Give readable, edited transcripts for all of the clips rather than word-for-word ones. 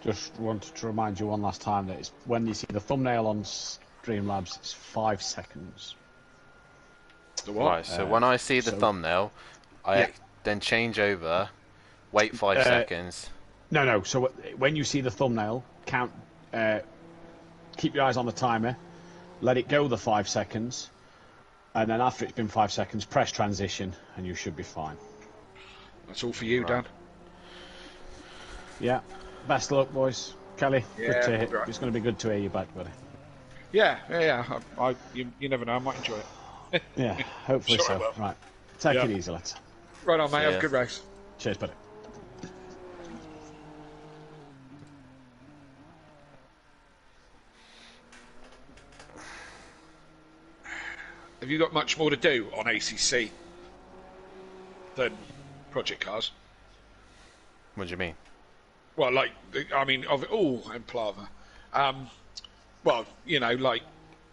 Just wanted to remind you one last time that it's when you see the thumbnail on Streamlabs, it's 5 seconds. The what? Right, so when I see the thumbnail, I then change over, wait 5 seconds. No. So when you see the thumbnail, count. Keep your eyes on the timer. Let it go the 5 seconds, and then after it's been 5 seconds, press transition, and you should be fine. That's all for you, Right. Dan. Yeah. Best of luck, boys. Kelly, Yeah, good to hear. right. It's going to be good to hear you back, buddy. Yeah. You never know. I might enjoy it. Yeah, hopefully Sure I so. will. Right. Take it easy, lads. Right on, mate. See Have ya. a good race. Cheers, buddy. Have you got much more to do on ACC than Project Cars? What do you mean? Well, like, I mean, and Plava. Well, you know, like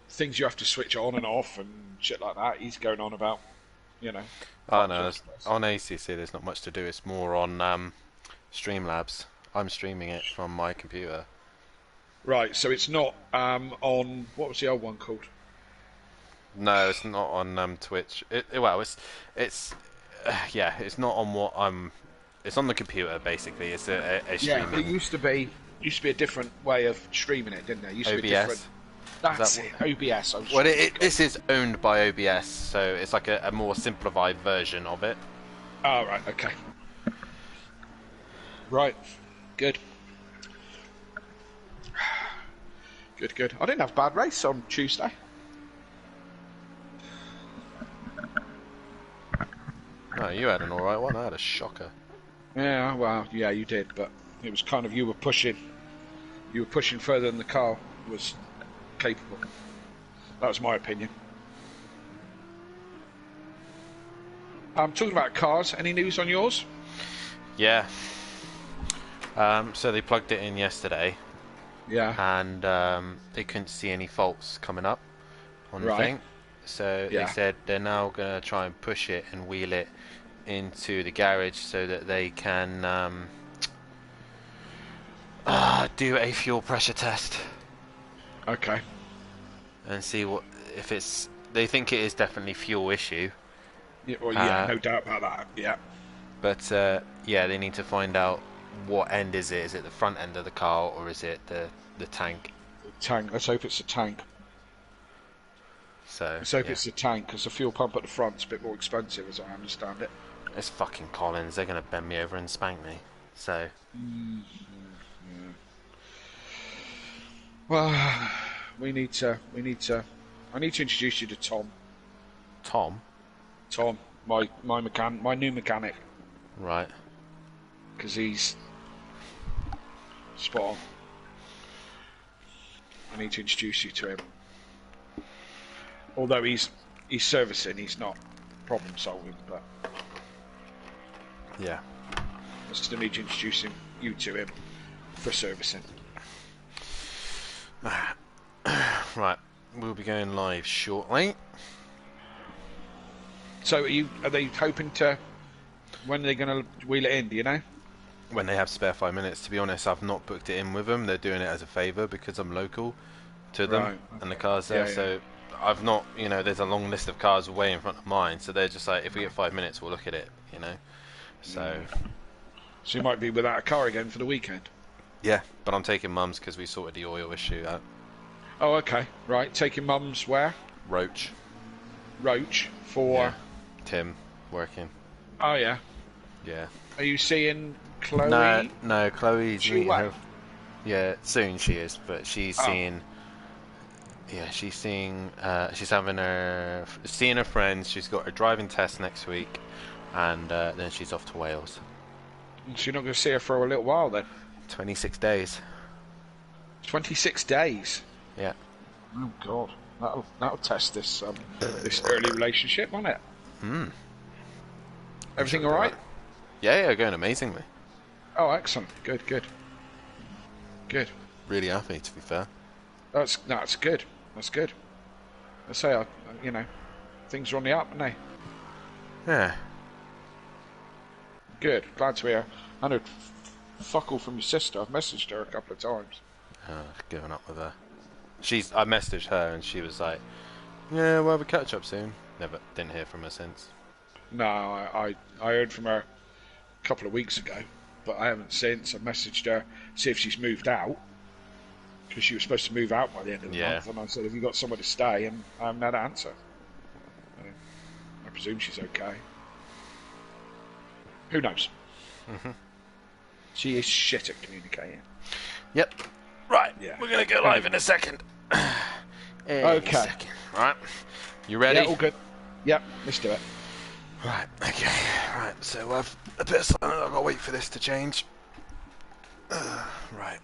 things you have to switch on and off and shit like that. He's going on about, you know. Oh no, on ACC there's not much to do. It's more on Streamlabs. I'm streaming it from my computer. Right, so it's not on, what was the old one called? No, it's not on Twitch. It's not on what I'm. It's on the computer basically. It's a streaming. Yeah, but it used to be a different way of streaming it, didn't it? It used to be OBS. different. That's it, OBS. Well, this is owned by OBS, so it's like a more simplified version of it. Oh, right, okay. Right, good. Good. I didn't have a bad race on Tuesday. No, you had an alright one. I had a shocker. Yeah, well, yeah, you did, but it was kind of you were pushing further than the car was capable. That was my opinion. Talking about cars, any news on yours? Yeah. So they plugged it in yesterday. Yeah. And they couldn't see any faults coming up on the thing. So they said they're now going to try and push it and wheel it into the garage so that they can do a fuel pressure test. Okay. And see if it's. They think it is definitely fuel issue. Yeah, well, no doubt about that. Yeah. But they need to find out what end is it. Is it the front end of the car or is it the tank? Tank. Let's hope it's a tank. So let's hope it's a tank because the fuel pump at the front's a bit more expensive, as I understand it. It's fucking Collins. They're gonna bend me over and spank me. So. Yeah. Well, I need to introduce you to Tom. Tom, my new mechanic. Right. Because he's spot on. I need to introduce you to him. Although he's servicing, he's not problem solving, but yeah. I still need to introduce you to him for servicing. Right, we'll be going live shortly. So are they hoping to? When are they going to wheel it in? Do you know? When they have spare 5 minutes. To be honest, I've not booked it in with them. They're doing it as a favour because I'm local to them, Right, okay. and the car's there. Yeah. So I've not, there's a long list of cars way in front of mine. So they're just like, if we get 5 minutes, we'll look at it. So you might be without a car again for the weekend. yeah, but I'm taking Mum's because we sorted the oil issue out. Oh, okay. Right, taking Mum's where? Roach for Tim working. Oh yeah. Yeah. Are you seeing Chloe? No, Chloe's She meeting away? her. Yeah, soon she is, but she's seeing. Yeah, she's seeing. She's seeing her friends. She's got her driving test next week, and then she's off to Wales. So you're not going to see her for a little while then? 26 days. 26 days. Yeah. Oh God, that'll test this this early relationship, won't it? Everything all right? Yeah, going amazingly. Oh, excellent. Good. Really happy, to be fair. That's good. That's good. I say, things are on the up, aren't they? Yeah. Good. Glad to hear. I know fuck all from your sister. I've messaged her a couple of times. Given up with her. I messaged her and she was like, "Yeah, we'll have a catch up soon." Didn't hear from her since. No, I heard from her a couple of weeks ago, but I haven't since. I messaged her, see if she's moved out, because she was supposed to move out by the end of the month, and I said, "Have you got somewhere to stay?" And I haven't had an answer. I presume she's okay. Who knows? She is shit at communicating. Yep. Right. Yeah. We're gonna go live in a second. Okay. Right. You ready? Yeah, all good. Yep. Let's do it. Right. Okay. Right. So I've a bit of silence. I've got to wait for this to change. Right.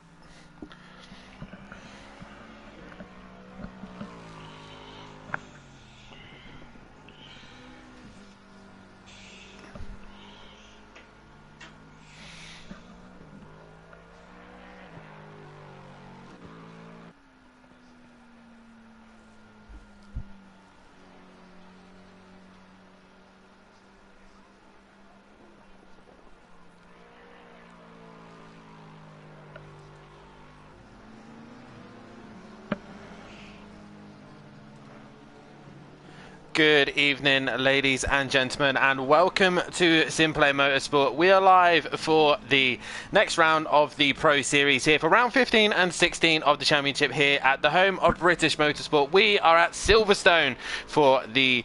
Good evening, ladies and gentlemen, and welcome to Simplay Motorsport. We are live for the next round of the Pro Series here for round 15 and 16 of the Championship here at the home of British Motorsport. We are at Silverstone for the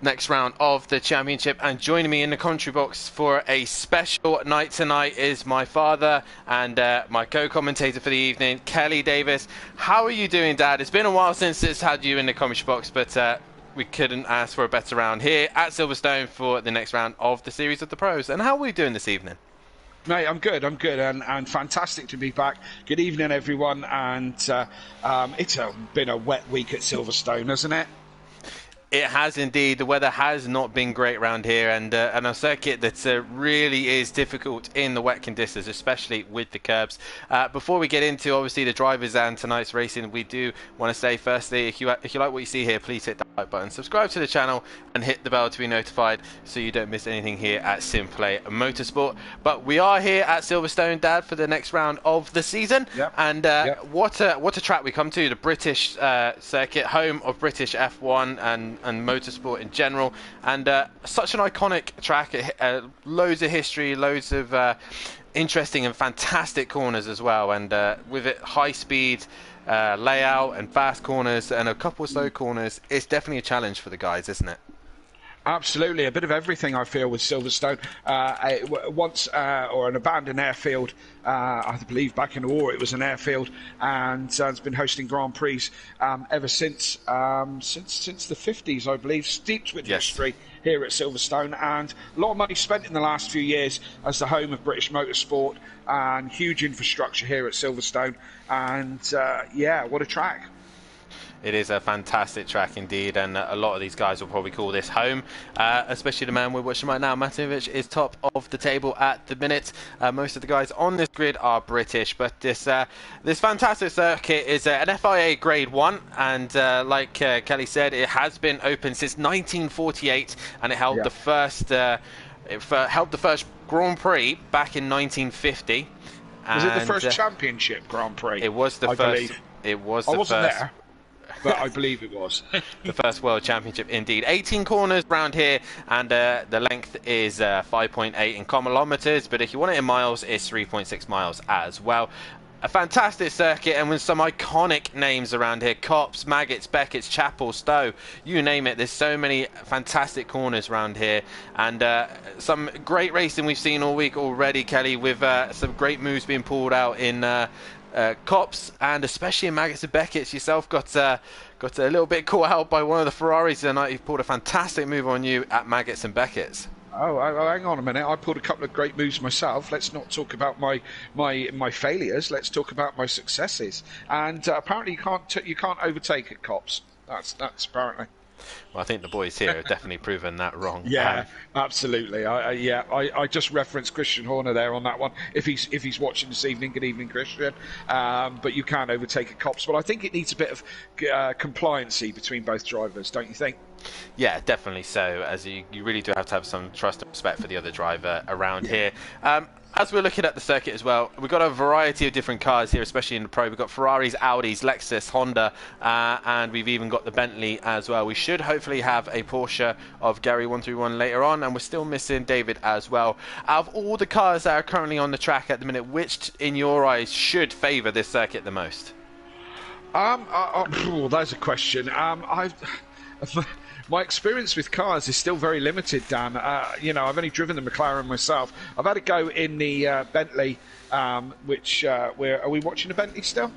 next round of the Championship, and joining me in the commentary box for a special night tonight is my father and my co-commentator for the evening, Kelly Davis. How are you doing, Dad? It's been a while since it's had you in the commentary box, but we couldn't ask for a better round here at Silverstone for the next round of the Series of the Pros. And how are we doing this evening? Mate, I'm good, and fantastic to be back. Good evening, everyone, and it's been a wet week at Silverstone, hasn't it? It has indeed. The weather has not been great around here, and a circuit that really is difficult in the wet conditions, especially with the curbs. Before we get into obviously the drivers and tonight's racing, we do want to say firstly, if you like what you see here, please hit that like button, subscribe to the channel, and hit the bell to be notified so you don't miss anything here at Simplay Motorsport. But we are here at Silverstone, Dad, for the next round of the season. Yep. And what a track we come to, the British circuit, home of British F1 and motorsport in general, and such an iconic track. Loads of history, loads of interesting and fantastic corners as well, and with it high speed layout and fast corners and a couple of slow corners, it's definitely a challenge for the guys, isn't it? Absolutely, a bit of everything I feel with Silverstone. Once or an abandoned airfield, I believe back in the war it was an airfield, and it's been hosting Grand Prix ever since the 50s, I believe, steeped with history here at Silverstone, and a lot of money spent in the last few years as the home of British Motorsport, and huge infrastructure here at Silverstone, and what a track. It is a fantastic track indeed, and a lot of these guys will probably call this home, especially the man we're watching right now. Matovic is top of the table at the minute. Most of the guys on this grid are British, but this fantastic circuit is an FIA Grade 1, and like Kelly said, it has been open since 1948, and it held the first Grand Prix back in 1950. Was it the first championship Grand Prix? It was the first. Believe. It was I the wasn't first. there. But I believe it was. The first World Championship indeed. 18 corners around here, and the length is 5.8 in kilometers, but if you want it in miles, it's 3.6 miles as well. A fantastic circuit, and with some iconic names around here: Copse, Maggots, Beckett's, Chapel, Stowe, you name it. There's so many fantastic corners around here, and some great racing we've seen all week already, Kelly, with some great moves being pulled out in Copse, and especially in Maggots and Beckett's. Yourself got a little bit caught out by one of the Ferraris tonight. He pulled a fantastic move on you at Maggots and Beckett's. Oh, hang on a minute. I pulled a couple of great moves myself. Let's not talk about my failures. Let's talk about my successes. And apparently you can't overtake at Copse. That's apparently. Well, I think the boys here have definitely proven that wrong. Yeah, absolutely. I just referenced Christian Horner there on that one. If he's watching this evening, good evening, Christian. But you can't overtake a Copse. Well, I think it needs a bit of compliancy between both drivers, don't you think? Yeah, definitely so, as you really do have to have some trust and respect for the other driver around here. as we're looking at the circuit as well, we've got a variety of different cars here, especially in the Pro. We've got Ferraris, Audis, Lexus, Honda, and we've even got the Bentley as well. We should hopefully have a Porsche of Gary 131 later on, and we're still missing David as well. Out of all the cars that are currently on the track at the minute, which in your eyes should favour this circuit the most? That's a question. My experience with cars is still very limited, Dan. I've only driven the McLaren myself. I've had a go in the Bentley, are we watching the Bentley still?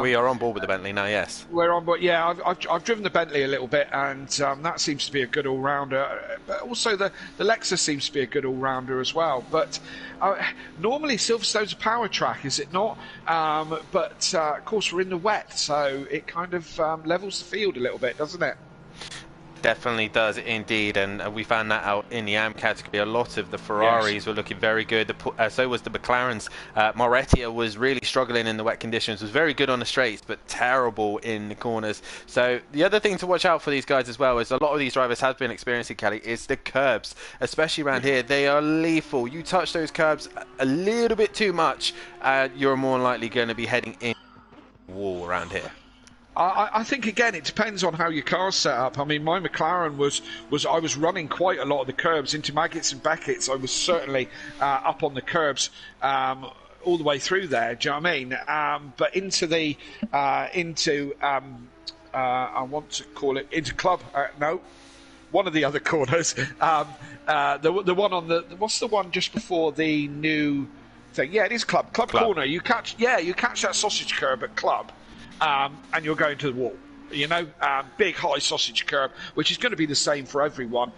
We are on board with the Bentley now, yes. We're on board, yeah. I've driven the Bentley a little bit, and that seems to be a good all-rounder. But also the Lexus seems to be a good all-rounder as well. But normally Silverstone's a power track, is it not? But of course we're in the wet, so it kind of levels the field a little bit, doesn't it? Definitely does indeed, and we found that out in the AM category. A lot of the Ferraris were looking very good, so was the McLarens. Moretti was really struggling in the wet conditions, was very good on the straights but terrible in the corners. So the other thing to watch out for these guys as well is a lot of these drivers have been experiencing, Kelly, is the curbs, especially around here. They are lethal. You touch those curbs a little bit too much, you're more likely going to be heading in the wall around here. I think, again, it depends on how your car's set up. I mean, my McLaren I was running quite a lot of the curbs into Maggots and Beckett's. I was certainly up on the curbs all the way through there. Do you know what I mean? But I want to call it into club. No, one of the other corners. The one on what's the one just before the new thing? Yeah, it is club corner. You catch that sausage curb at club. And you're going to the wall, big high sausage curb, which is going to be the same for everyone,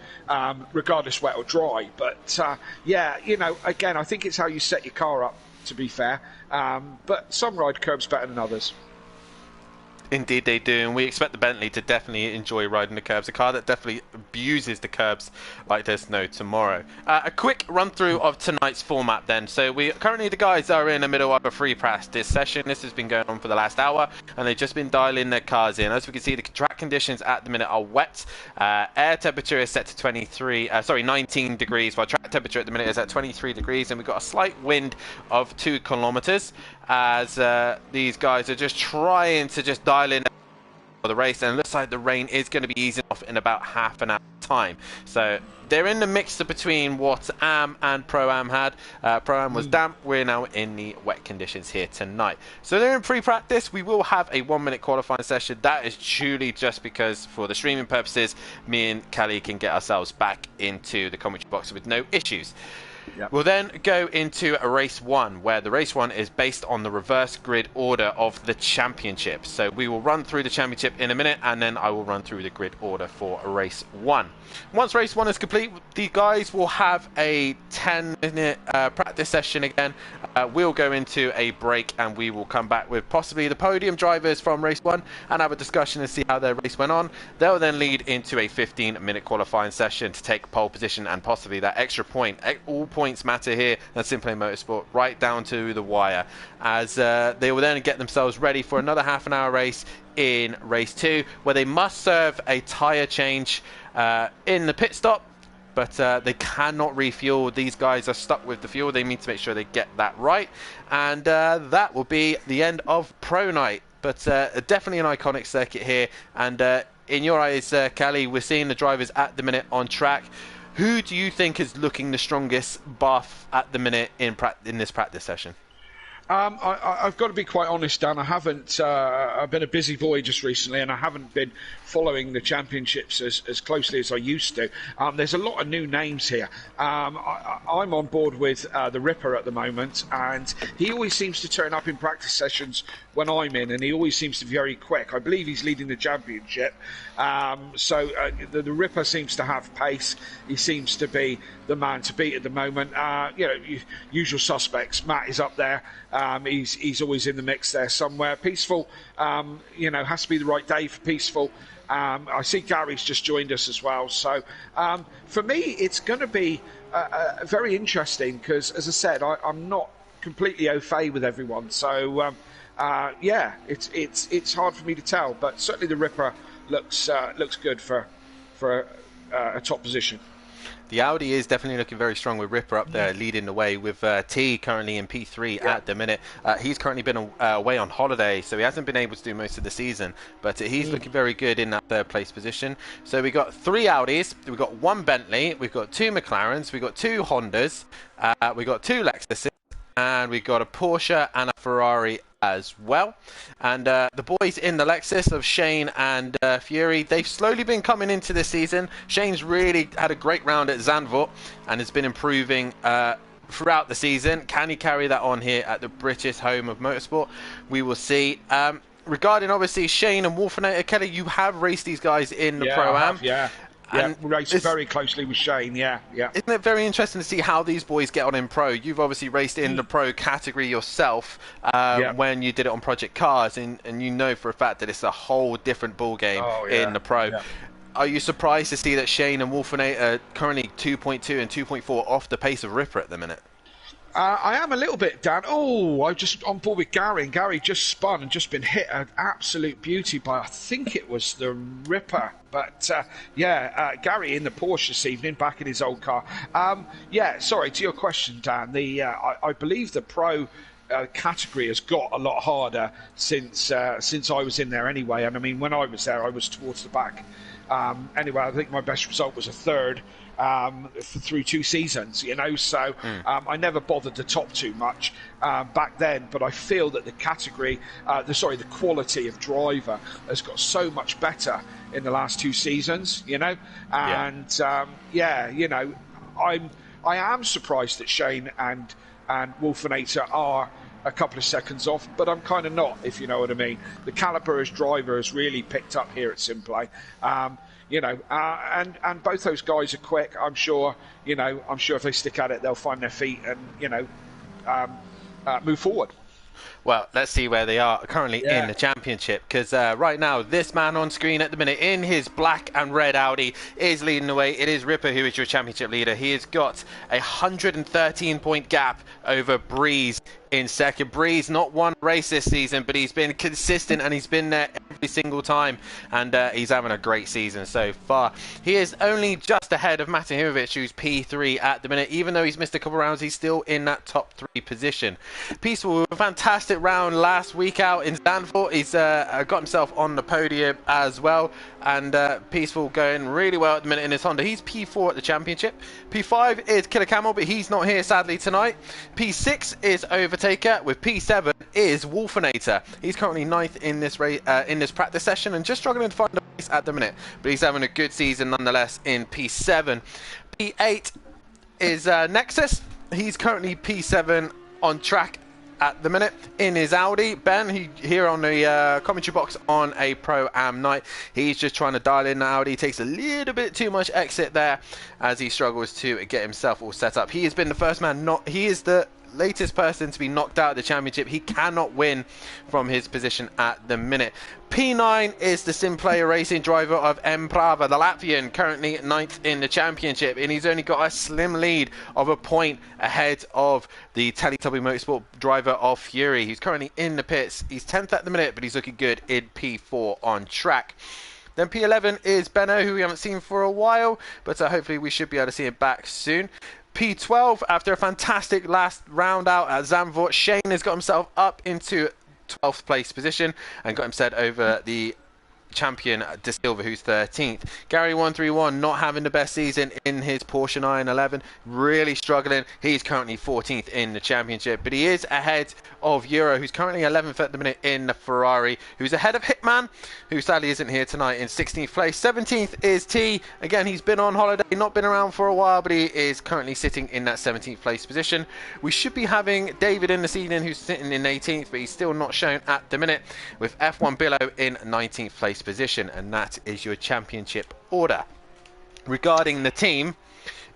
regardless wet or dry. But again, I think it's how you set your car up, to be fair. But some ride curbs better than others. Indeed they do, and we expect the Bentley to definitely enjoy riding the curbs, a car that definitely abuses the curbs like there's no tomorrow. A quick run through of tonight's format then. So currently the guys are in the middle of a free practice session. This has been going on for the last hour, and they've just been dialing their cars in. As we can see, the track conditions at the minute are wet. Air temperature is set to 19 degrees, while track temperature at the minute is at 23 degrees, and we've got a slight wind of 2 kilometers as these guys are just trying to just dial in for the race, and it looks like the rain is going to be easing off in about half an hour time. So they're in the mixture between what AM and Pro-Am had. Pro-Am was damp. We're now in the wet conditions here tonight. So they're in pre-practice. We will have a 1-minute qualifying session. That is truly just because, for the streaming purposes, me and Kelly can get ourselves back into the commentary box with no issues. Yep. We'll then go into a race 1, where the race 1 is based on the reverse grid order of the championship. So we will run through the championship in a minute, and then I will run through the grid order for race 1. Once race 1 is complete, the guys will have a 10-minute practice session again. We'll go into a break, and we will come back with possibly the podium drivers from race 1 and have a discussion and see how their race went on. They'll then lead into a 15-minute qualifying session to take pole position and possibly that extra point. All points matter here at Simplay Motorsport, right down to the wire, as they will then get themselves ready for another half-an-hour race in race 2, where they must serve a tyre change in the pit stop, but they cannot refuel. These guys are stuck with the fuel. They need to make sure they get that right, and that will be the end of Pro Night. But definitely an iconic circuit here, and in your eyes, Callie, we're seeing the drivers at the minute on track. Who do you think is looking the strongest buff at the minute in this practice session? I've got to be quite honest, Dan. I haven't. I've been a busy boy just recently, and I haven't been following the championships as closely as I used to. There's a lot of new names here. I'm on board with the Ripper at the moment, and he always seems to turn up in practice sessions when I'm in, and he always seems to be very quick. I believe he's leading the championship. So the Ripper seems to have pace. He seems to be the man to beat at the moment. Usual suspects. Matt is up there. He's always in the mix there somewhere. Peaceful, has to be the right day for Peaceful. I see Gary's just joined us as well. So for me, it's going to be very interesting because, as I said, I'm not completely au fait with everyone. So it's hard for me to tell. But certainly the Ripper looks good for a top position. The Audi is definitely looking very strong with Ripper up there leading the way with T currently in P3 at the minute. He's currently been away on holiday, so he hasn't been able to do most of the season, but he's looking very good in that third place position. So we got 3 Audis, we've got 1 Bentley, we've got 2 McLarens, we've got 2 Hondas, we've got 2 Lexuses, and we've got a Porsche and a Ferrari as well. And the boys in the Lexus of Shane and Fury, they've slowly been coming into this season. Shane's really had a great round at Zandvoort and has been improving throughout the season. Can he carry that on here at the British home of motorsport? We will see. Regarding obviously Shane and Wolfinator, Kelly, you have raced these guys in the Pro-Am. And raced very closely with Shane, Isn't it very interesting to see how these boys get on in Pro? You've obviously raced in the Pro category yourself when you did it on Project Cars, and you know for a fact that it's a whole different ball game in the Pro. Are you surprised to see that Shane and Wolfinator are currently 2.2 and 2.4 off the pace of Ripper at the minute? I am a little bit, Dan. I'm just on board with Gary, and Gary just spun and just been hit an absolute beauty by, I think it was the Ripper. But, Gary in the Porsche this evening, back in his old car. Sorry, to your question, Dan, I believe the Pro category has got a lot harder since I was in there anyway. And, I mean, when I was there, I was towards the back. Anyway, I think my best result was a 3rd. Through 2 seasons, so I never bothered the top too much back then, but I feel that the category, the quality of driver has got so much better in the last 2 seasons, and I am surprised that Shane and Wolfinator are a couple of seconds off, but I'm kind of not, if you know what I mean. The caliber as driver has really picked up here at Simplay. And both those guys are quick. I'm sure if they stick at it, they'll find their feet and, move forward. Well, let's see where they are currently in the championship, because right now, this man on screen at the minute in his black and red Audi is leading the way. It is Ripper who is your championship leader. He has got a 113-point gap over Breeze in second. Breeze not won a race this season, but he's been consistent and he's been there every single time, and he's having a great season so far. He is only just ahead of Matahimovic, who's P3 at the minute. Even though he's missed a couple rounds, he's still in that top 3 position. Peaceful, a fantastic round last week out in Zandvoort. He's got himself on the podium as well, and Peaceful going really well at the minute in his Honda. He's P4 at the championship. P5 is Killer Camel, but he's not here sadly tonight. P6 is Overtaker, with P7 is Wolfinator. He's currently 9th in this race, in this practice session, and just struggling to find a race at the minute, but he's having a good season nonetheless in P7. P8 is Nexus. He's currently P7 on track at the minute in his Audi. Ben, here on the commentary box on a Pro-Am night, he's just trying to dial in the Audi. He takes a little bit too much exit there as he struggles to get himself all set up. He has been the first man, he is the latest person to be knocked out of the championship. He cannot win from his position at the minute. P9 is the Simplay Racing driver of M Prava, the Latvian, currently 9th in the championship, and he's only got a slim lead of a point ahead of the Teletubby Motorsport driver of Fury. He's currently in the pits. He's 10th at the minute, but he's looking good in P4 on track. Then P11 is Benno, who we haven't seen for a while, but hopefully we should be able to see him back soon. P12, after a fantastic last round out at Zandvoort, Shane has got himself up into 12th place position and got him set over the champion De Silva, who's 13th. Gary 131 not having the best season in his Porsche 911, really struggling. He's currently 14th in the championship, but he is ahead of Euro, who's currently 11th at the minute in the Ferrari, who's ahead of Hitman, who sadly isn't here tonight, in 16th place. 17th is T. Again, he's been on holiday, not been around for a while, but he is currently sitting in that 17th place position. We should be having David in this evening, who's sitting in 18th, but he's still not shown at the minute, with F1 Billow in 19th place position, and that is your championship order. Regarding the team,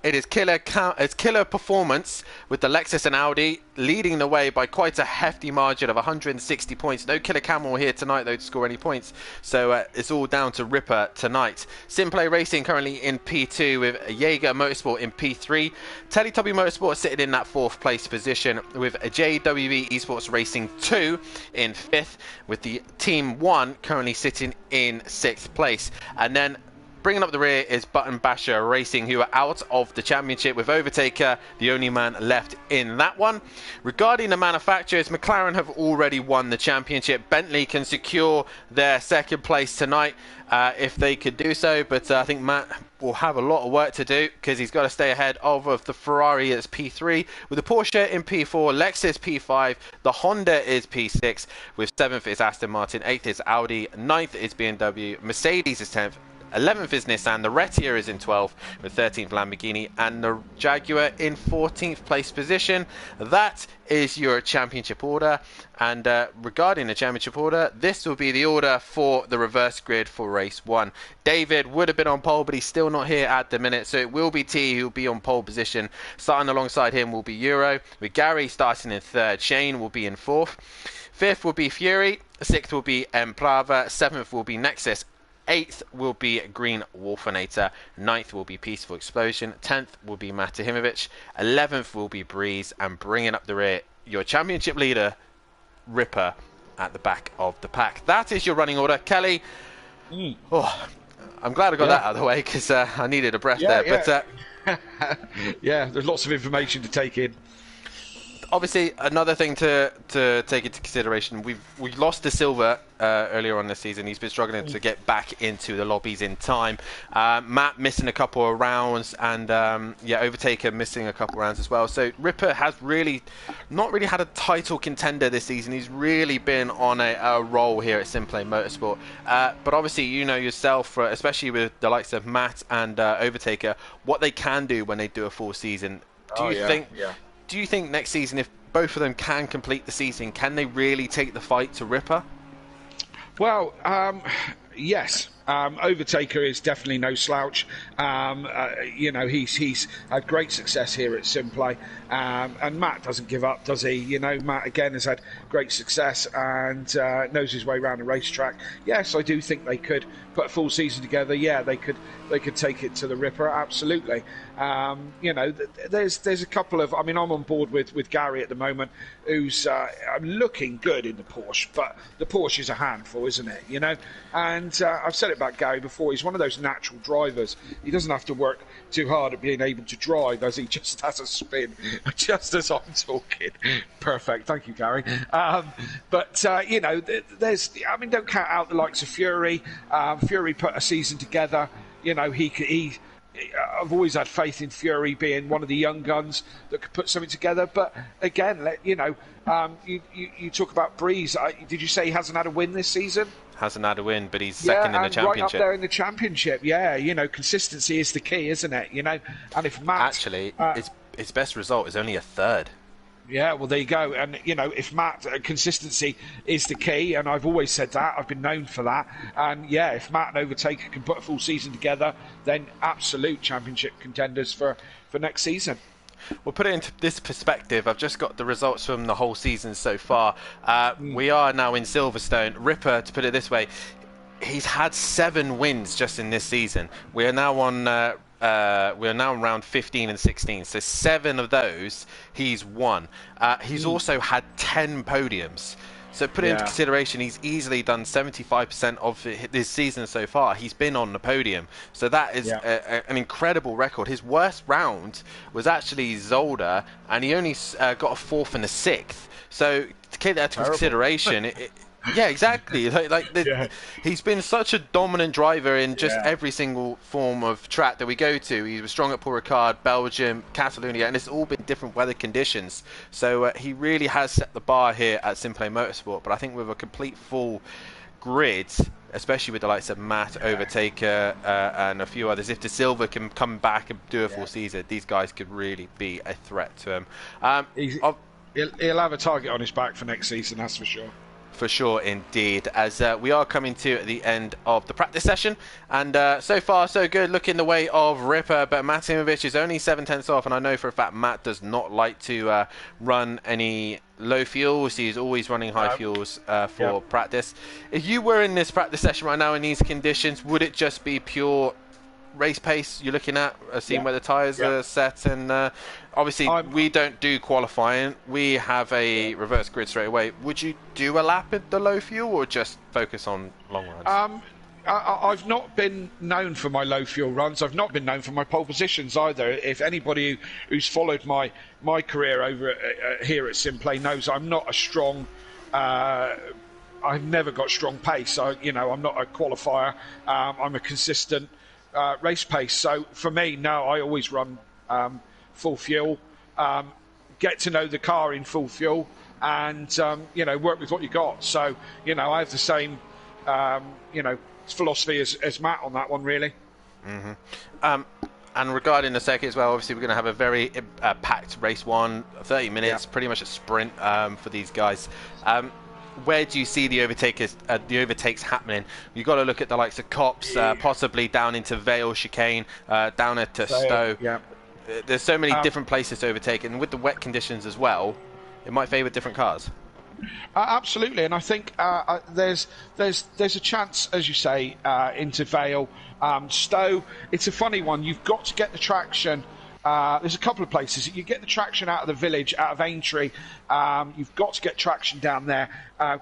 it is killer performance with the Lexus and Audi leading the way by quite a hefty margin of 160 points. No Killer Camel here tonight though to score any points, so it's all down to Ripper tonight. Simplay Racing currently in P2 with Jaeger Motorsport in P3. Teletubby Motorsport sitting in that 4th place position with JWB Esports Racing 2 in 5th, with the Team 1 currently sitting in 6th place. And then Bringing up the rear is Button Basher Racing, who are out of the championship, with Overtaker the only man left in that one. Regarding the manufacturers, McLaren have already won the championship. Bentley can secure their second place tonight if they could do so, but I think Matt will have a lot of work to do because he's got to stay ahead of the Ferrari that's P3, with the Porsche in P4, Lexus P5, the Honda is P6, with 7th is Aston Martin, 8th is Audi, 9th is BMW, Mercedes is 10th, 11th is Nissan, the Retia is in 12th, with 13th Lamborghini, and the Jaguar in 14th place position. That is your championship order. And regarding the championship order, this will be the order for the reverse grid for race 1. David would have been on pole, but he's still not here at the minute, so it will be T who will be on pole position. Starting alongside him will be Euro, with Gary starting in 3rd. Shane will be in 4th. 5th will be Fury. 6th will be Emprava. 7th will be Nexus. 8th will be Green Wolfinator, 9th will be Peaceful Explosion, 10th will be Matahimovic, 11th will be Breeze, and bringing up the rear, your championship leader, Ripper, at the back of the pack. That is your running order. Kelly, oh, I'm glad I got that out of the way because I needed a breath there. Yeah. But yeah, there's lots of information to take in. Obviously, another thing to take into consideration, we lost to Silva earlier on this season. He's been struggling to get back into the lobbies in time. Matt missing a couple of rounds, and Overtaker missing a couple of rounds as well. So Ripper has not really had a title contender this season. He's really been on a roll here at Simplay Motorsport. But obviously, you know yourself, especially with the likes of Matt and Overtaker, what they can do when they do a full season. Do you think next season, if both of them can complete the season, can they really take the fight to Ripper? Well, yes. Overtaker is definitely no slouch. He's had great success here at Simplay, and Matt doesn't give up, does he? Matt again has had great success and knows his way around the racetrack. Yes, I do think they could put a full season together. Yeah, they could take it to the Ripper, absolutely. There's a couple of. I mean, I'm on board with Gary at the moment, who's looking good in the Porsche, but the Porsche is a handful, isn't it? And I've said it about Gary before. He's one of those natural drivers. He doesn't have to work too hard at being able to drive, as he just has a spin, just as I'm talking. Perfect, thank you, Gary. There's. I mean, don't count out the likes of Fury. Fury put a season together. I've always had faith in Fury being one of the young guns that could put something together. But again, you talk about Breeze. Did you say he hasn't had a win this season? Hasn't had a win, but he's second in the championship. Right up there in the championship. Yeah, consistency is the key, isn't it? And if Matt actually, his best result is only a 3rd. Yeah, well, there you go. And, if Matt, consistency is the key, and I've always said that, I've been known for that. And, yeah, if Matt and Overtaker can put a full season together, then absolute championship contenders for next season. We'll put it into this perspective. I've just got the results from the whole season so far. We are now in Silverstone. Ripper, to put it this way, he's had 7 wins just in this season. We are now on round 15 and 16, so 7 of those he's won. He's also had 10 podiums. So put it into consideration, he's easily done 75% of this season so far. He's been on the podium. So that is an incredible record. His worst round was actually Zolder, and he only got a 4th and a 6th. So to take that into consideration, yeah, exactly. He's been such a dominant driver in just every single form of track that we go to. He was strong at Paul Ricard, Belgium, Catalonia, and it's all been different weather conditions. So he really has set the bar here at Simplay Motorsport. But I think with a complete full grid, especially with the likes of Matt, Overtaker, and a few others, if De Silva can come back and do a full season, these guys could really be a threat to him. He'll have a target on his back for next season, that's for sure. For sure, indeed, as we are coming to the end of the practice session, and so far so good, looking the way of Ripper, but Matimovic is only 7/10 off, and I know for a fact Matt does not like to run any low fuels. He's always running high fuels for practice. If you were in this practice session right now in these conditions, would it just be pure race pace you're looking at, seeing where the tyres are set, and obviously we don't do qualifying, we have a reverse grid straight away. Would you do a lap at the low fuel or just focus on long runs? I've not been known for my low fuel runs. I've not been known for my pole positions either. If anybody who's followed my career over here at Simplay knows, I'm not a strong. I've never got strong pace. I'm not a qualifier. I'm a consistent race pace. So for me, no, I always run full fuel. Get to know the car in full fuel, and work with what you got. So I have the same philosophy as Matt on that one, really. Mm-hmm. And regarding the circuit as well, obviously we're going to have a very packed race 1, 30 minutes, pretty much a sprint for these guys. Where do you see the overtakes happening? You've got to look at the likes of Cops, possibly down into Vale chicane, down to Stowe. Yeah. There's so many different places to overtake, and with the wet conditions as well, it might favour different cars. Absolutely, and I think there's a chance, as you say, into Vale, Stowe. It's a funny one. You've got to get the traction. There's a couple of places. You get the traction out of the village, out of Aintree. You've got to get traction down there.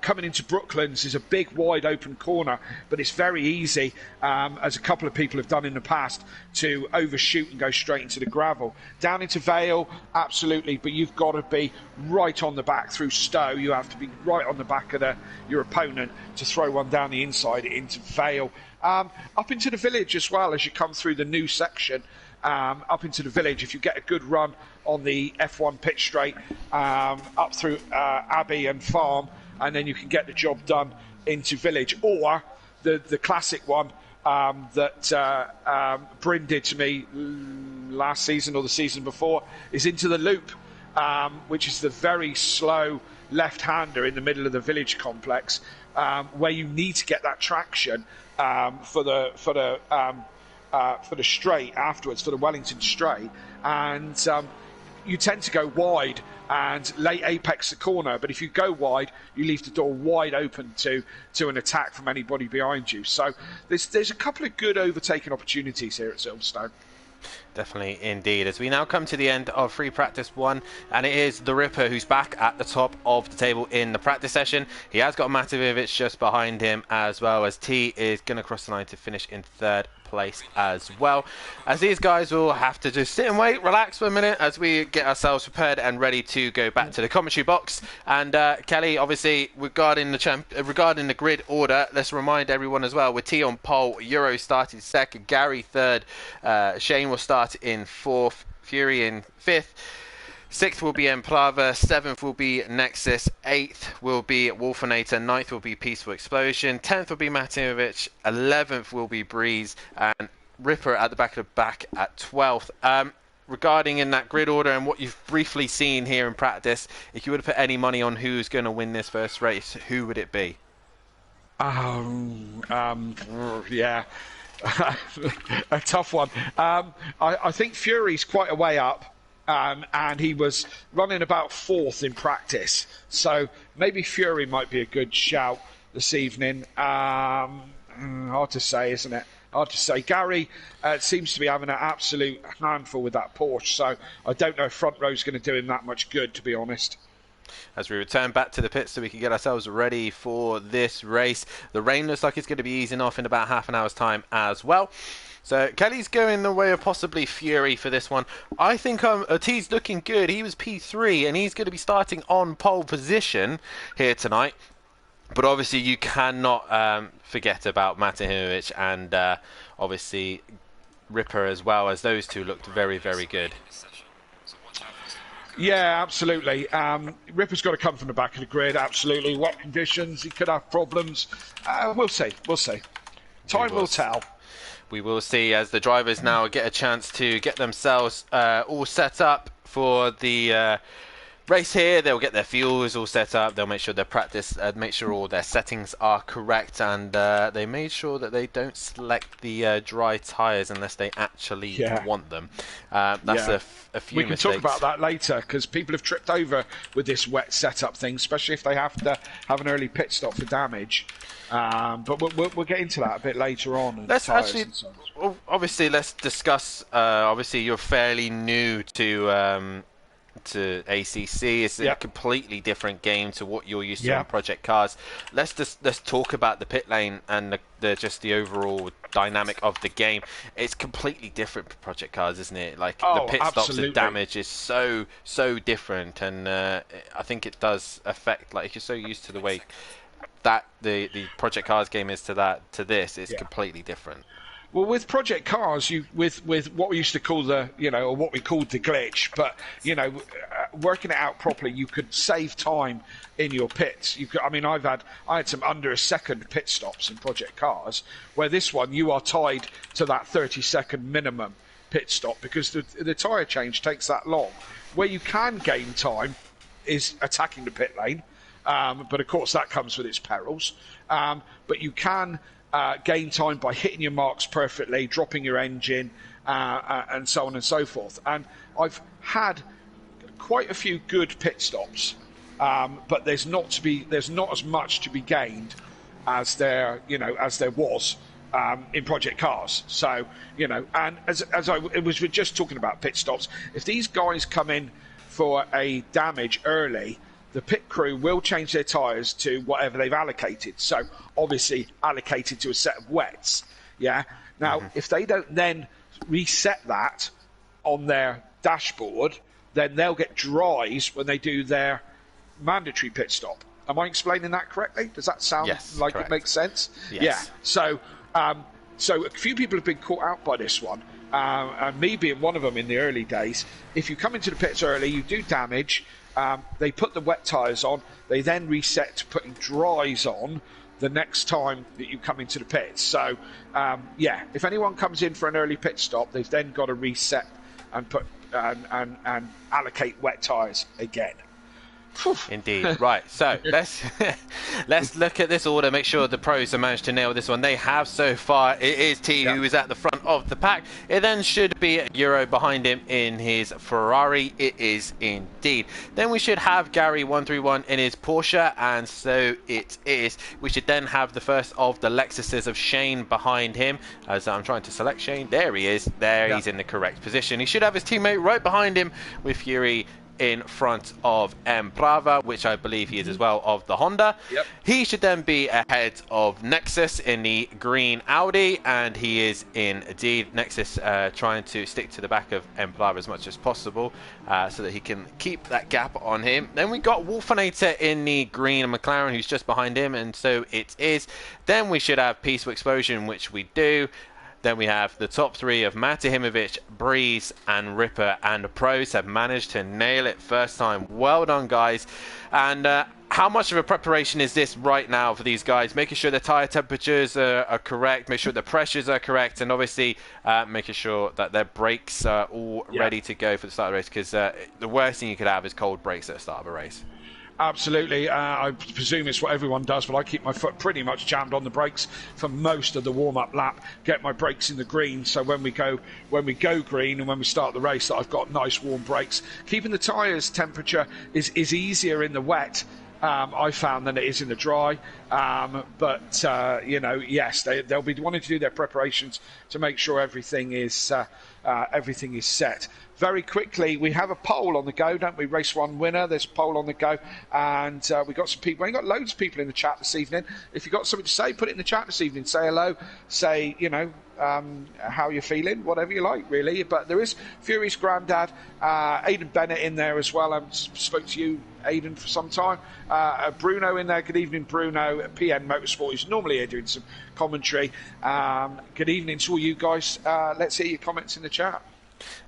Coming into Brooklands is a big, wide open corner, but it's very easy, as a couple of people have done in the past, to overshoot and go straight into the gravel. Down into Vale, absolutely, but you've got to be right on the back through Stowe. You have to be right on the back of your opponent to throw one down the inside into Vale. Up into the village as well, as you come through the new section. Up into the village, if you get a good run on the F1 pit straight, up through Abbey and Farm, and then you can get the job done into village. Or the classic one that Bryn did to me last season or the season before is into the loop, which is the very slow left-hander in the middle of the village complex, where you need to get that traction for the straight afterwards, for the Wellington straight, and you tend to go wide and late apex the corner, but if you go wide, you leave the door wide open to an attack from anybody behind you. So there's a couple of good overtaking opportunities here at Silverstone. Definitely indeed. As we now come to the end of free practice 1, and it is the Ripper who's back at the top of the table in the practice session. He has got Matovic just behind him, as well as T is going to cross the line to finish in 3rd place as well. As these guys will have to just sit and wait, relax for a minute as we get ourselves prepared and ready to go back to the commentary box. And Kelly, obviously regarding the grid order, let's remind everyone as well, with T on pole, Euro starting 2nd, Gary 3rd, Shane will start in 4th, Fury in 5th. 6th will be Emplava, 7th will be Nexus, 8th will be Wolfinator, 9th will be Peaceful Explosion, 10th will be Matinovic, 11th will be Breeze, and Ripper at the back of the back at 12th. Regarding in that grid order and what you've briefly seen here in practice, if you were to put any money on who's going to win this first race, who would it be? Yeah. A tough one. I think Fury's quite a way up. And he was running about 4th in practice. So maybe Fury might be a good shout this evening. Hard to say, isn't it? Hard to say. Gary seems to be having an absolute handful with that Porsche. So I don't know if front row's going to do him that much good, to be honest. As we return back to the pits so we can get ourselves ready for this race. The rain looks like it's going to be easing off in about half an hour's time as well. So Kelly's going the way of possibly Fury for this one. I think T's looking good. He was P3 and he's going to be starting on pole position here tonight. But obviously you cannot forget about Matinovic and obviously Ripper as well, as those two looked very, very good. Yeah, absolutely. Ripper's got to come from the back of the grid, absolutely. Wet conditions, he could have problems. We'll see. Time will tell. We will see as the drivers now get a chance to get themselves all set up for the race here. They'll get their fuels all set up. They'll make sure their practice, make sure all their settings are correct, and they made sure that they don't select the dry tyres unless they actually want them. That's a few mistakes. We can talk about that later because people have tripped over with this wet setup thing, especially if they have to have an early pit stop for damage. But we'll get into that a bit later on. Let's actually, obviously, let's discuss. Obviously, you're fairly new to to ACC. It's a completely different game to what you're used to on Project Cars. Let's talk about the pit lane and the overall dynamic of the game. It's completely different for Project Cars, isn't it? Like the pit stops and damage is so different, and I think it does affect, like, if you're so used to the way that the Project Cars game is to this, it's completely different. Well, with Project Cars, with what we used to call or what we called the glitch, but working it out properly, you could save time in your pits. I had some under a second pit stops in Project Cars, where this one you are tied to that 30-second minimum pit stop because the tyre change takes that long. Where you can gain time is attacking the pit lane, but of course that comes with its perils. But you can gain time by hitting your marks perfectly, dropping your engine, and so on and so forth. And I've had quite a few good pit stops, but there's not as much to be gained as there was in Project Cars. So and as I was just talking about pit stops, if these guys come in for a damage early, the pit crew will change their tyres to whatever they've allocated. So obviously allocated to a set of wets. Yeah. Now, if they don't then reset that on their dashboard, then they'll get dries when they do their mandatory pit stop. Am I explaining that correctly? Does that sound like correct. It makes sense? Yes. Yeah. So a few people have been caught out by this one. And me being one of them in the early days. If you come into the pits early, you do damage. They put the wet tyres on. They then reset to putting dries on the next time that you come into the pits. So, if anyone comes in for an early pit stop, they've then got to reset and put and allocate wet tyres again. Indeed. Right, so let's look at this order, make sure the pros have managed to nail this one. They have so far. It is T who is at the front of the pack. It then should be Euro behind him in his Ferrari. It is indeed. Then we should have Gary 131 in his Porsche, and so it is. We should then have the first of the Lexuses of Shane behind him. As I'm trying to select Shane, there he is. He's in the correct position. He should have his teammate right behind him with Fury in front of M. Brava, which I believe he is as well, of the Honda. Yep. He should then be ahead of Nexus in the green Audi, and he is indeed. Nexus trying to stick to the back of M. Brava as much as possible so that he can keep that gap on him. Then we got Wolfinator in the green McLaren, who's just behind him, and so it is. Then we should have Peaceful Explosion, which we do. Then we have the top three of Matahimovic, Breeze and Ripper, and the pros have managed to nail it first time. Well done, guys. And how much of a preparation is this right now for these guys? Making sure the tyre temperatures are correct, make sure the pressures are correct, and obviously making sure that their brakes are all ready to go for the start of the race, because the worst thing you could have is cold brakes at the start of a race. Absolutely. I presume it's what everyone does, but I keep my foot pretty much jammed on the brakes for most of the warm-up lap. Get my brakes in the green, so when we go green and when we start the race, that I've got nice warm brakes. Keeping the tyres temperature is easier in the wet, I found, than it is in the dry. But yes, they'll be wanting to do their preparations to make sure everything is set. Very quickly, we have a poll on the go, don't we? Race 1 winner, there's a poll on the go. And we've got some people. We've got loads of people in the chat this evening. If you've got something to say, put it in the chat this evening. Say hello, say, how you're feeling, whatever you like, really. But there is Fury's granddad, Aidan Bennett in there as well. I spoke to you, Aidan, for some time. Bruno in there. Good evening, Bruno at PN Motorsport. He's normally here doing some commentary. Good evening to all you guys. Let's hear your comments in the chat.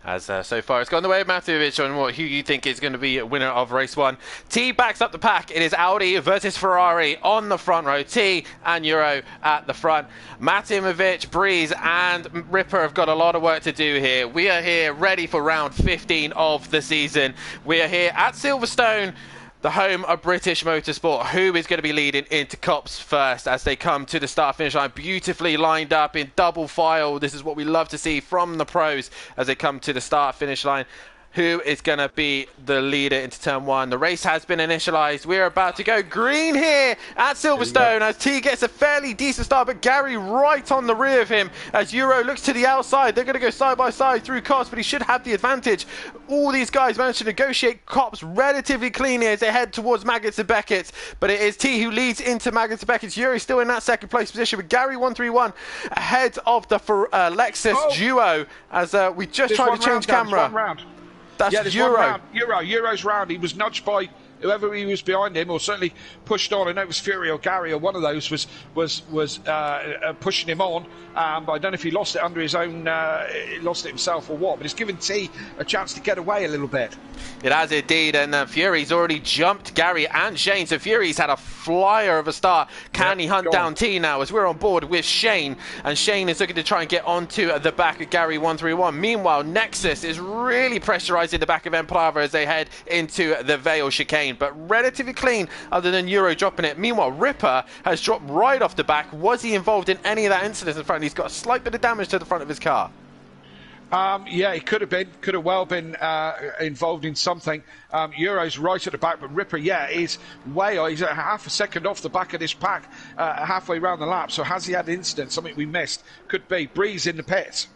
As so far it's gone the way of Matthewic on who you think is going to be a winner of race 1. T backs up the pack. It is Audi versus Ferrari on the front row. T and Euro at the front. Matimovic, Breeze and Ripper have got a lot of work to do here. We are here ready for round 15 of the season. We are here at Silverstone, the home of British motorsport. Who is going to be leading into Cops first as they come to the start-finish line, beautifully lined up in double file? This is what we love to see from the pros as they come to the start-finish line. who is going to be the leader into turn 1. The race has been initialized. We're about to go green here at Silverstone as T gets a fairly decent start, but Gary right on the rear of him as Euro looks to the outside. They're going to go side by side through Cops, but he should have the advantage. All these guys managed to negotiate Cops relatively cleanly as they head towards Maggots and Beckett, but it is T who leads into Maggots and Beckett. Yuri still in that second place position, with Gary 131 ahead of the Lexus duo as we just tried to change camera. That's Euro. Euro's round. He was nudged by whoever he was behind him, or certainly pushed on. I know it was Fury or Gary or one of those was pushing him on. But I don't know if he lost it under his own, lost it himself or what. But it's given T a chance to get away a little bit. It has indeed, and Fury's already jumped Gary and Shane. So Fury's had a flyer of a start. Can he hunt down T now as we're on board with Shane? And Shane is looking to try and get onto the back of Gary 131. Meanwhile, Nexus is really pressurising the back of Emplava as they head into the Vale chicane, but relatively clean other than Euro dropping it. Meanwhile, Ripper has dropped right off the back. Was he involved in any of that incident in front? He's got a slight bit of damage to the front of his car. Yeah, he could have well been involved in something. Euro's right at the back, but Ripper, he's he's a half a second off the back of this pack, halfway around the lap. So has he had an incident, something we missed? Could be. Breeze in the pits.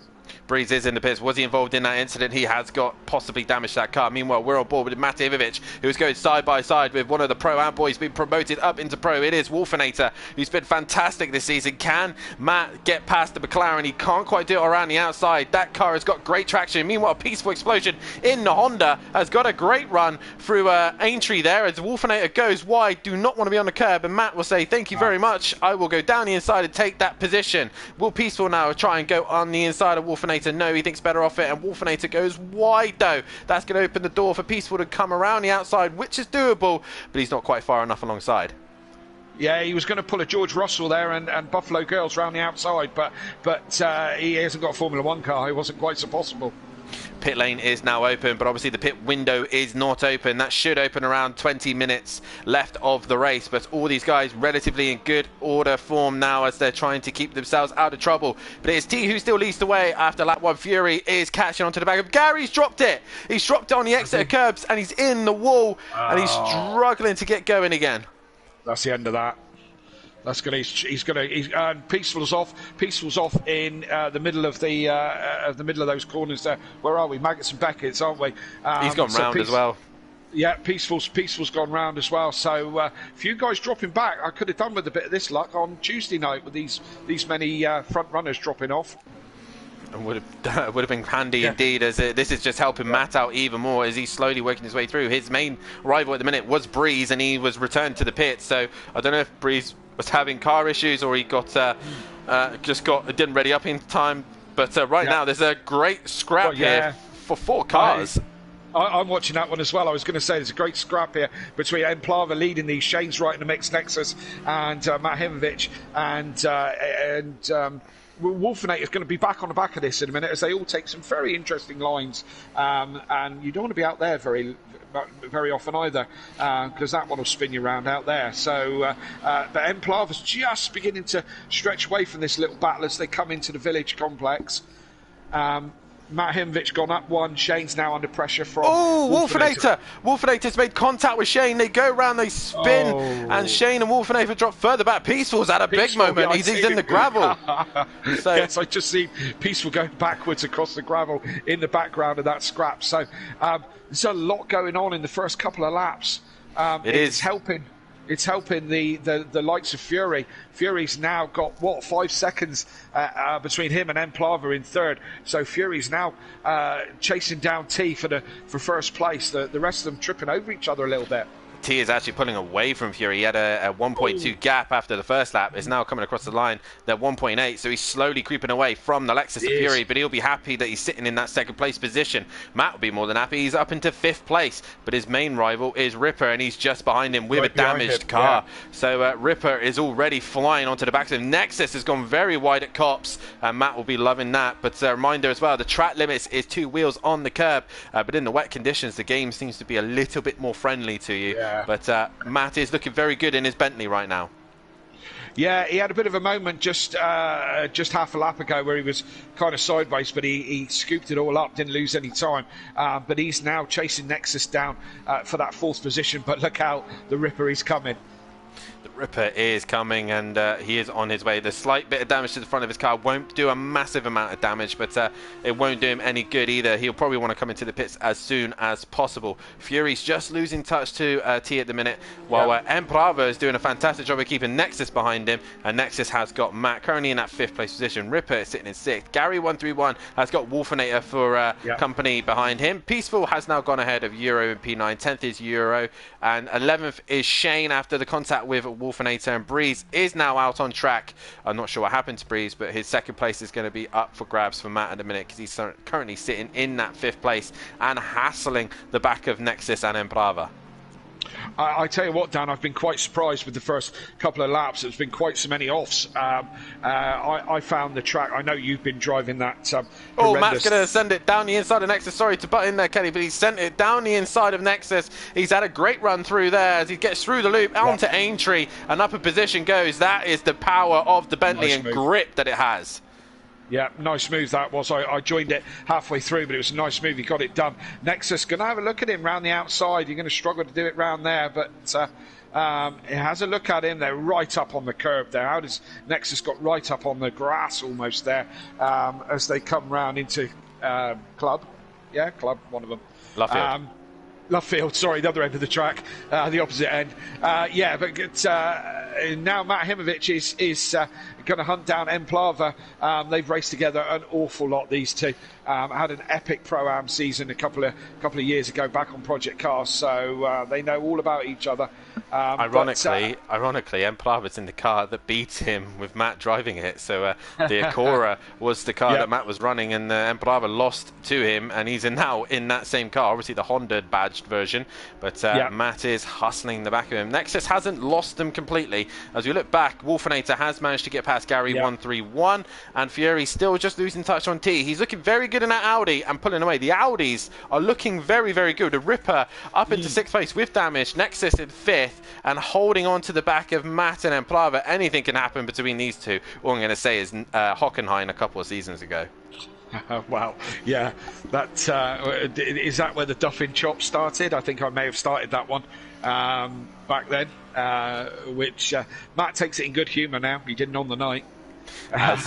Breeze is in the pits. Was he involved in that incident? He has got possibly damaged that car. Meanwhile, we're on board with Matt Ivovich, who's going side by side with one of the Pro-Am boys being promoted up into Pro. It is Wolfinator, who's been fantastic this season. Can Matt get past the McLaren? He can't quite do it around the outside. That car has got great traction. Meanwhile, Peaceful Explosion in the Honda has got a great run through Aintree there as Wolfinator goes wide. Do not want to be on the curb, and Matt will say, thank you very much. I will go down the inside and take that position. Will Peaceful now try and go on the inside of Wolfinator? No, he thinks better off it, and Wolfinator goes wide though. That's going to open the door for Peaceful to come around the outside, which is doable, but he's not quite far enough alongside. Yeah, he was going to pull a George Russell there and Buffalo Girls round the outside, but he hasn't got a Formula 1 car. It wasn't quite so possible. Pit lane is now open, but obviously the pit window is not open. That should open around 20 minutes left of the race, but all these guys relatively in good order form now as they're trying to keep themselves out of trouble. But it's T who still leads the way after lap 1. Fury is catching onto the back of Gary's dropped it. He's dropped it on the exit of curbs and he's in the wall and he's struggling to get going again. That's the end of that. That's going. Peaceful's off. Peaceful's off in the middle of the middle of those corners there. Where are we? Maggots and Beckett's, aren't we? He's gone round as well. Yeah, Peaceful's gone round as well. So a few guys dropping back. I could have done with a bit of this luck on Tuesday night with these many front runners dropping off. And would have been handy indeed, as this is just helping Matt out even more as he's slowly working his way through. His main rival at the minute was Breeze, and he was returned to the pit. So I don't know if Breeze was having car issues or he got didn't ready up in time. But right now there's a great scrap here for 4 cars. I'm watching that one as well. I was going to say there's a great scrap here between Emplava leading these, Shane's right in the mix, Nexus, and Matt Himovich, and Wolfinator is going to be back on the back of this in a minute as they all take some very interesting lines, and you don't want to be out there very often either, because that one will spin you around out there. So, but Emplava's just beginning to stretch away from this little battle as they come into the village complex. Matt Himovich gone up 1. Shane's now under pressure from Wolfinator. Wolfinator's made contact with Shane. They go round, they spin, and Shane and Wolfinator drop further back. Peaceful's had a big moment. He's in the gravel. So yes, I just see Peaceful going backwards across the gravel in the background of that scrap. So there's a lot going on in the first couple of laps. It's helping. It's helping the likes of Fury. Fury's now got, 5 seconds between him and Emplava in third. So Fury's now chasing down T for first place. The rest of them tripping over each other a little bit. T is actually pulling away from Fury. He had a 1.2 gap after the first lap. Is now coming across the line. They're 1.8, so he's slowly creeping away from the Lexus of Fury, but he'll be happy that he's sitting in that second place position. Matt will be more than happy. He's up into 5th place, but his main rival is Ripper, and he's just behind him with a damaged car. Yeah. So Ripper is already flying onto the back of him. Nexus has gone very wide at Cops, and Matt will be loving that. But a reminder as well, the track limits is 2 wheels on the curb, but in the wet conditions, the game seems to be a little bit more friendly to you. Yeah. But Matt is looking very good in his Bentley right now. Yeah, he had a bit of a moment just half a lap ago where he was kind of sideways, but he scooped it all up, didn't lose any time. But he's now chasing Nexus down for that 4th position. But look out, the Ripper is coming. The Ripper is coming, and he is on his way. The slight bit of damage to the front of his car won't do a massive amount of damage, but it won't do him any good either. He'll probably want to come into the pits as soon as possible. Fury's just losing touch to T at the minute, while Emprava is doing a fantastic job of keeping Nexus behind him, and Nexus has got Matt currently in that 5th place position. Ripper is sitting in 6th. Gary131 has got Wolfinator for company behind him. Peaceful has now gone ahead of Euro in P9. 10th is Euro, and 11th is Shane after the contact with Wolfinator, and Breeze is now out on track. I'm not sure what happened to Breeze, but his 2nd place is going to be up for grabs for Matt at the minute because he's currently sitting in that 5th place and hassling the back of Nexus and Emprava. I tell you what, Dan, I've been quite surprised with the first couple of laps. There's been quite so many offs. I found the track. I know you've been driving that. Matt's going to send it down the inside of Nexus. Sorry to butt in there, Kenny, but he sent it down the inside of Nexus. He's had a great run through there as he gets through the loop onto Aintree, and up a position goes. That is the power of the Bentley and grip that it has. Yeah, nice move that was. I joined it halfway through, but it was a nice move. He got it done. Nexus, going to have a look at him round the outside. You're going to struggle to do it round there, but it has a look at him. They're right up on the curb there. How does Nexus got right up on the grass almost there as they come round into Club? Yeah, Club, one of them. Lovefield, sorry, the other end of the track, the opposite end. But now Matt Himovic is going to hunt down Emplava. They've raced together an awful lot, these two. Had an epic Pro-Am season a couple of years ago back on Project Cars, so they know all about each other. Ironically, Emplava's in the car that beat him with Matt driving it. So the Acura was the car that Matt was running, and Emplava lost to him, and he's now in that same car, obviously the Honda badged version. But Matt is hustling the back of him. Nexus hasn't lost them completely. As we look back, Wolfinator has managed to get past Gary131, and Fury still just losing touch on T. He's looking very good in that Audi and pulling away. The Audis are looking very, very good. The Ripper up into 6th place with damage. Nexus in 5th and holding on to the back of Matt and Emplava. Anything can happen between these two. All I'm going to say is Hockenheim a couple of seasons ago. Wow, yeah, that is that where the Duffin chop started? I think I may have started that one back then, which Matt takes it in good humour now. He didn't on the night. As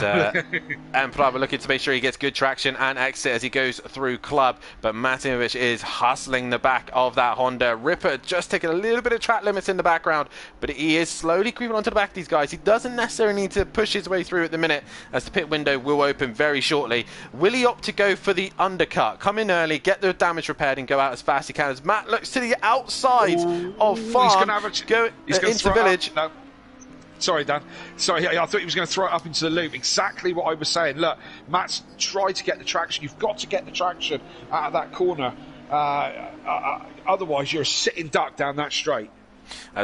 Emprava looking to make sure he gets good traction and exit as he goes through Club, but Matimovic is hustling the back of that Honda. Ripper just taking a little bit of track limits in the background, but he is slowly creeping onto the back of these guys. He doesn't necessarily need to push his way through at the minute, as the pit window will open very shortly. Will he opt to go for the undercut, come in early, get the damage repaired and go out as fast as he can, as Matt looks to the outside of Farm, go into Village. No. Sorry, Dan. Sorry, I thought he was going to throw it up into the loop. Exactly what I was saying. Look, Matt's tried to get the traction. You've got to get the traction out of that corner. Otherwise, you're a sitting duck down that straight.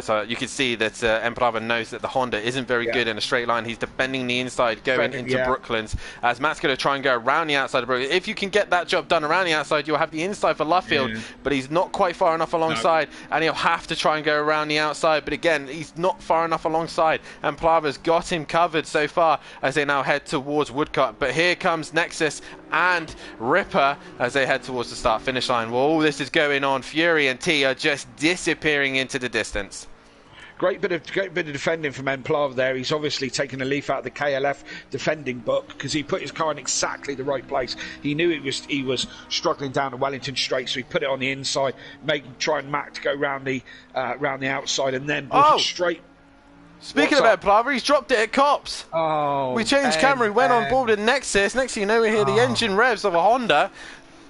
So you can see that Emprava knows that the Honda isn't very good in a straight line. He's defending the inside going into Brooklands, as Matt's going to try and go around the outside of Brooklands. If you can get that job done around the outside, you'll have the inside for Lovefield, but he's not quite far enough alongside, and he'll have to try and go around the outside, but again, he's not far enough alongside. Emprava's got him covered so far as they now head towards Woodcut, but here comes Nexus and Ripper as they head towards the start-finish line. Well, all this is going on. Fury and T are just disappearing into the distance. Great bit of defending from Emplava there. He's obviously taken a leaf out of the KLF defending book because he put his car in exactly the right place. He knew he was struggling down the Wellington Straight, so he put it on the inside, try and Mac to go round the outside, and then straight. Speaking of Emplava, he's dropped it at Cops. We changed camera, we went on board with Nexus. Next thing you know, we hear the engine revs of a Honda,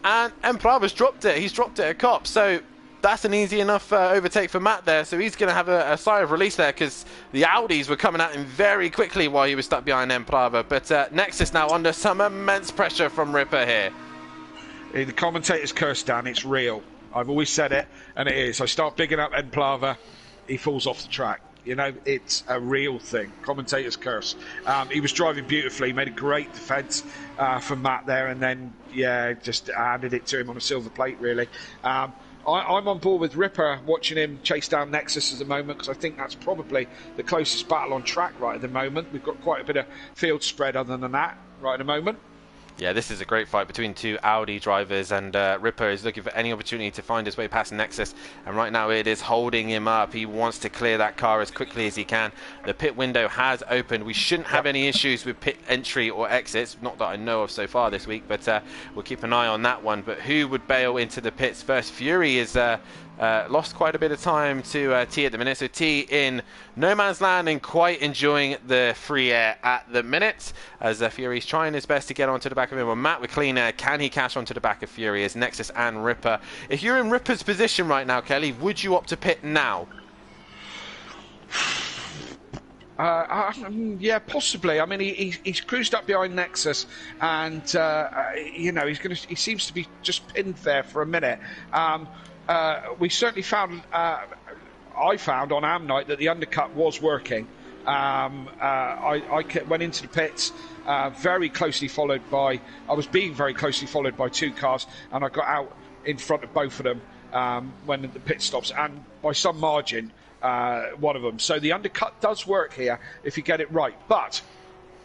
and Emplava's dropped it. He's dropped it at Cops. So that's an easy enough overtake for Matt there. So he's going to have a sigh of release there because the Audis were coming at him very quickly while he was stuck behind Emplava. But Nexus now under some immense pressure from Ripper here. The commentator's curse, Dan, it's real. I've always said it, and it is. I start bigging up Emplava, he falls off the track. You know, it's a real thing. Commentator's curse. He was driving beautifully, made a great defence from Matt there, and then, just handed it to him on a silver plate, really. I'm on board with Ripper, watching him chase down Nexus at the moment, because I think that's probably the closest battle on track right at the moment. We've got quite a bit of field spread other than that right at the moment. Yeah, this is a great fight between two Audi drivers, and Ripper is looking for any opportunity to find his way past Nexus, and right now it is holding him up. He wants to clear that car as quickly as he can. The pit window has opened. We shouldn't have any issues with pit entry or exits, not that I know of so far this week, but we'll keep an eye on that one. But who would bail into the pits first? Fury is lost quite a bit of time to T at the minute, so T in no man's land and quite enjoying the free air at the minute, as Fury's trying his best to get onto the back of him. Well, Matt with clean air, can he cash onto the back of Fury as Nexus and Ripper? If you're in Ripper's position right now, Kelly, would you opt to pit now? Yeah, possibly. I mean, he's cruised up behind Nexus, and you know, he seems to be just pinned there for a minute. We certainly found, I found on Am Night that the undercut was working. I went into the pits very closely followed by, I was being very closely followed by two cars, and I got out in front of both of them when the pit stops, and by some margin, one of them. So the undercut does work here if you get it right. But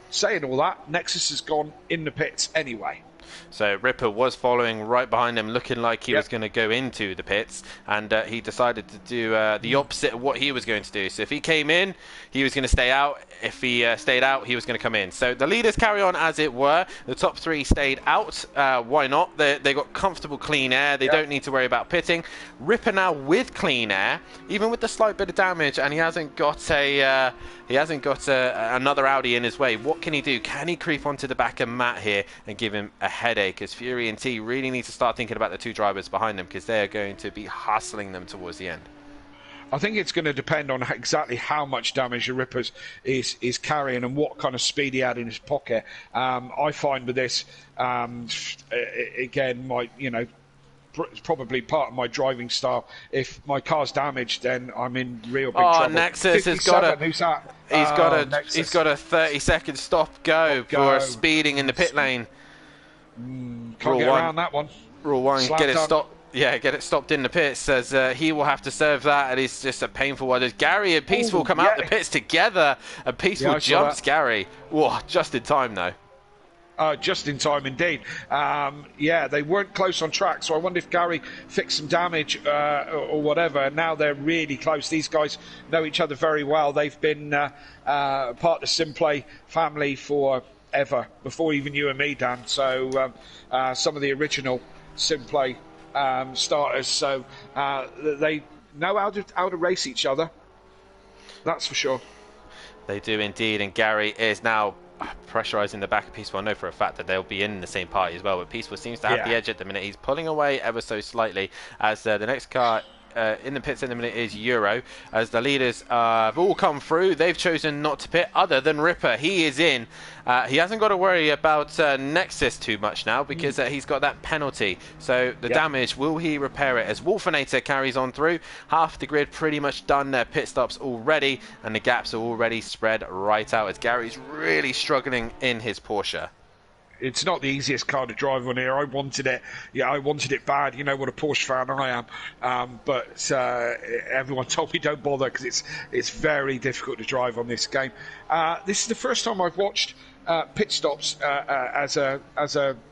saying all that, Nexus has gone in the pits anyway. So Ripper was following right behind him, looking like he was going to go into the pits, and he decided to do the opposite of what he was going to do. So if he came in, he was going to stay out. If he stayed out, he was going to come in. So the leaders carry on as it were. The top three stayed out. Why not? They got comfortable clean air. They don't need to worry about pitting. Ripper now with clean air, even with the slight bit of damage, and he hasn't got another Audi in his way. What can he do? Can he creep onto the back of Matt here and give him a headache? As Fury and T really need to start thinking about the two drivers behind them, because they are going to be hustling them towards the end. I think it's going to depend on exactly how much damage the Rippers is carrying and what kind of speed he had in his pocket. I find with this, again, it's probably part of my driving style. If my car's damaged, then I'm in real big trouble. Nexus has got a. Who's that? He's got a 30-second stop go for speeding in the pit lane. Can't get around that one. Rule 1, get it stopped. Yeah, get it stopped in the pits. Says he will have to serve that, and it's just a painful one. As Gary and Peaceful come out the pits together, and Peaceful jumps Gary. Whoa, just in time though. Just in time indeed. Yeah, they weren't close on track, so I wonder if Gary fixed some damage or whatever. Now they're really close. These guys know each other very well. They've been part of the Simplay family for ever, before even you and me, Dan. So some of the original Simplay starters, so they know how to race each other. That's for sure. They do indeed, and Gary is now pressurising the back of Peaceful. I know for a fact that they'll be in the same party as well, but Peaceful seems to have the edge at the minute. He's pulling away ever so slightly, as the next car in the pits in the minute is Euro, as the leaders have all come through. They've chosen not to pit, other than Ripper. He is in. He hasn't got to worry about Nexus too much now, because he's got that penalty. So the damage, will he repair it? As Wolfinator carries on through, half the grid pretty much done their pit stops already, and the gaps are already spread right out, as Gary's really struggling in his Porsche. It's not the easiest car to drive on here. I wanted it. Yeah, I wanted it bad. You know what a Porsche fan I am. But everyone told me don't bother, because it's very difficult to drive on this game. This is the first time I've watched pit stops as a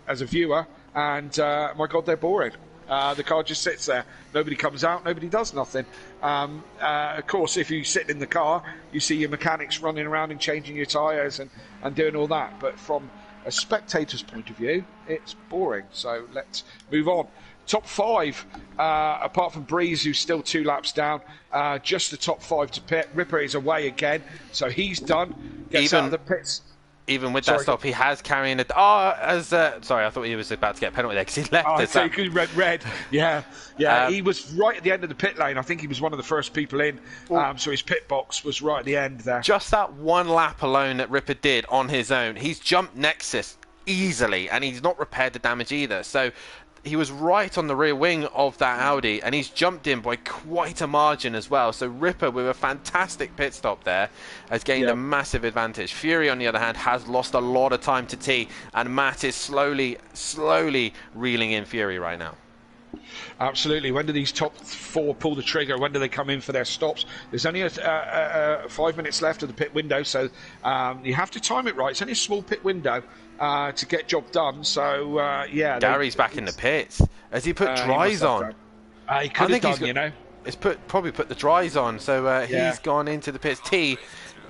viewer, and my God, they're boring. The car just sits there. Nobody comes out. Nobody does nothing. Of course, if you sit in the car, you see your mechanics running around and changing your tyres and doing all that. But from a spectator's point of view, it's boring. So let's move on. Top 5, apart from Breeze, who's still 2 laps down, just the top 5 to pit. Ripper is away again, so he's done. Gets out of the pits. Even with that stop, he has carrying it. Sorry, I thought he was about to get a penalty there, because he left. So he red. Yeah. He was right at the end of the pit lane. I think he was one of the first people in. So his pit box was right at the end there. Just that one lap alone that Ripper did on his own, he's jumped Nexus easily, and he's not repaired the damage either. So he was right on the rear wing of that Audi, and he's jumped in by quite a margin as well. So Ripper, with a fantastic pit stop there, has gained a massive advantage. Fury, on the other hand, has lost a lot of time to T, and Matt is slowly reeling in Fury right now. Absolutely. When do these top 4 pull the trigger? When do they come in for their stops? There's only 5 minutes left of the pit window, so you have to time it right. It's only a small pit window to get job done. So yeah, Gary's back in the pits. Has he put dries on? He could have done, you know. It's probably put the dries on, so he's gone into the pits. T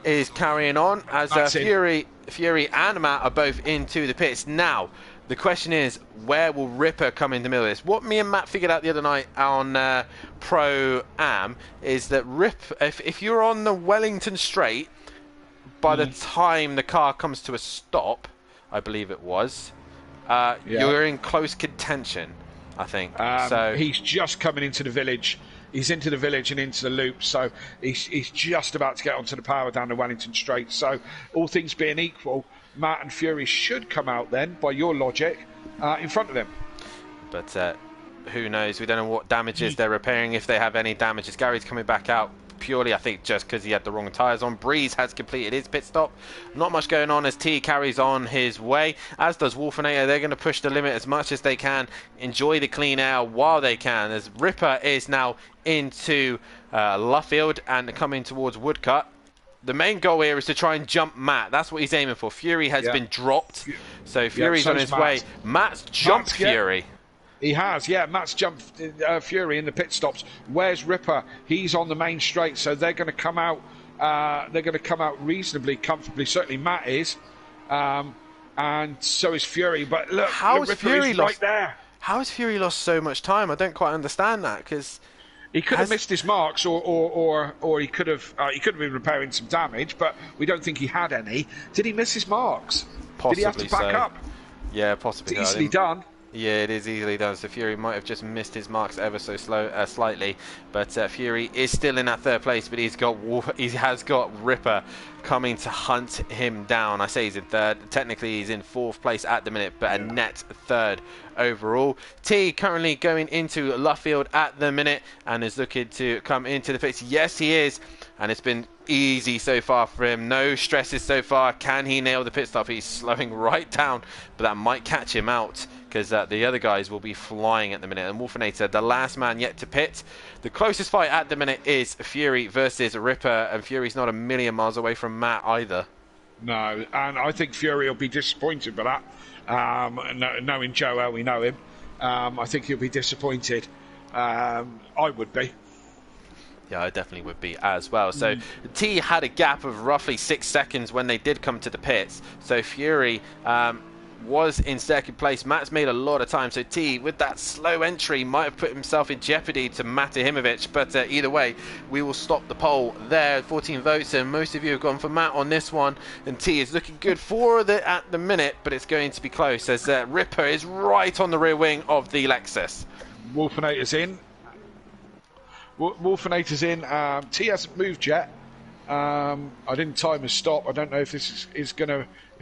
is carrying on as Fury and Matt are both into the pits. Now, the question is, where will Ripper come in the middle of this? What me and Matt figured out the other night on Pro-Am is that if you're on the Wellington straight, by the time the car comes to a stop, I believe it was, you're in close contention, I think. So he's just coming into the village. He's into the village and into the loop, so he's just about to get onto the power down the Wellington straight. So all things being equal, Matt and Fury should come out then, by your logic, in front of him. But who knows? We don't know what damages they're repairing, if they have any damages. Gary's coming back out purely, I think, just because he had the wrong tyres on. Breeze has completed his pit stop. Not much going on as T carries on his way, as does Wolfinator. They're going to push the limit as much as they can, enjoy the clean air while they can, as Ripper is now into Luffield and coming towards Woodcut. The main goal here is to try and jump Matt. That's what he's aiming for. Fury has been dropped, so Fury's on his way. Matt's jumped Fury. He has, Matt's jumped Fury in the pit stops. Where's Ripper? He's on the main straight, so they're going to come out. They're going to come out reasonably comfortably. Certainly, Matt is, and so is Fury. But look, how is Fury right there? How has Fury lost so much time? I don't quite understand that, because he could have missed his marks, or he could have been repairing some damage. But we don't think he had any. Did he miss his marks? Possibly. Did he have to back up? Yeah, possibly. It's easily done. Yeah, it is easily done. So Fury might have just missed his marks ever so slightly, but Fury is still in that third place. But he has got Ripper coming to hunt him down. I say he's in third. Technically, he's in fourth place at the minute, but a net third overall. T currently going into Luffield at the minute and is looking to come into the pits. Yes, he is, and it's been easy so far for him. No stresses so far. Can he nail the pit stop? He's slowing right down, but that might catch him out, because the other guys will be flying at the minute. And Wolfinator, the last man yet to pit. The closest fight at the minute is Fury versus Ripper, and Fury's not a million miles away from Matt either. No, and I think Fury will be disappointed by that. Knowing Joe how we know him, I think he'll be disappointed. I would be. Yeah, I definitely would be as well. So T had a gap of roughly 6 seconds when they did come to the pits. So Fury was in second place. Matt's made a lot of time, so T, with that slow entry, might have put himself in jeopardy to Matahimovic, but either way, we will stop the poll there. 14 votes, and most of you have gone for Matt on this one, and T is looking good for it at the minute, but it's going to be close, as Ripper is right on the rear wing of the Lexus. Wolfinator's in. Wolfinator's in. T hasn't moved yet. I didn't time his stop. I don't know if this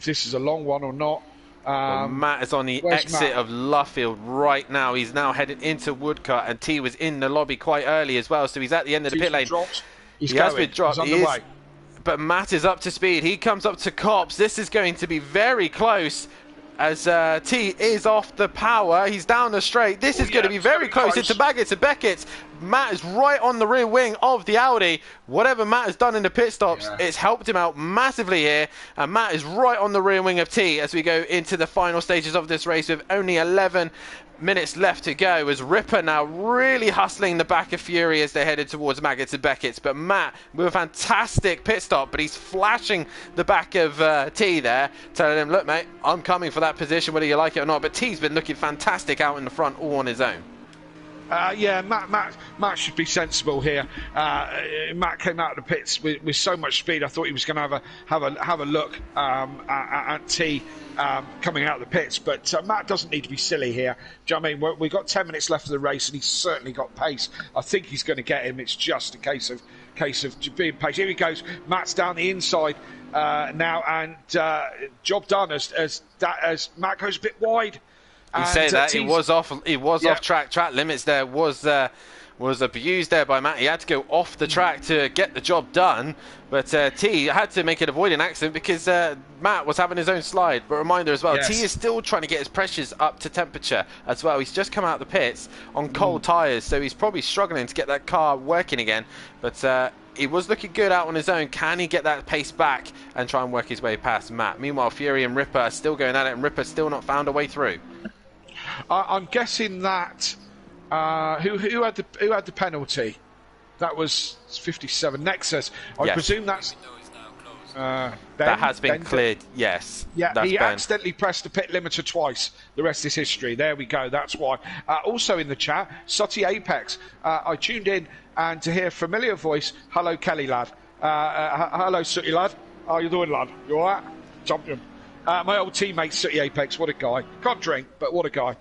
is a long one or not. Well, Matt is on the exit of Luffield right now. He's now headed into Woodcut, and T was in the lobby quite early as well, so he's at the end of the pit lane. He has been dropped. But Matt is up to speed. He comes up to Cops. This is going to be very close, as T is off the power. He's down the straight. This is going to be very close into Baggett to Beckett. Matt is right on the rear wing of the Audi. Whatever Matt has done in the pit stops, it's helped him out massively here. And Matt is right on the rear wing of T as we go into the final stages of this race with only 11 minutes left to go, as Ripper now really hustling the back of Fury as they're headed towards Maggots and Beckett's. But Matt with a fantastic pit stop, but he's flashing the back of T there, telling him, look mate, I'm coming for that position whether you like it or not. But T's been looking fantastic out in the front all on his own. Matt should be sensible here. Matt came out of the pits with so much speed. I thought he was going to have a look at T coming out of the pits, but Matt doesn't need to be silly here. Do you know what I mean? We've got 10 minutes left of the race, and he's certainly got pace. I think he's going to get him. It's just a case of being patient. Here he goes. Matt's down the inside now, and job done as Matt goes a bit wide. You say that he was off track limits there was was abused there by Matt. He had to go off the track to get the job done, but T had to make it avoid an accident because Matt was having his own slide. But reminder as well, Yes. T is still trying to get his pressures up to temperature as well. He's just come out of the pits on cold tyres, so he's probably struggling to get that car working again. But he was looking good out on his own. Can he get that pace back and try and work his way past Matt? Meanwhile, Fury and Ripper are still going at it, and Ripper still not found a way through. I'm guessing that who had the penalty? That was 57 Nexus. I Yes. presume that's That has been cleared. Yes. Yeah, that's he Ben. accidentally pressed the pit limiter twice. The rest is history. There we go. That's why. Also in the chat, Sutty Apex. I tuned in and to hear a familiar voice. Hello, Kelly lad. Hello, Sutty lad. How you doing, lad? You all right? Champion. My old teammate, Sutty Apex. What a guy. Can't drink, but what a guy.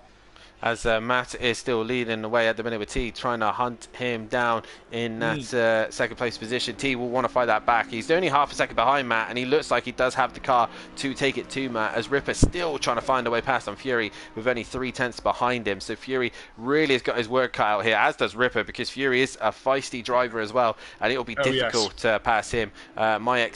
As Matt is still leading the way at the minute with T, trying to hunt him down in that second place position. T will want to fight that back. He's only half a second behind Matt, and he looks like he does have the car to take it to Matt, as Ripper still trying to find a way past on Fury with only 3/10 behind him. So Fury really has got his work cut out here, as does Ripper, because Fury is a feisty driver as well, and it will be difficult to pass him. My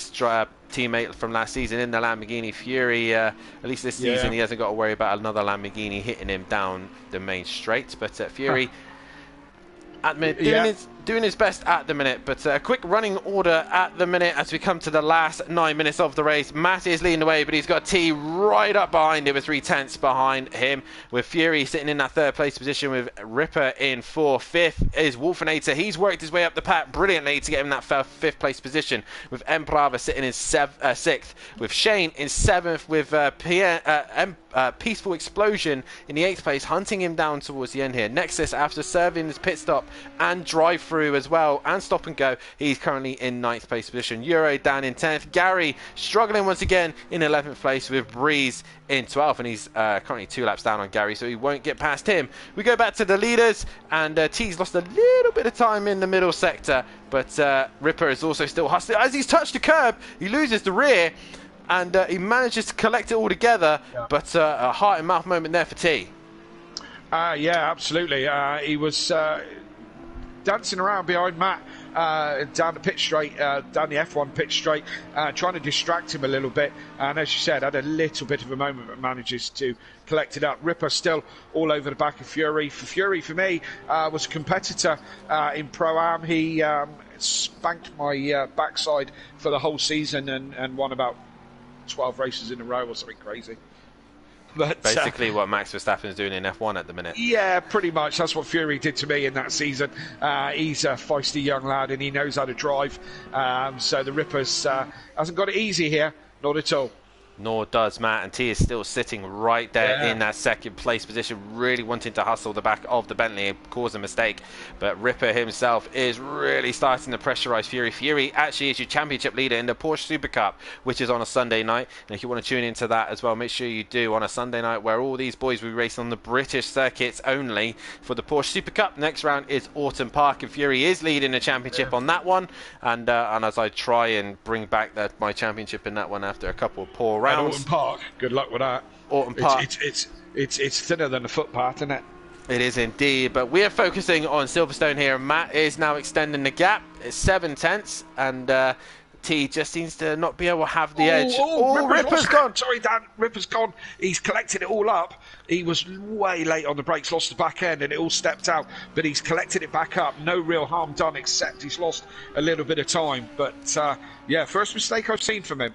teammate from last season in the Lamborghini, Fury, at least this season he hasn't got to worry about another Lamborghini hitting him down the main straight. But Fury at the minute doing his best at the minute, but a quick running order at the minute as we come to the last 9 minutes of the race. Matt is leading the way, but he's got T right up behind him with 3/10 behind him, with Fury sitting in that third place position with Ripper in 4th. 5th is Wolfinator. He's worked his way up the pack brilliantly to get him that 5th place position, with Emprava sitting in 6th, with Shane in 7th, with Peaceful Explosion in the 8th place, hunting him down towards the end here. Nexus, after serving his pit stop and drive through as well and stop and go, he's currently in 9th place position. Euro down in 10th. Gary struggling once again in 11th place, with Breeze in 12th, and he's currently 2 laps down on Gary, so he won't get past him. We go back to the leaders, and T's lost a little bit of time in the middle sector, but Ripper is also still hustling. As he's touched the curb, he loses the rear, and he manages to collect it all together, but a heart and mouth moment there for T. Yeah, absolutely. He was dancing around behind Matt down the pit straight, down the F1 pit straight, trying to distract him a little bit. And as you said, had a little bit of a moment, but manages to collect it up. Ripper still all over the back of Fury. Fury, for me, was a competitor in Pro-Am. He spanked my backside for the whole season and won about 12 races in a row or something crazy. But, basically what Max Verstappen is doing in F1 at the minute. Yeah, pretty much. That's what Fury did to me in that season. He's a feisty young lad and he knows how to drive. So the Rippers hasn't got it easy here, not at all. Nor does Matt, and T is still sitting right there in that second place position, really wanting to hustle the back of the Bentley and cause a mistake. But Ripper himself is really starting to pressurise Fury. Fury actually is your championship leader in the Porsche Super Cup, which is on a Sunday night. And if you want to tune into that as well, make sure you do on a Sunday night, where all these boys will be racing on the British circuits only for the Porsche Super Cup. Next round is Autumn Park, and Fury is leading the championship on that one. And as I try and bring back my championship in that one after a couple of poor rounds. Autumn Park, good luck with that. Autumn Park. It's thinner than a footpath, isn't it? It is indeed, but we're focusing on Silverstone here. Matt is now extending the gap. It's 7/10, and T just seems to not be able to have the edge. Ripper's gone. Sorry, Dan. Ripper's gone. He's collected it all up. He was way late on the brakes, lost the back end, and it all stepped out. But he's collected it back up. No real harm done, except he's lost a little bit of time. But yeah, first mistake I've seen from him.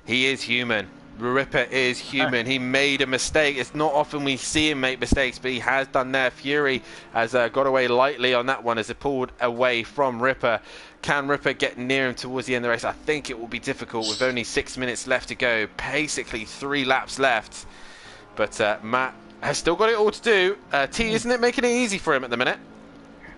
He is human. Ripper is human. He made a mistake. It's not often we see him make mistakes, but he has done there. Fury has got away lightly on that one as it pulled away from Ripper. Can Ripper get near him towards the end of the race? I think it will be difficult with only 6 minutes left to go. Basically 3 laps left. But Matt has still got it all to do. T, isn't it making it easy for him at the minute?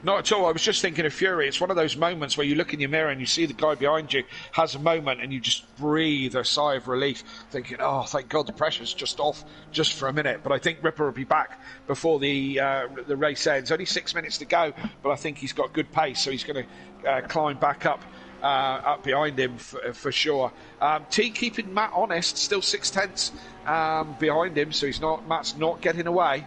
Not at all. I was just thinking of Fury. It's one of those moments where you look in your mirror and you see the guy behind you has a moment and you just breathe a sigh of relief, thinking, oh, thank God the pressure's just off just for a minute. But I think Ripper will be back before the race ends. Only 6 minutes to go, but I think he's got good pace, so he's going to climb back up behind him for sure. T keeping Matt honest, still 6/10 behind him, so Matt's not getting away.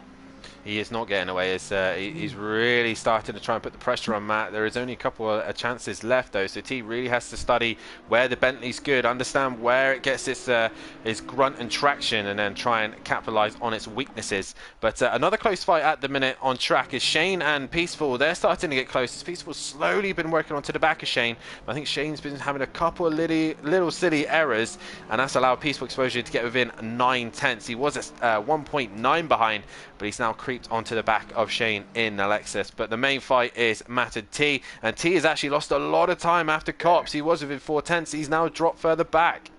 He is not getting away. He's really starting to try and put the pressure on Matt. There is only a couple of chances left, though, so T really has to study where the Bentley's good, understand where it gets its grunt and traction, and then try and capitalise on its weaknesses. But another close fight at the minute on track is Shane and Peaceful. They're starting to get close. Peaceful's slowly been working onto the back of Shane. I think Shane's been having a couple of little silly errors, and that's allowed Peaceful Exposure to get within 9/10. He was at 1.9 behind, but he's now creeped onto the back of Shane in Alexis. But the main fight is Matt and T has actually lost a lot of time after Cops. He was within 4/10. He's now dropped further back.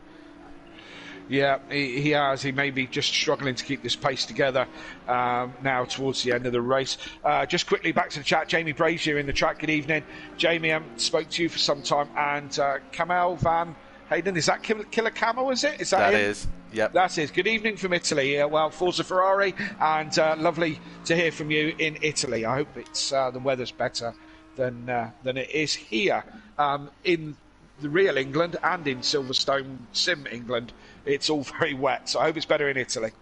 Yeah, he has. He may be just struggling to keep this pace together now towards the end of the race. Just quickly back to the chat. Jamie Brazier in the track. Good evening. Jamie, I haven't spoke to you for some time. And Kamel Van Hayden, is that Killer Camel, is it? Is that him? Is. Yep. That's it. Good evening from Italy. Well, Forza Ferrari, and lovely to hear from you in Italy. I hope it's the weather's better than it is here in the real England and in Silverstone Sim England. It's all very wet, so I hope it's better in Italy.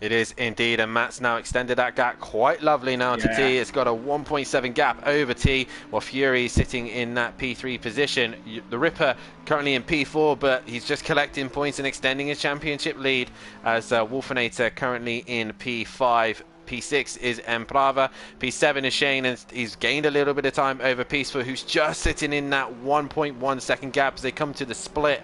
It is indeed, and Matt's now extended that gap quite lovely now to T. It's got a 1.7 gap over T, while Fury is sitting in that P3 position. The Ripper currently in P4, but he's just collecting points and extending his championship lead, as Wolfinator currently in P5. P6 is Emprava, P7 is Shane, and he's gained a little bit of time over Peaceful, who's just sitting in that 1.1 second gap as they come to the split.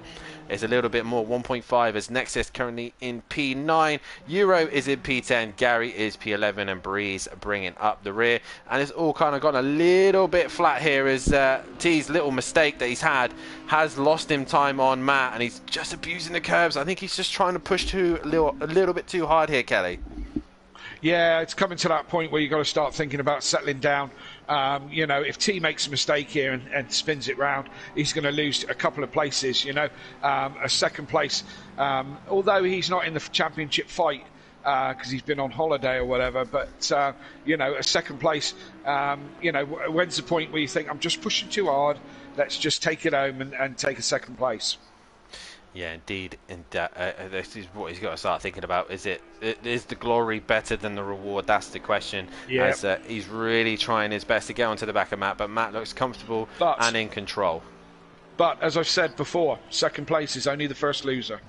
Is a little bit more, 1.5, as Nexus currently in P9, Euro is in P10, Gary is P11, and Breeze bringing up the rear. And it's all kind of gone a little bit flat here, as T's little mistake that he's had has lost him time on Matt, and he's just abusing the curbs. I think he's just trying to push a little bit too hard here, Kelly. Yeah, it's coming to that point where you've got to start thinking about settling down. You know, if T makes a mistake here and spins it round, he's going to lose a couple of places, you know. A second place, although he's not in the championship fight because he's been on holiday or whatever, but, you know, a second place, you know, when's the point where you think, I'm just pushing too hard, let's just take it home and take a second place? Yeah, indeed. And this is what he's got to start thinking about. Is the glory better than the reward? That's the question. Yeah. As he's really trying his best to get onto the back of Matt, but Matt looks comfortable and in control. But as I've said before, second place is only the first loser.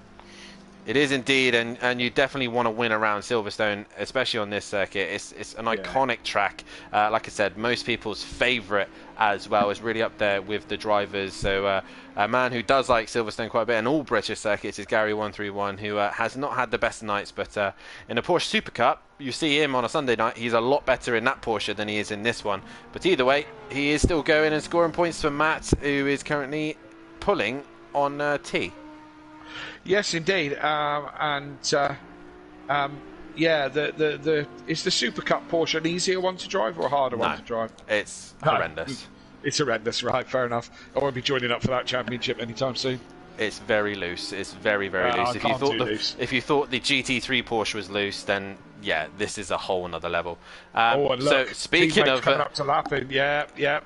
It is indeed, and you definitely want to win around Silverstone, especially on this circuit. It's an iconic track. Like I said, most people's favourite as well. Is really up there with the drivers. So a man who does like Silverstone quite a bit and all British circuits is Gary131, who has not had the best nights, but in a Porsche Super Cup, you see him on a Sunday night. He's a lot better in that Porsche than he is in this one. But either way, he is still going and scoring points for Matt, who is currently pulling on T. Yes, indeed, yeah, is the Super Cup Porsche an easier one to drive or a harder one to drive? It's horrendous. It's horrendous, right? Fair enough. I won't be joining up for that championship anytime soon. It's very loose. It's very, very loose. If you thought the GT3 Porsche was loose, then yeah, this is a whole another level. And look, so speaking of coming up to lapping, yeah.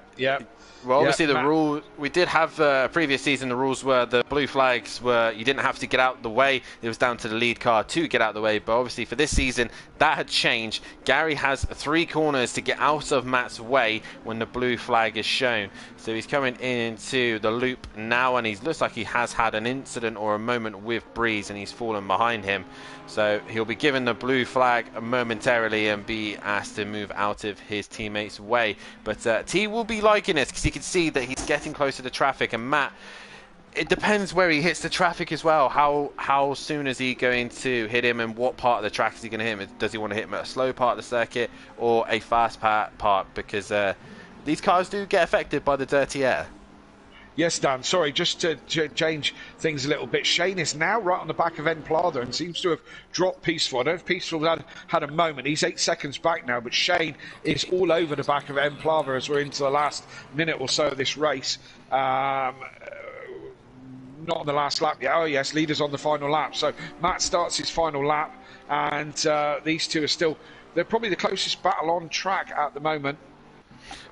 Well, obviously the rule, we did have previous season, the rules were the blue flags were you didn't have to get out the way. It was down to the lead car to get out the way. But obviously for this season, that had changed. Gary has 3 corners to get out of Matt's way when the blue flag is shown. So he's coming into the loop now, and he looks like he has had an incident or a moment with Breeze, and he's fallen behind him. So he'll be given the blue flag momentarily and be asked to move out of his teammate's way. But T will be liking this because you can see that he's getting close to the traffic. And Matt, it depends where he hits the traffic as well. How soon is he going to hit him, and what part of the track is he going to hit him? Does he want to hit him at a slow part of the circuit or a fast part? Because these cars do get affected by the dirty air. Yes, Dan. Sorry, just to change things a little bit. Shane is now right on the back of Emplada and seems to have dropped Peaceful. I don't know if Peaceful had a moment. He's 8 seconds back now, but Shane is all over the back of Emplada as we're into the last minute or so of this race. Not on the last lap yet. Oh, yes, leaders on the final lap. So Matt starts his final lap, and these two are still... They're probably the closest battle on track at the moment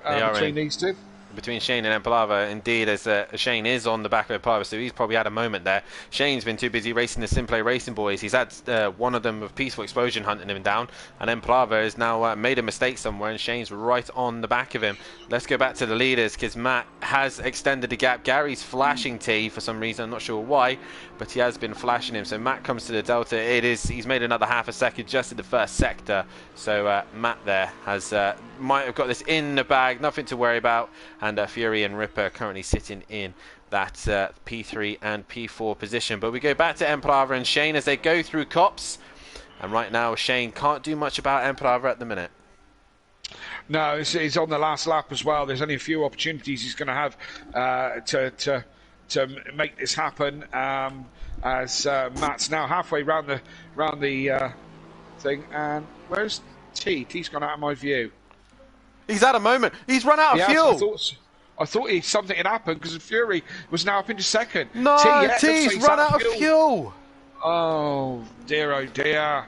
between these two. between Shane and Empalava. Indeed, as Shane is on the back of Empalava, so he's probably had a moment there. Shane's been too busy racing the Simplay Racing boys. He's had one of them with Peaceful Explosion hunting him down, and Empalava has now made a mistake somewhere, and Shane's right on the back of him. Let's go back to the leaders, because Matt has extended the gap. Gary's flashing T for some reason, I'm not sure why, but he has been flashing him. So Matt comes to the Delta. He's made another half a second just in the first sector. So Matt there might have got this in the bag, nothing to worry about. And Fury and Ripper currently sitting in that P3 and P4 position. But we go back to Empalava and Shane as they go through cops. And right now, Shane can't do much about Empalava at the minute. No, he's on the last lap as well. There's only a few opportunities he's going to have to make this happen. As Matt's now halfway round the thing, and where's T? T's gone out of my view. He's had a moment. He's run out of fuel. I thought something had happened because Fury was now up into second. No, T's run out of fuel. Oh dear, oh dear.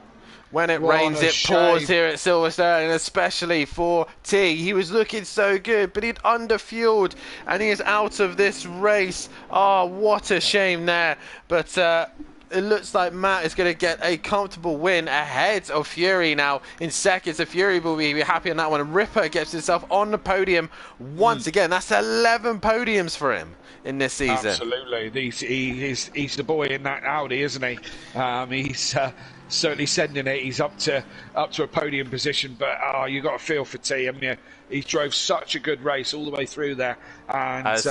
When it rains, it pours here at Silverstone, and especially for T. He was looking so good, but he'd underfueled, and he is out of this race. Oh, what a shame there. But it looks like Matt is going to get a comfortable win ahead of Fury now in second. So Fury will be happy on that one. And Ripper gets himself on the podium once again. That's 11 podiums for him in this season. Absolutely. He's the boy in that Audi, isn't he? He's certainly sending it. He's up to a podium position, but you got a feel for T. I mean, he drove such a good race all the way through there. And as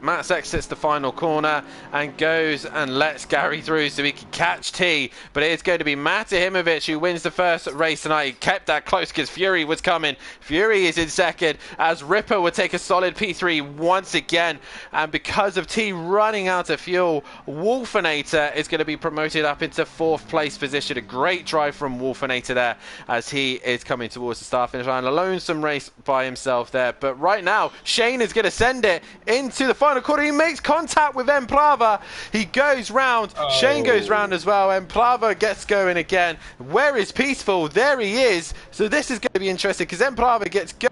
Matt exits the final corner and goes and lets Gary through so he can catch T. But it is going to be Mate Himovic who wins the first race tonight. He kept that close because Fury was coming. Fury is in second as Ripper would take a solid P3 once again. And because of T running out of fuel, Wolfinator is going to be promoted up into fourth place position. A great drive from Wolfinator there as he is coming towards the start finish line. A lonesome race by himself there. But right now, Shane is going to send it into the final corner. He makes contact with Empalava. He goes round. Shane goes round as well. Empalava gets going again. Where is Peaceful? There he is. So this is going to be interesting because Empalava gets going.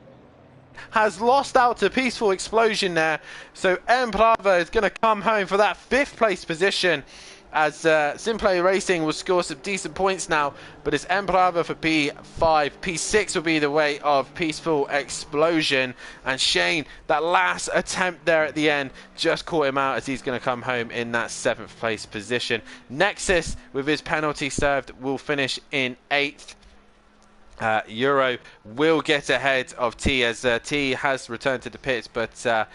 Has lost out to Peaceful Explosion there. So Empalava is going to come home for that fifth place position. As Simplay Racing will score some decent points now, but it's Empalava for P5. P6 will be the way of Peaceful Explosion. And Shane, that last attempt there at the end, just caught him out as he's going to come home in that 7th place position. Nexus, with his penalty served, will finish in 8th. Euro will get ahead of T as T has returned to the pits, but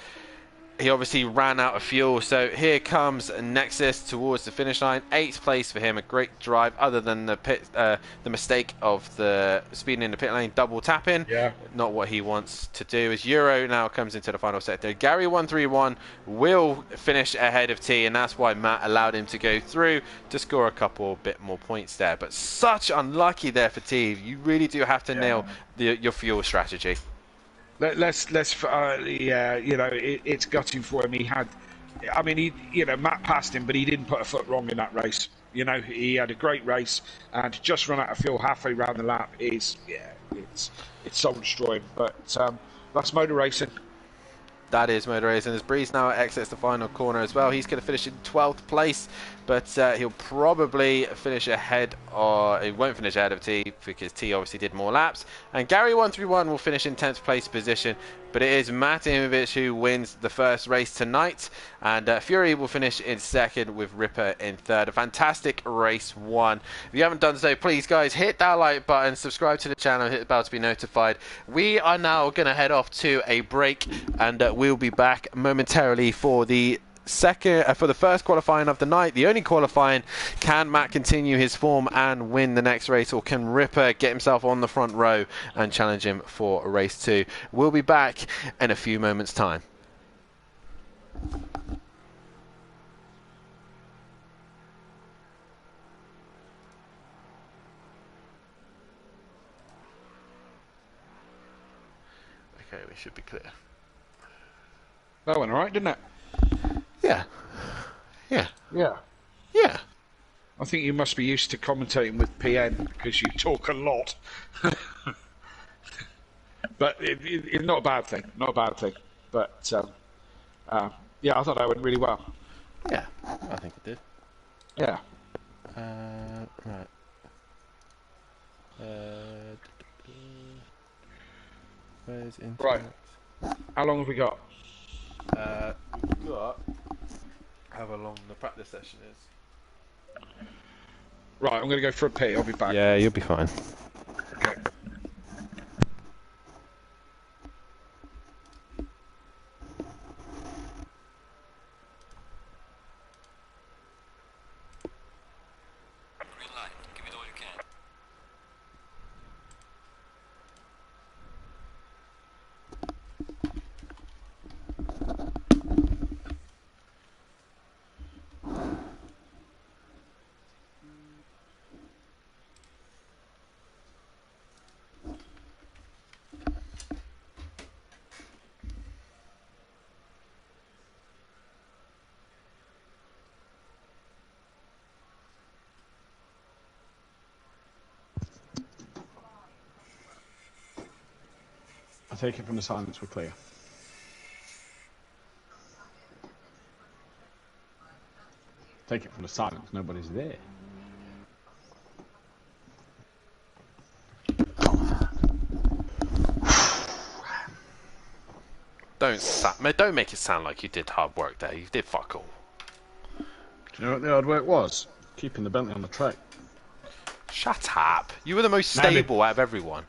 he obviously ran out of fuel. So here comes Nexus towards the finish line. 8th place for him. A great drive, other than the mistake of the speeding in the pit lane, double tapping. Yeah. Not what he wants to do. As Euro now comes into the final sector. Gary 131 will finish ahead of T, and that's why Matt allowed him to go through to score a couple bit more points there. But such unlucky there for T. You really do have to nail your fuel strategy. It's gutting for him. Matt passed him, but he didn't put a foot wrong in that race. He had a great race and just run out of fuel halfway round the lap. It's soul destroying. But that's motor racing. That is motor racing. As Breeze now exits the final corner as well, he's going to finish in 12th place, but he'll probably finish ahead, or he won't finish ahead of T because T obviously did more laps. And Gary 131 will finish in 10th place position, but it is Mate Himovic who wins the first race tonight, and Fury will finish in 2nd with Ripper in 3rd. A fantastic race 1. If you haven't done so, please guys, hit that like button, subscribe to the channel, hit the bell to be notified. We are now going to head off to a break, and we'll be back momentarily for the first qualifying of the night, the only qualifying. Can Matt continue his form and win the next race, or can Ripper get himself on the front row and challenge him for race 2? We'll be back in a few moments' time. Okay, we should be clear. That went alright, didn't it? Yeah. I think you must be used to commentating with PN because you talk a lot. But it's not a bad thing. Not a bad thing. But yeah, I thought that went really well. Yeah, I think it did. Yeah. Right. Where's internet? Right. How long have we got? Got however long the practice session is. Right, I'm going to go for a pee. I'll be back. Yeah, you'll be fine. Okay. I take it from the silence we're clear. Take it from the silence, nobody's there. Don't make it sound like you did hard work there. You did fuck all. Do you know what the hard work was? Keeping the Bentley on the track. Shut up. You were the most stable out of everyone.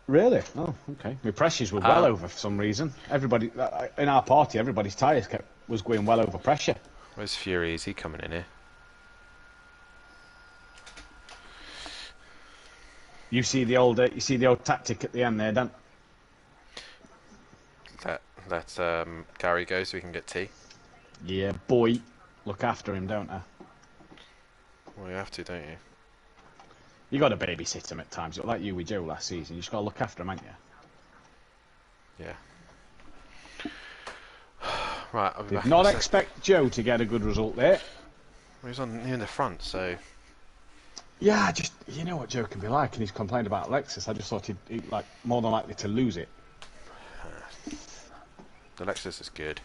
Really? Oh, okay. My pressures were well over for some reason. Everybody in our party, everybody's tyres was going well over pressure. Where's Fury? Is he coming in here? You see the old tactic at the end there, don't? Let Gary go so we can get tea. Yeah, boy. Look after him, don't I? Well, you have to, don't you? You got to babysit him at times. Like you with Joe last season. You just got to look after him, ain't you? Yeah. Right, I'll be back. Did not expect Joe to get a good result there. Well, he's near the front, so. Yeah, you know what Joe can be like, and he's complained about Lexus. I just thought he'd like more than likely to lose it. The Lexus is good.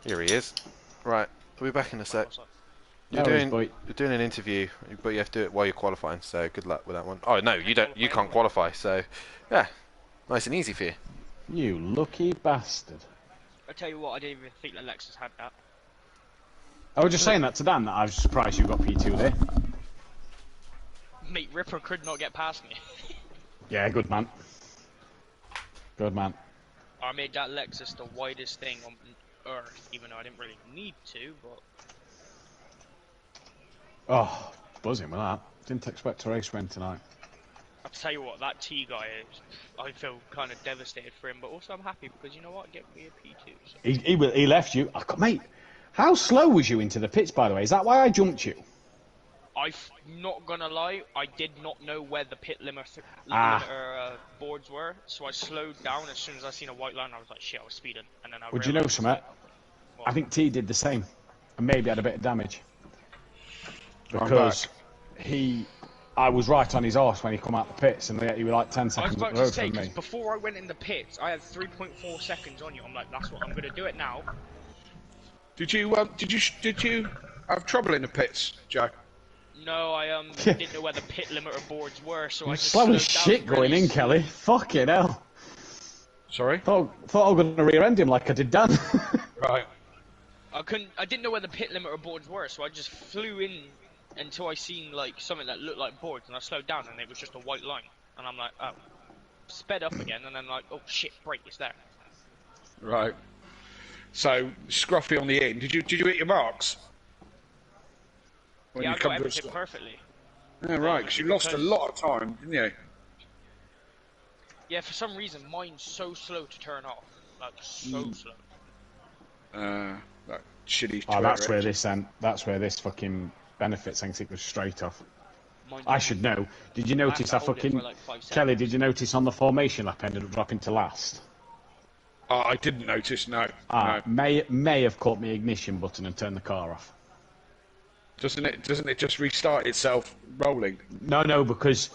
Here he is. Right, we'll be back in a sec. You're doing an interview, but you have to do it while you're qualifying. So good luck with that one. Oh no, you don't. You can't qualify. So yeah, nice and easy for you. You lucky bastard. I tell you what, I didn't even think that Lexus had that. I was just saying that to Dan, that I was surprised you got P2 there. Mate, Ripper could not get past me. Yeah, good man. Good man. I made that Lexus the widest thing on Earth, even though I didn't really need to, but... Oh, buzzing with that. Didn't expect to race Ren tonight. I'll tell you what, that T guy is... I feel kind of devastated for him, but also I'm happy because, you know what, get me a P2. So. He left you. Mate, how slow was you into the pits, by the way? Is that why I jumped you? I'm not gonna lie, I did not know where the pit limiter boards were, so I slowed down as soon as I seen a white line. I was like, shit, I was speeding, and then I. Would you know something? I think T did the same, and maybe had a bit of damage because I was right on his arse when he come out the pits, and he was like 10 seconds up the road from me. Before I went in the pits, I had 3.4 seconds on you. I'm like, that's what I'm gonna do it now. Did you have trouble in the pits, Joe? No, I didn't know where the pit limiter boards were, so I just slow slowed as shit down going really in, Kelly. Fucking hell. Sorry? Thought I was going to rear-end him like I did Dan. Right. I didn't know where the pit limiter boards were, so I just flew in until I seen like something that looked like boards, and I slowed down, and it was just a white line, and I'm like, oh, sped up again, and then like, oh shit, brake is there. Right. So scruffy on the end. Did you hit your marks? Yeah, I got everything perfectly. Yeah, right, because you lost a lot of time, didn't you? Yeah, for some reason, mine's so slow to turn off. Like, so slow. That shitty... Oh, that's where this fucking benefits things. It goes straight off. I should know. Did you notice I fucking... Like Kelly, did you notice on the formation lap ended up dropping to last? I didn't notice, no. No. May have caught my ignition button and turned the car off. Doesn't it just restart itself rolling? No, because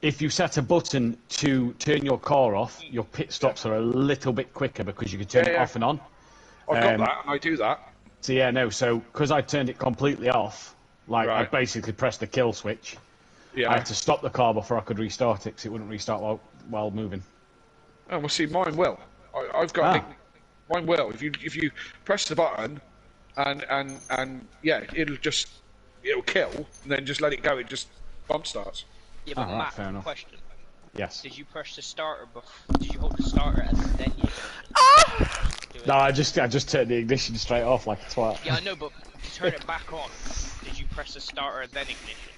if you set a button to turn your car off, your pit stops are a little bit quicker because you can turn it off and on. I've got that, and I do that. So yeah, no. So because I turned it completely off, like I Right. basically pressed the kill switch. Yeah. I had to stop the car before I could restart it because it wouldn't restart while moving. Oh, well, see, mine will. I've got mine will. If you press the button, and yeah, it'll kill, and then just let it go. It just bump starts. Yeah, but right, Matt, fair enough. question. Yes. Did you press the starter before? Did you hold the starter and then you do it? No, I just turned the ignition straight off like a twat. Yeah, I know, but to turn it back on, did you press the starter and then ignition?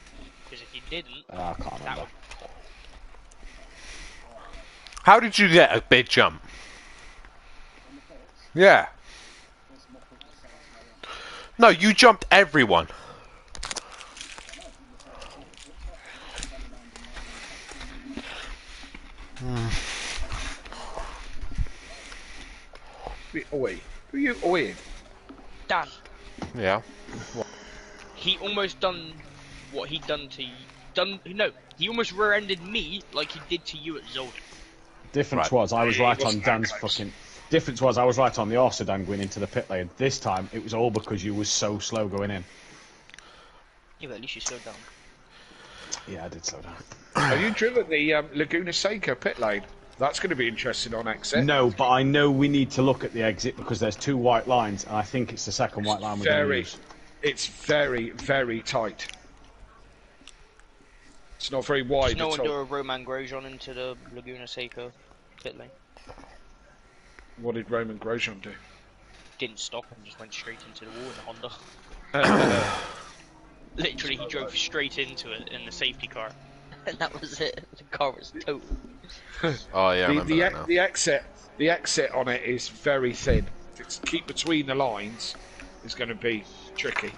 Because if you didn't, I can't that remember. would... How did you get a big jump? Yeah. No, you jumped everyone. Oi. Who are you oiing? Dan, Yeah. he almost done what he done to you. No, he almost rear-ended me like he did to you at Zolder. Difference Right. was I was right on wasn't Dan's that close. fucking. Difference was I was right on the arse of Dan going into the pit lane. This time it was all because you was so slow going in. Yeah, but at least you slowed down. Yeah, I did slow down. Have you driven the Laguna Seca pit lane? That's going to be interesting on exit. No, but I know we need to look at the exit because there's 2 white lines, and I think it's the second white line we're going to use. It's very, very tight. It's not very wide Did no at one do all. a Roman Grosjean into the Laguna Seca pit lane? What did Roman Grosjean do? Didn't stop and just went straight into the wall in a Honda. Literally, he drove straight into it in the safety car. And that was it. The car was total. Oh yeah, I remember that now. the exit on it is very thin. It's keep between the lines is going to be tricky.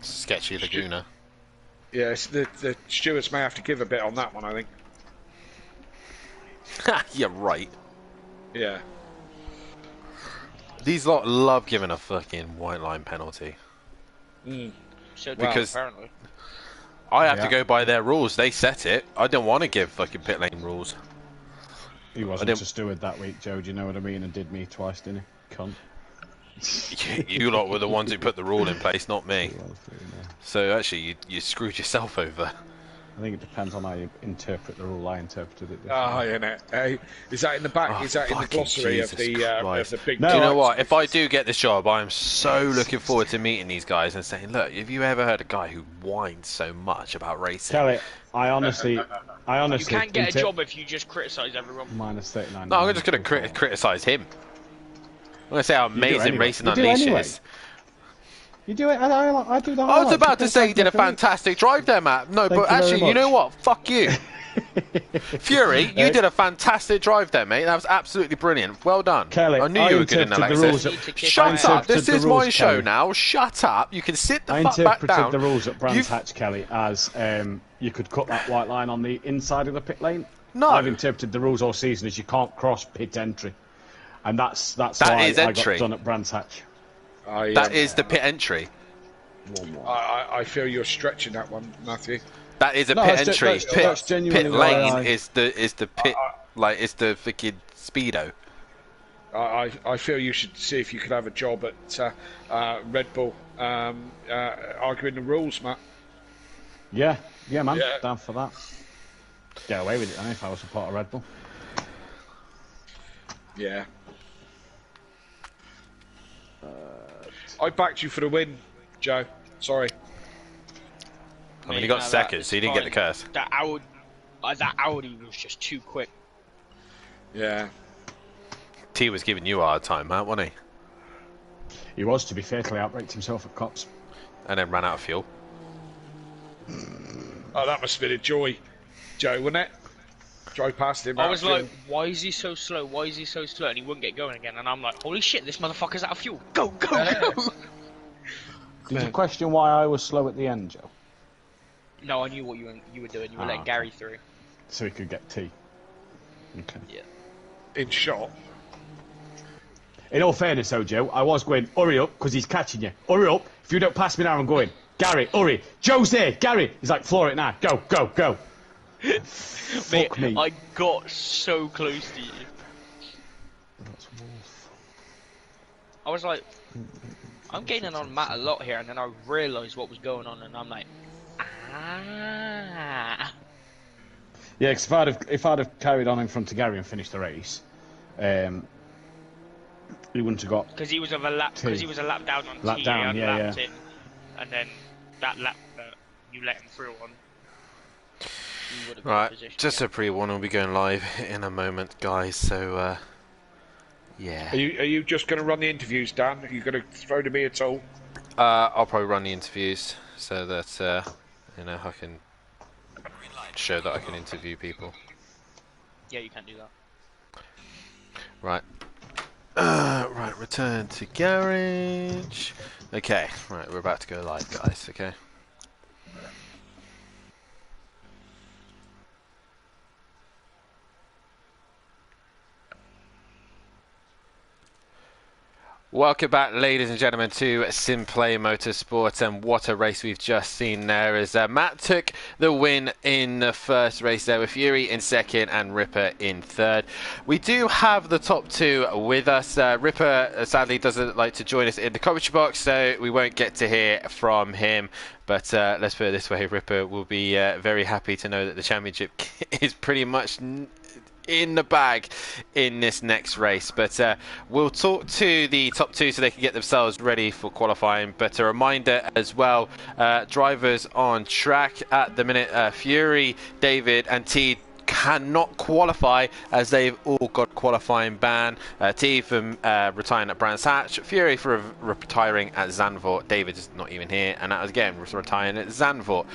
Sketchy Laguna. Yes, the stewards may have to give a bit on that one, I think. Yeah, right. Yeah. These lot love giving a fucking white line penalty. So Because- apparently. I have Yeah. to go by their rules. They set it. I don't want to give fucking pit lane rules. He wasn't didn't- a steward that week, Joe. Do you know what I mean? And did me twice, didn't he? Cunt. You lot were the ones who put the rule in place, not me. He was, you know. So actually, you screwed yourself over. I think it depends on how you interpret the rule. I interpreted it. Ah, yeah. Hey, is that in the back? Oh, is that in the fucking glossary of Jesus the Christ. big? No, Do you know I- what? If I do get this job, I am so looking forward to meeting these guys and saying, look, have you ever heard a guy who whines so much about racing? Kelly, I honestly. You can't get a job if you just criticise everyone. Minus 39. No, I'm just going to criticise him. I'm going to say how amazing anyway. Racing You do Unleashed anyway. is. You do it. I do the. I was about to say you did a fantastic drive there, Matt. No, Thank but you very actually, you know much. what? Fuck you. Fury, you did a fantastic drive there, mate. That was absolutely brilliant. Well done. Kelly, I knew you were good in that, interpreted the rules Alexis. at- Shut I up. interpreted This the is my rules, show Kelly. now. Shut up. You can sit the I fuck back interpreted down. the rules at Brands You've- Hatch, Kelly, as you could cut that white line on the inside of the pit lane. No. I've interpreted the rules all season as you can't cross pit entry, and that's That why is I entry. got done at Brands Hatch. That is the pit entry. I feel you're stretching that one, Matthew. That is a No, pit that's entry. that's genuinely Pit why lane I- is the pit, like it's the fucking speedo. I feel you should see if you could have a job at Red Bull, arguing the rules, Matt. Yeah, man, Yeah. down for that. Get away with it then if I was a part of Red Bull. Yeah. I backed you for the win, Joe. Sorry. I mean, he got second, so he didn't get the curse. That Audi was just too quick. Yeah. T was giving you a hard time, Matt, wasn't he? He was, to be fair, till he outbraked himself at Cops. And then ran out of fuel. Oh, that must have been a joy, Joe, wasn't it? Drove past him. I out was of like, fuel. why is he so slow? Why is he so slow? And he wouldn't get going again. And I'm like, holy shit, this motherfucker's out of fuel. Go, go, go! Did you question why I was slow at the end, Joe? No, I knew what you were doing. You were letting okay. Gary through. So he could get T. Okay. Yeah. in shot. In all fairness, though, Joe, I was going, hurry up, because he's catching you. Hurry up. If you don't pass me now, I'm going. Gary, hurry. Joe's there. Gary. He's like, floor it now. Go, go, go. Fuck me. I got so close to you. That's Wolf. I was like, I'm gaining on Matt a lot here, and then I realised what was going on, and I'm like, ah. Yeah, because if I'd have carried on in front of Gary and finished the race, he wouldn't have got. Because he was a lap down on lap T. down, He yeah, lapped yeah. in, and then that lap that you let him through on. He would have been in Right, position, just yeah. a pre-warn, we'll be going live in a moment, guys, so, yeah. Are you just going to run the interviews, Dan? Are you going to throw to me at all? I'll probably run the interviews so that, you know, I can show that I can interview people. Yeah, you can do that. Right. Right, return to garage. Okay, right, we're about to go live, guys, okay? Welcome back, ladies and gentlemen, to Simplay Motorsport, and what a race we've just seen there as Matt took the win in the first race there with Fury in second and Ripper in third. We do have the top two with us. Ripper sadly doesn't like to join us in the commentary box, so we won't get to hear from him. But let's put it this way, Ripper will be very happy to know that the championship is pretty much in the bag in this next race. But we'll talk to the top two so they can get themselves ready for qualifying. But a reminder as well, drivers on track at the minute, Fury, David and T cannot qualify as they've all got qualifying ban. T for retiring at Brands Hatch, Fury for retiring at Zandvoort, David is not even here, and that was again retiring at Zandvoort.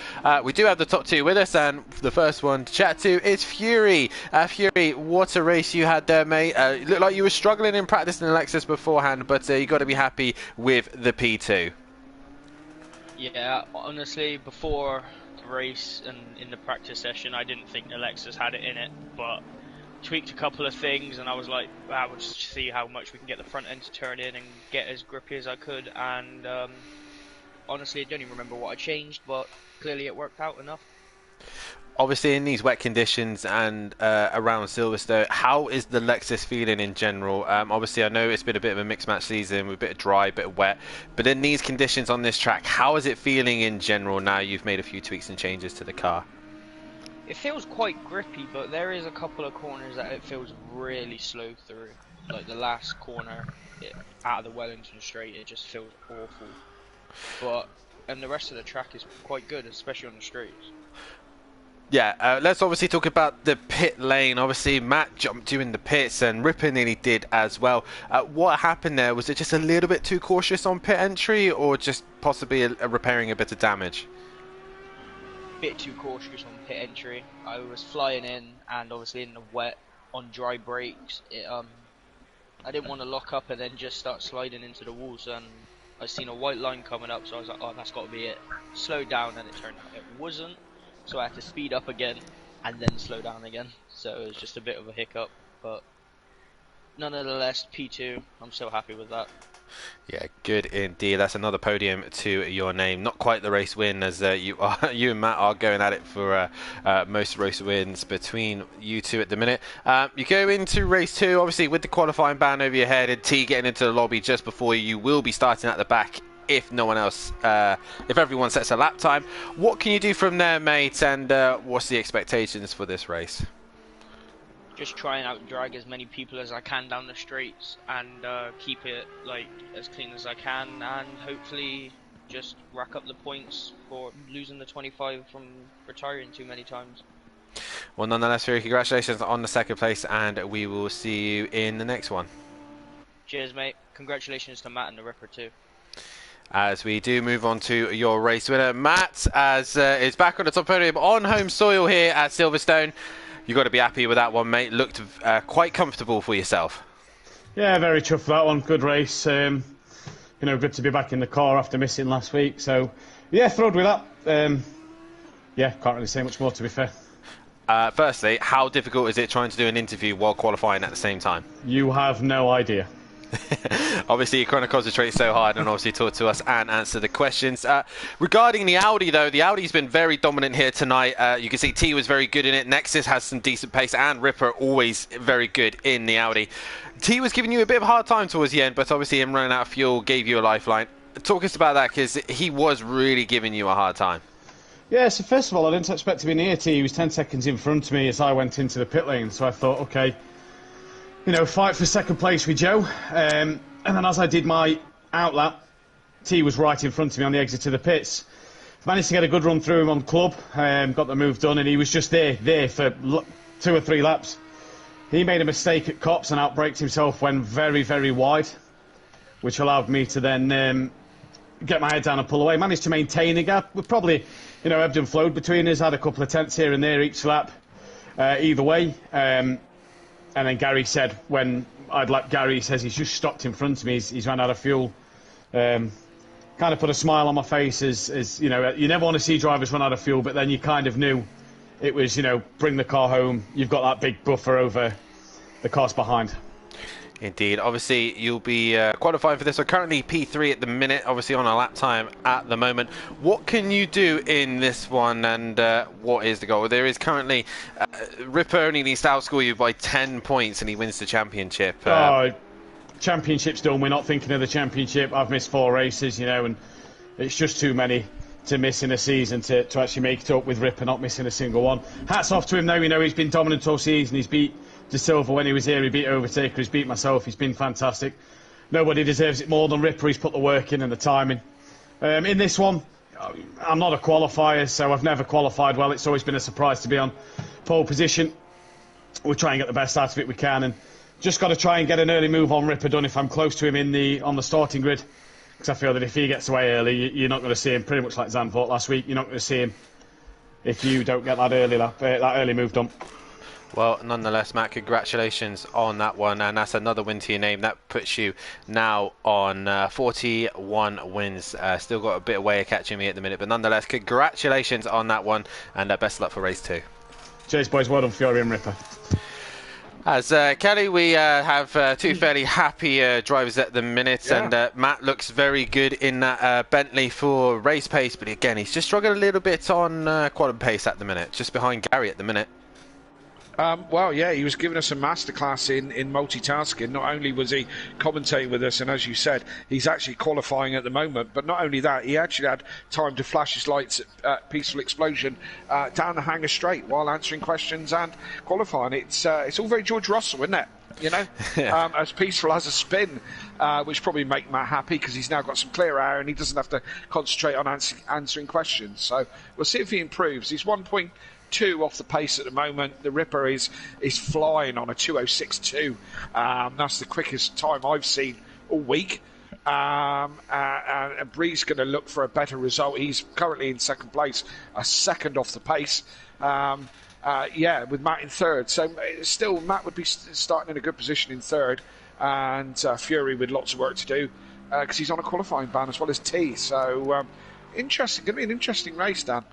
We do have the top two with us, and the first one to chat to is Fury. Fury, what a race you had there, mate. You looked like you were struggling in practice in Lexus beforehand, but you got to be happy with the P2. Yeah, honestly, before race and in the practice session I didn't think the Lexus had it in it, but tweaked a couple of things and I was like, we'll just see how much we can get the front end to turn in and get as grippy as I could, and honestly I don't even remember what I changed, but clearly it worked out enough. Obviously in these wet conditions and around Silverstone, how is the Lexus feeling in general? Obviously I know it's been a bit of a mixed match season with a bit of dry, a bit of wet, but in these conditions on this track, how is it feeling in general now you've made a few tweaks and changes to the car? It feels quite grippy, but there is a couple of corners that it feels really slow through. Like the last corner out of the Wellington straight, it just feels awful. And the rest of the track is quite good, especially on the straights. Yeah, let's obviously talk about the pit lane. Obviously, Matt jumped you in the pits and Ripper nearly did as well. What happened there? Was it just a little bit too cautious on pit entry or just possibly repairing a bit of damage? Bit too cautious on pit entry. I was flying in and obviously in the wet on dry brakes. I didn't want to lock up and then just start sliding into the walls, and I seen a white line coming up, so I was like, oh, that's got to be it. Slowed down and it turned out it wasn't. So I had to speed up again and then slow down again. So it was just a bit of a hiccup, but nonetheless, P2, I'm so happy with that. Yeah, good indeed. That's another podium to your name. Not quite the race win, as you and Matt are going at it for most race wins between you two at the minute. You go into race two, obviously with the qualifying ban over your head and T getting into the lobby just before you will be starting at the back. If no one else, if everyone sets a lap time, what can you do from there, mate? And what's the expectations for this race? Just try and out-drag as many people as I can down the straights and keep it like as clean as I can, and hopefully just rack up the points for losing the 25 from retiring too many times. Well, nonetheless, Fury, congratulations on the second place, and we will see you in the next one. Cheers, mate. Congratulations to Matt and the Ripper too. As we do move on to your race winner, Matt, as is back on the top podium on home soil here at Silverstone. You've got to be happy with that one, mate. Looked quite comfortable for yourself. Yeah, very chuffed for that one. Good race. Good to be back in the car after missing last week. So, yeah, thrilled with that. Yeah, can't really say much more, to be fair. Firstly, how difficult is it trying to do an interview while qualifying at the same time? You have no idea. Obviously, you're trying to concentrate so hard and obviously talk to us and answer the questions. Regarding the Audi, though, the Audi's been very dominant here tonight. You can see T was very good in it. Nexus has some decent pace, and Ripper always very good in the Audi. T was giving you a bit of a hard time towards the end, but obviously him running out of fuel gave you a lifeline. Talk us about that, because he was really giving you a hard time. Yeah, so first of all, I didn't expect to be near T. He was 10 seconds in front of me as I went into the pit lane, so I thought, okay, you know, fight for second place with Joe. And then as I did my outlap, T was right in front of me on the exit to the pits. Managed to get a good run through him on club, got the move done, and he was just there for 2 or 3 laps. He made a mistake at Cops and outbraked himself, went very, very wide, which allowed me to then get my head down and pull away. Managed to maintain a gap. We probably, you know, ebbed and flowed between us, had a couple of tenths here and there each lap, either way. And then Gary said, when I'd lapped Gary, he says he's just stopped in front of me, he's ran out of fuel. Kind of put a smile on my face as, you know, you never want to see drivers run out of fuel, but then you kind of knew it was, you know, bring the car home, you've got that big buffer over the cars behind. Indeed. Obviously, you'll be qualifying for this. So currently P3 at the minute, obviously on a lap time at the moment. What can you do in this one, and what is the goal? There is currently... Ripper only needs to outscore you by 10 points and he wins the championship. Championship's done. We're not thinking of the championship. I've missed 4 races, you know, and it's just too many to miss in a season to actually make it up with Ripper not missing a single one. Hats off to him, though. You know, he's been dominant all season. He's beat De Silva when he was here, he beat Overtaker, he's beat myself, he's been fantastic. Nobody deserves it more than Ripper. He's put the work in and the timing. In this one, I'm not a qualifier, so I've never qualified well. It's always been a surprise to be on pole position. We'll try and get the best out of it we can, and just got to try and get an early move on Ripper done if I'm close to him on the starting grid, because I feel that if he gets away early, you're not going to see him, pretty much like Zandvoort last week. You're not going to see him if you don't get that early move done. Well, nonetheless, Matt, congratulations on that one, and that's another win to your name. That puts you now on 41 wins. Still got a bit of way of catching me at the minute, but nonetheless, congratulations on that one, and best of luck for race 2. Cheers, boys. Well done, Fury and Ripper. As Kelly, we have 2 fairly happy drivers at the minute, and Matt looks very good in that Bentley for race pace, but again, he's just struggling a little bit on quad pace at the minute, just behind Gary at the minute. Well, yeah, he was giving us a masterclass in multitasking. Not only was he commentating with us, and as you said, he's actually qualifying at the moment, but not only that, he actually had time to flash his lights at Peaceful Explosion down the hangar straight while answering questions and qualifying. It's all very George Russell, isn't it? You know, as Peaceful as a spin, which probably make Matt happy because he's now got some clear air and he doesn't have to concentrate on answering questions. So we'll see if he improves. He's 1.2 off the pace at the moment. The Ripper is flying on a 2:06.2. That's the quickest time I've seen all week. And Bree's going to look for a better result. He's currently in second place, a second off the pace. With Matt in third. So still, Matt would be starting in a good position in third, and Fury with lots of work to do because he's on a qualifying ban as well as T. So interesting. Going to be an interesting race, Dan.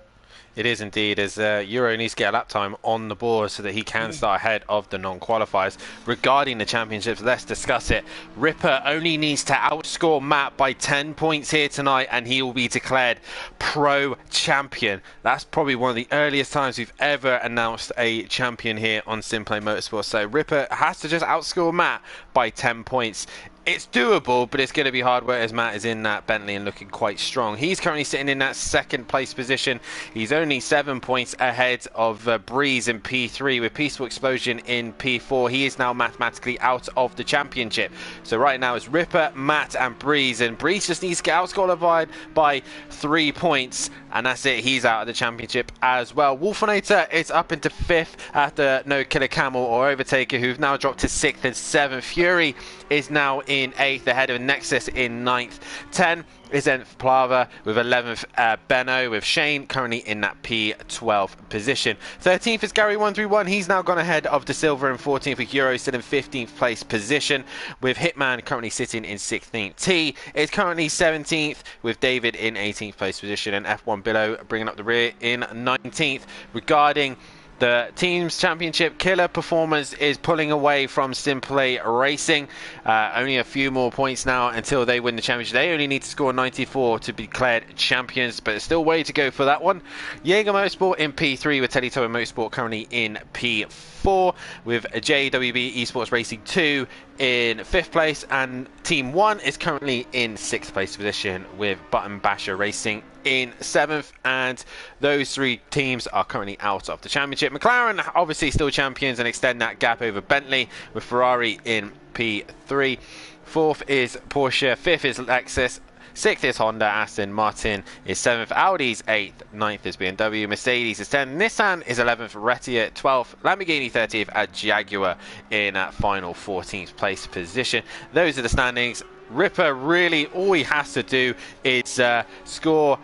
It is indeed, as Euro needs to get a lap time on the board so that he can start ahead of the non-qualifiers. Regarding the championships, let's discuss it. Ripper only needs to outscore Matt by 10 points here tonight and he will be declared pro champion. That's probably one of the earliest times we've ever announced a champion here on Simplay Motorsport. So Ripper has to just outscore Matt by 10 points. It's doable, but it's going to be hard work as Matt is in that Bentley and looking quite strong. He's currently sitting in that second place position. He's only 7 points ahead of Breeze in P3 with Peaceful Explosion in P4. He is now mathematically out of the championship. So right now it's Ripper, Matt and Breeze, and Breeze just needs to get outsqualified by 3 points, and that's it. He's out of the championship as well. Wolfinator is up into 5th after No Killer Camel or Overtaker, who've now dropped to 6th and 7th. Fury is now in 8th ahead of Nexus in 9th. 10 is then Plava with 11th Benno, with Shane currently in that P12 position. 13th is Gary 131. He's now gone ahead of De Silva in 14th, with Euro still in 15th place position, with Hitman currently sitting in 16th. T is currently 17th with David in 18th place position, and F1 below bringing up the rear in 19th. Regarding The Teams Championship killer performance is pulling away from Simplay Racing. Only a few more points now until they win the championship. They only need to score 94 to be declared champions, but there's still way to go for that one. Jaeger Motorsport in P3 with Teddy Tower Motorsport currently in P4 with JWB Esports Racing 2 in 5th place, and Team 1 is currently in 6th place position with Button Basher Racing in 7th, and those 3 teams are currently out of the championship. McLaren obviously still champions and extend that gap over Bentley with Ferrari in P3. 4th is Porsche, 5th is Lexus, 6th is Honda, Aston Martin is 7th, Audi's 8th, 9th is BMW, Mercedes is 10th, Nissan is 11th, Retia 12th, Lamborghini 30th, and Jaguar in final 14th place position. Those are the standings. Ripper really, all he has to do is score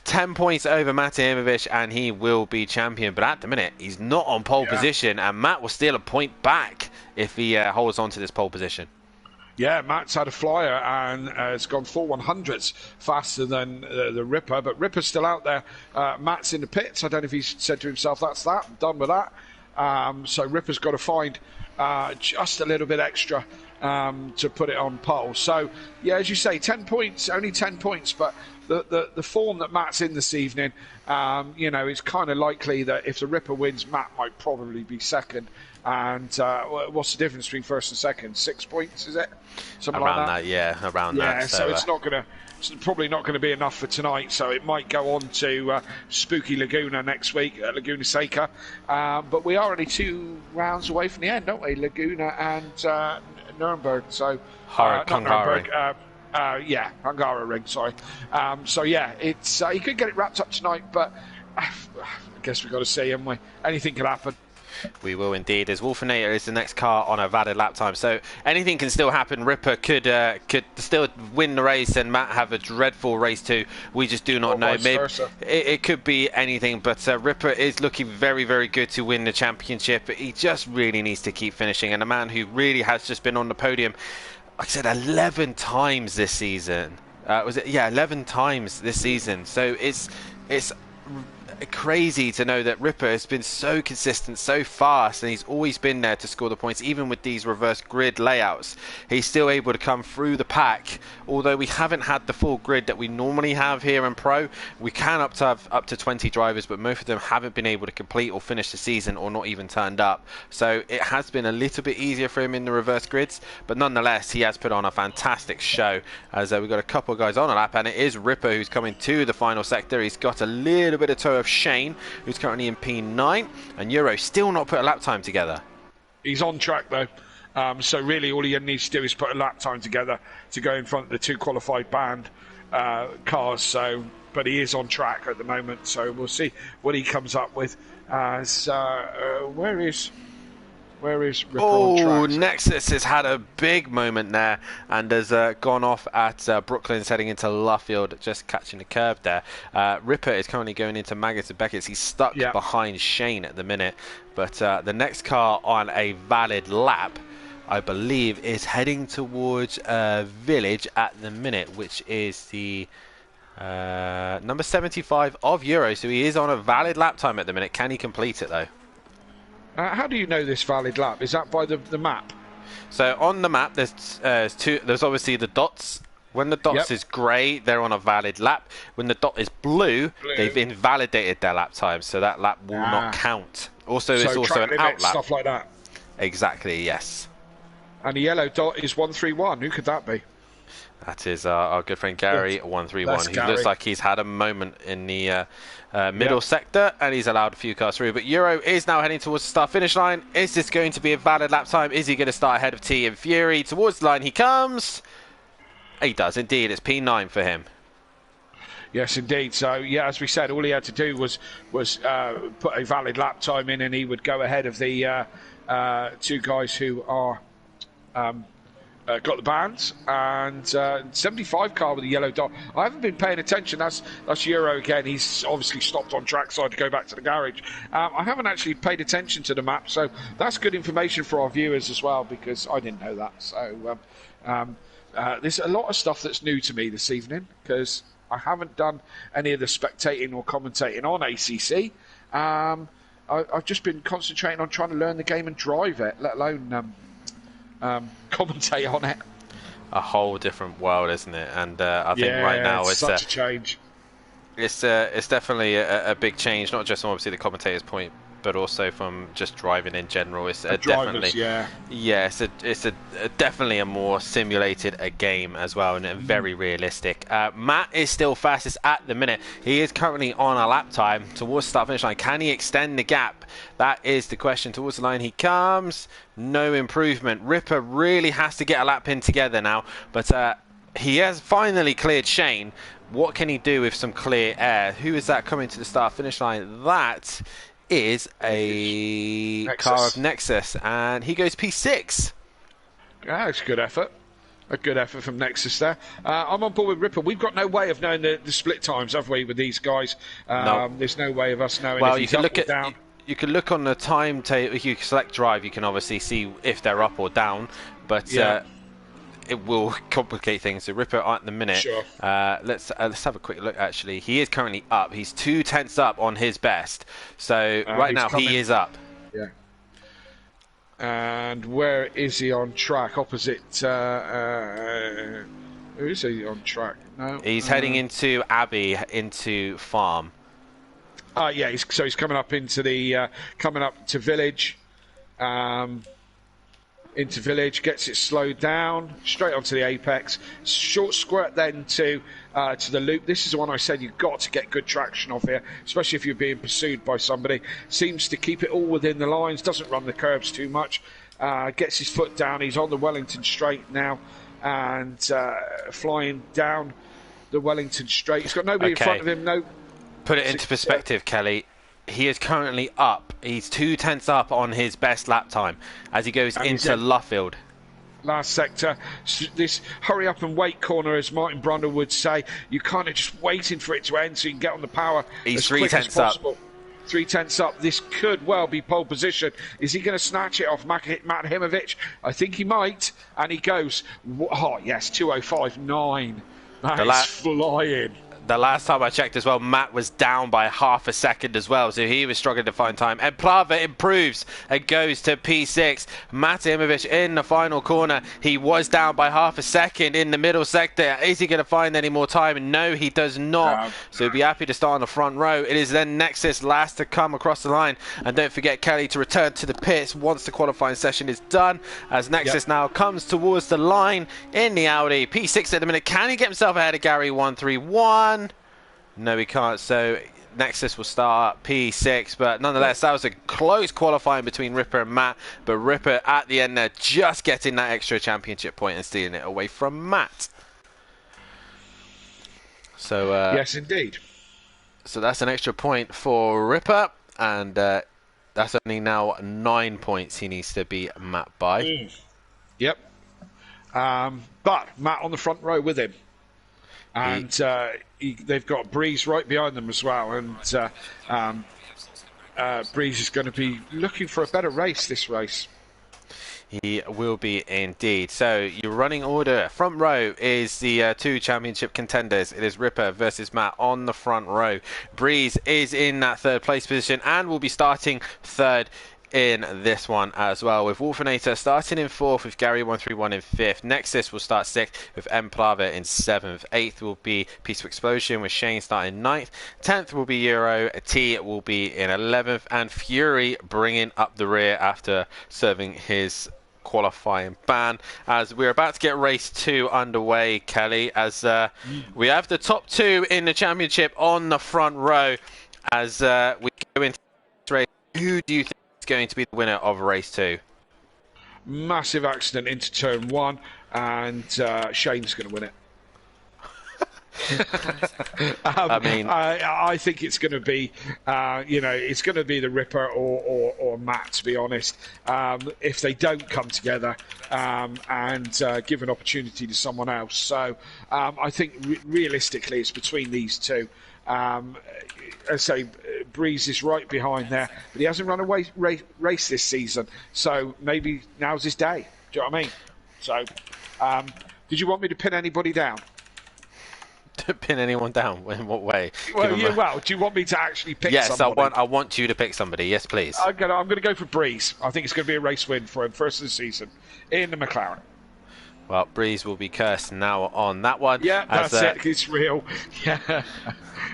10 points over Matt Imovic and he will be champion, but at the minute he's not on pole position, and Matt will steal a point back if he holds on to this pole position. Yeah, Matt's had a flyer and has gone 4/100ths faster than the Ripper, but Ripper's still out there. Matt's in the pits. I don't know if he's said to himself, that's that, I'm done with that. So Ripper's got to find just a little bit extra to put it on pole. So, yeah, as you say, 10 points, only 10 points, but the form that Matt's in this evening, it's kind of likely that if the Ripper wins, Matt might probably be second. And what's the difference between first and second? 6 points, is it? Something around like that? Around that. Yeah, so it's probably not going to be enough for tonight. So it might go on to Spooky Laguna next week at Laguna Seca. But we are only 2 rounds away from the end, aren't we? Laguna and Nuremberg. So Hungaroring. Hungaroring, sorry. So yeah, it's you could get it wrapped up tonight, but I guess we've got to see, haven't we? Anything could happen. We will indeed, as Wolfinator is the next car on a valid lap time, so anything can still happen. Ripper could still win the race and Matt have a dreadful race too. We just do not know. Maybe it could be anything, but Ripper is looking very, very good to win the championship. He just really needs to keep finishing, and a man who really has just been on the podium, like I said, 11 times this season. 11 times this season. So it's crazy to know that Ripper has been so consistent, so fast, and he's always been there to score the points. Even with these reverse grid layouts, he's still able to come through the pack. Although we haven't had the full grid that we normally have here in Pro, we can have up to 20 drivers, but most of them haven't been able to complete or finish the season, or not even turned up. So it has been a little bit easier for him in the reverse grids, but nonetheless he has put on a fantastic show, as we've got a couple of guys on a lap, and it is Ripper who's coming to the final sector. He's got a little bit of toe of Shane, who's currently in P9, and Euro still not put a lap time together. He's on track though, so really all he needs to do is put a lap time together to go in front of the 2 qualified band cars. So, but he is on track at the moment, so we'll see what he comes up with. Where is Ripper on track? Oh, Nexus has had a big moment there and has gone off at Brooklands heading into Luffield, just catching the curve there. Ripper is currently going into Maggotts and Beckett's. He's stuck behind Shane at the minute, but the next car on a valid lap, I believe, is heading towards Village at the minute, which is the number 75 of Euro. So he is on a valid lap time at the minute. Can he complete it though? How do you know this valid lap? Is that by the map? So on the map, there's two. There's obviously the dots. When the dots is grey, they're on a valid lap. When the dot is blue, they've invalidated their lap time, so that lap will not count. Also, there's also an out lap. Stuff like that. Exactly. Yes. And the yellow dot is 131. Who could that be? That is our good friend Gary, 131. He looks like he's had a moment in the middle sector, and he's allowed a few cars through. But Euro is now heading towards the start-finish line. Is this going to be a valid lap time? Is he going to start ahead of T and Fury? Towards the line he comes. He does indeed. It's P9 for him. Yes, indeed. So, yeah, as we said, all he had to do was put a valid lap time in, and he would go ahead of the 2 guys who are... got the bands, and 75 car with a yellow dot. I haven't been paying attention. That's Euro again. He's obviously stopped on trackside to go back to the garage. I haven't actually paid attention to the map, so that's good information for our viewers as well, because I didn't know that. So there's a lot of stuff that's new to me this evening, because I haven't done any of the spectating or commentating on ACC. I've just been concentrating on trying to learn the game and drive it, let alone commentate on it. A whole different world, isn't it? And I think right now it's it's such a change. It's definitely a big change, not just from obviously the commentator's point, but also from just driving in general. It's definitely, it's definitely a more simulated game as well, and very realistic. Matt is still fastest at the minute. He is currently on a lap time towards the start finish line. Can he extend the gap? That is the question. Towards the line he comes. No improvement. Ripper really has to get a lap in together now, but he has finally cleared Shane. What can he do with some clear air? Who is that coming to the start finish line? That is a car of Nexus, and he goes P6. That's a good effort. A good effort from Nexus there. I'm on board with Ripper. We've got no way of knowing the split times, have we, with these guys? No. There's no way of us knowing well, if you can look at down. You can look on the timetable. If you select drive, you can obviously see if they're up or down, but it will complicate things. So Ripper at the minute. Sure. Let's have a quick look. Actually, he is currently up. He's 2/10 up on his best. So right now he is up. Yeah. And where is he on track? Opposite. Who is he on track? No. He's heading into Abbey, into Farm. Yeah. So he's coming up into the coming up to Village. Into Village, gets it slowed down, straight onto the apex. Short squirt then to the loop. This is the one I said you've got to get good traction off here, especially if you're being pursued by somebody. Seems to keep it all within the lines, doesn't run the curbs too much. Gets his foot down. He's on the Wellington Straight now, and flying down the Wellington Straight. He's got nobody in front of him. No. Put it into perspective, Kelly. He is currently up. He's 2/10 up on his best lap time as he goes into Luffield. Last sector. This hurry up and wait corner, as Martin Brundle would say. You're kind of just waiting for it to end so you can get on the power. He's as quick as 3/10 up. 3/10 up. This could well be pole position. Is he going to snatch it off Matt Himovic? I think he might. And he goes, oh yes, 2:05.9. That is flying. The last time I checked as well, Matt was down by half a second as well, so he was struggling to find time. And Plava improves and goes to P6. Matt Imovic in the final corner. He was down by half a second in the middle sector. Is he going to find any more time? No, he does not. So he'll be happy to start on the front row. It is then Nexus last to come across the line. And don't forget Kelly to return to the pits once the qualifying session is done, as Nexus now comes towards the line in the Audi. P6 at the minute. Can he get himself ahead of Gary 131? No, he can't. So Nexus will start P6, but nonetheless, that was a close qualifying between Ripper and Matt. But Ripper at the end there just getting that extra championship point and stealing it away from Matt. So yes, indeed. So that's an extra point for Ripper, and that's only now 9 points he needs to beat Matt by. Yep. But Matt on the front row with him. And they've got Breeze right behind them as well. And Breeze is going to be looking for a better race this race. He will be indeed. So your running order, front row is the two championship contenders. It is Ripper versus Matt on the front row. Breeze is in that third place position and will be starting third in this one as well, with Wolfinator starting in 4th, with Gary 131 in 5th. Nexus will start 6th, with M Plava in 7th. 8th will be Peaceful Explosion, with Shane starting 9th. 10th will be Euro. T will be in 11th, and Fury bringing up the rear after serving his qualifying ban. As we're about to get race 2 underway, Kelly, as we have the top 2 in the championship on the front row. As we go into this race, who do you think going to be the winner of race 2? Massive accident into turn 1, and Shane's going to win it. I mean, I think it's going to be, it's going to be the Ripper or Matt, to be honest. If they don't come together and give an opportunity to someone else, so I think realistically it's between these two. I say Breeze is right behind there, but he hasn't run a race this season, so maybe now's his day. Do you know what I mean? So, did you want me to pin anybody down? pin anyone down? In what way? Well, do you want me to actually pick somebody? Yes, I want you to pick somebody. Yes, please. I'm gonna go for Breeze. I think it's going to be a race win for him, first of the season, in the McLaren. Well, Breeze will be cursed now on that one. Yeah, that's it. It's real. Yeah.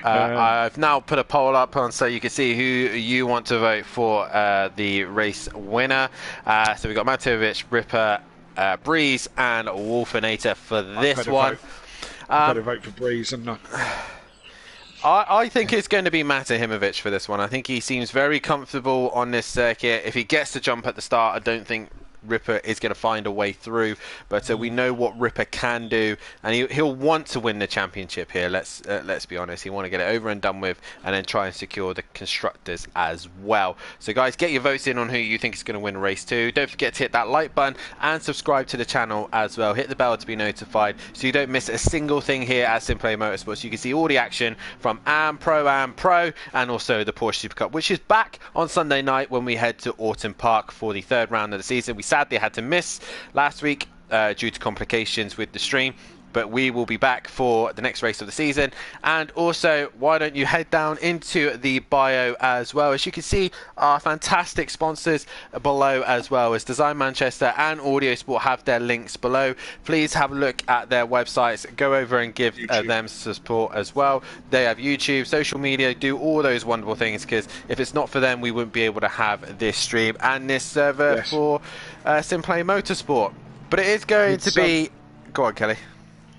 I've now put a poll up on so you can see who you want to vote for the race winner. So we've got Matovic, Ripper, Breeze, and Wolfinator for this one. I better vote for Breeze and not. I think it's going to be Matahimovic for this one. I think he seems very comfortable on this circuit. If he gets to jump at the start, I don't think Ripper is going to find a way through, but we know what Ripper can do, and he'll want to win the championship here. Let's be honest. He'll want to get it over and done with, and then try and secure the constructors as well. So guys, get your votes in on who you think is going to win race 2. Don't forget to hit that like button and subscribe to the channel as well. Hit the bell to be notified so you don't miss a single thing here at Simplay Motorsport. So you can see all the action from Am Pro, and also the Porsche Super Cup, which is back on Sunday night when we head to Autumn Park for the 3rd round of the season. We sadly had to miss last week due to complications with the stream, but we will be back for the next race of the season. And also, why don't you head down into the bio as well. As you can see, our fantastic sponsors below, as well as Design Manchester and Audio Sport, have their links below. Please have a look at their websites, go over and give them support as well. They have YouTube, social media, do all those wonderful things, because if it's not for them, we wouldn't be able to have this stream and this server for Simplay Motorsport. But it is going to be... Go on, Kelly.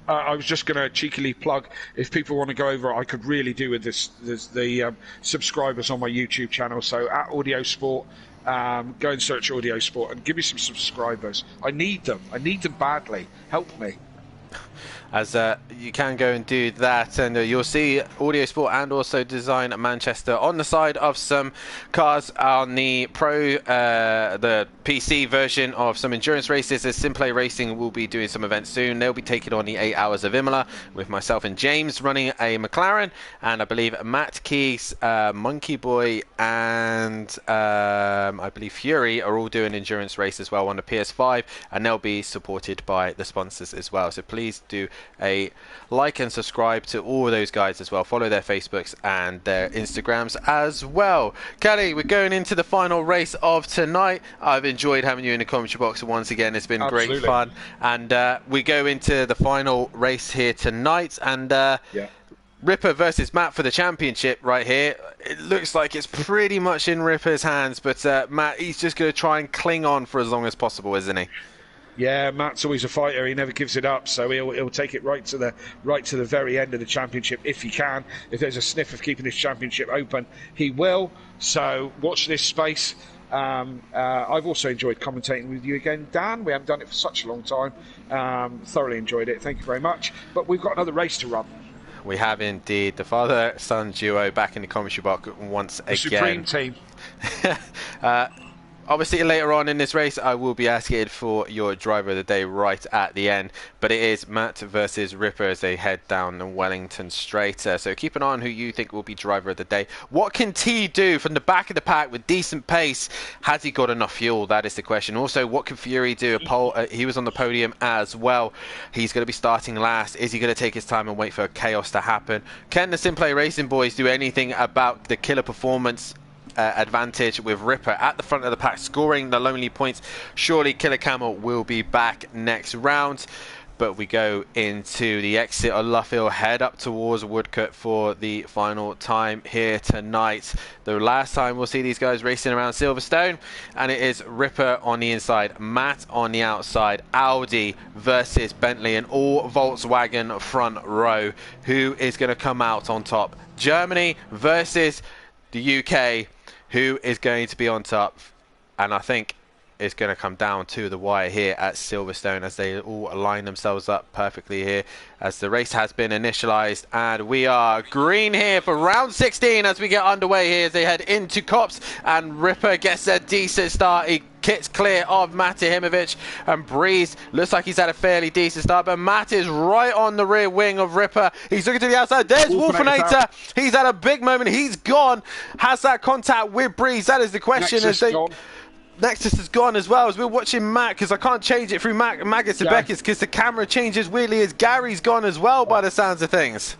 I was just going to cheekily plug, if people want to go over, I could really do with the subscribers on my YouTube channel. So at Audio Sport, go and search Audio Sport and give me some subscribers. I need them. I need them badly. Help me. As you can go and do that, and you'll see Audio Sport and also Design Manchester on the side of some cars on the the PC version of some endurance races, as Simplay Racing will be doing some events soon. They'll be taking on the 8 Hours of Imola with myself and James running a McLaren, and I believe Matt Keys, Monkey Boy, and I believe Fury are all doing endurance race as well on the PS5, and they'll be supported by the sponsors as well. So please do a like and subscribe to all of those guys as well. Follow their Facebooks and their Instagrams as well. Kelly, we're going into the final race of tonight. I've enjoyed having you in the commentary box once again. It's been great fun, and we go into the final race here tonight, and Ripper versus Matt for the championship right here. It looks like it's pretty much in Ripper's hands, but Matt, he's just going to try and cling on for as long as possible, isn't he? Yeah, Matt's always a fighter. He never gives it up, so he'll take it right to the very end of the championship if he can. If there's a sniff of keeping this championship open, he will. So watch this space. I've also enjoyed commentating with you again, Dan. We haven't done it for such a long time. Thoroughly enjoyed it. Thank you very much. But we've got another race to run. We have indeed. The father-son duo back in the commentary box once again. Supreme team. Obviously, later on in this race, I will be asking for your driver of the day right at the end. But it is Matt versus Ripper as they head down the Wellington Straight. So keep an eye on who you think will be driver of the day. What can T do from the back of the pack with decent pace? Has he got enough fuel? That is the question. Also, what can Fury do? He was on the podium as well. He's going to be starting last. Is he going to take his time and wait for chaos to happen? Can the Simplay Racing boys do anything about the killer performance advantage with Ripper at the front of the pack, scoring the lonely points? Surely Killer Camel will be back next round. But we go into the exit of Luffield, head up towards Woodcote for the final time here tonight. The last time we'll see these guys racing around Silverstone, and it is Ripper on the inside, Matt on the outside, Audi versus Bentley, and all Volkswagen front row. Who is going to come out on top? Germany versus the UK. Who is going to be on top? And I think it's going to come down to the wire here at Silverstone as they all align themselves up perfectly here as the race has been initialized, and we are green here for round 16 as we get underway here as they head into Cops, and Ripper gets a decent start. He kits clear of Matahimovic, and Breeze looks like he's had a fairly decent start, but Matt is right on the rear wing of Ripper. He's looking to the outside. There's Wolfinator. He's had a big moment. He's gone. Has that contact with Breeze? That is the question. Nexus is gone as well as we're watching Matt, because I can't change it through Maggis to Beckett because the camera changes weirdly as Gary's gone as well by the sounds of things.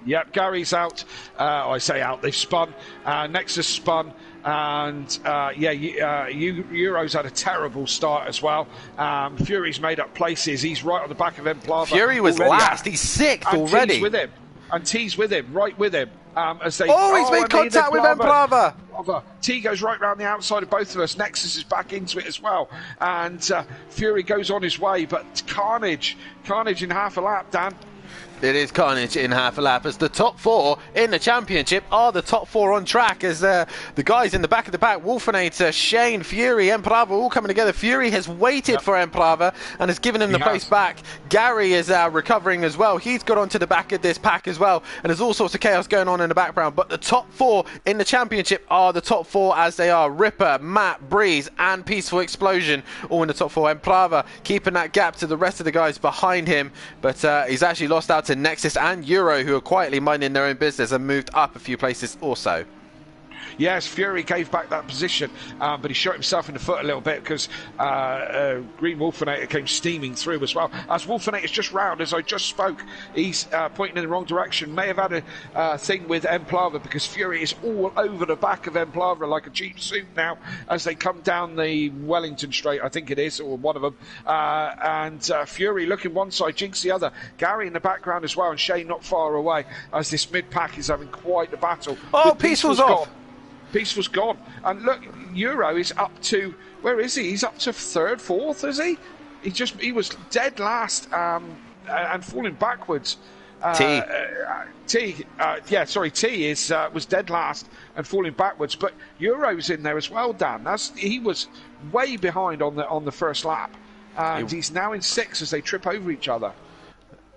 Yep, Gary's out. I say out, they've spun. Nexus spun. And Euro's had a terrible start as well. Fury's made up places. He's right on the back of Emplava. Fury was last. He's sixth already. T's with him. And T's with him, right with him. As they, he's made contact with Emplava. T goes right round the outside of both of us. Nexus is back into it as well. And Fury goes on his way. But Carnage in half a lap, Dan. It is carnage in half a lap as the top 4 in the championship are the top 4 on track as the guys in the back of the pack, Wolfenator, Shane, Fury, Emplava all coming together. Fury has waited for Emplava and has given him the place back. Gary is recovering as well. He's got onto the back of this pack as well, and there's all sorts of chaos going on in the background. But the top 4 in the championship are the top 4 as they are. Ripper, Matt, Breeze and Peaceful Explosion all in the top 4. Emplava keeping that gap to the rest of the guys behind him, but he's actually lost out to Nexus and Euro, who are quietly minding their own business and moved up a few places also. Yes, Fury gave back that position, but he shot himself in the foot a little bit because Green Wolfenator came steaming through as well. As Wolfenator's just round, as I just spoke, he's pointing in the wrong direction. May have had a thing with Emplava because Fury is all over the back of Emplava like a cheap suit now as they come down the Wellington Straight, I think it is, or one of them. And Fury looking one side, Jinx the other. Gary in the background as well, and Shane not far away as this mid-pack is having quite the battle. Oh, Peaceful's off. Peaceful's gone. And look, Euro is up to, where is he? He's up to 3rd, 4th, is he? He was dead last and falling backwards. T was dead last and falling backwards. But Euro's in there as well, Dan. He was way behind on the first lap. And he's now in 6th as they trip over each other.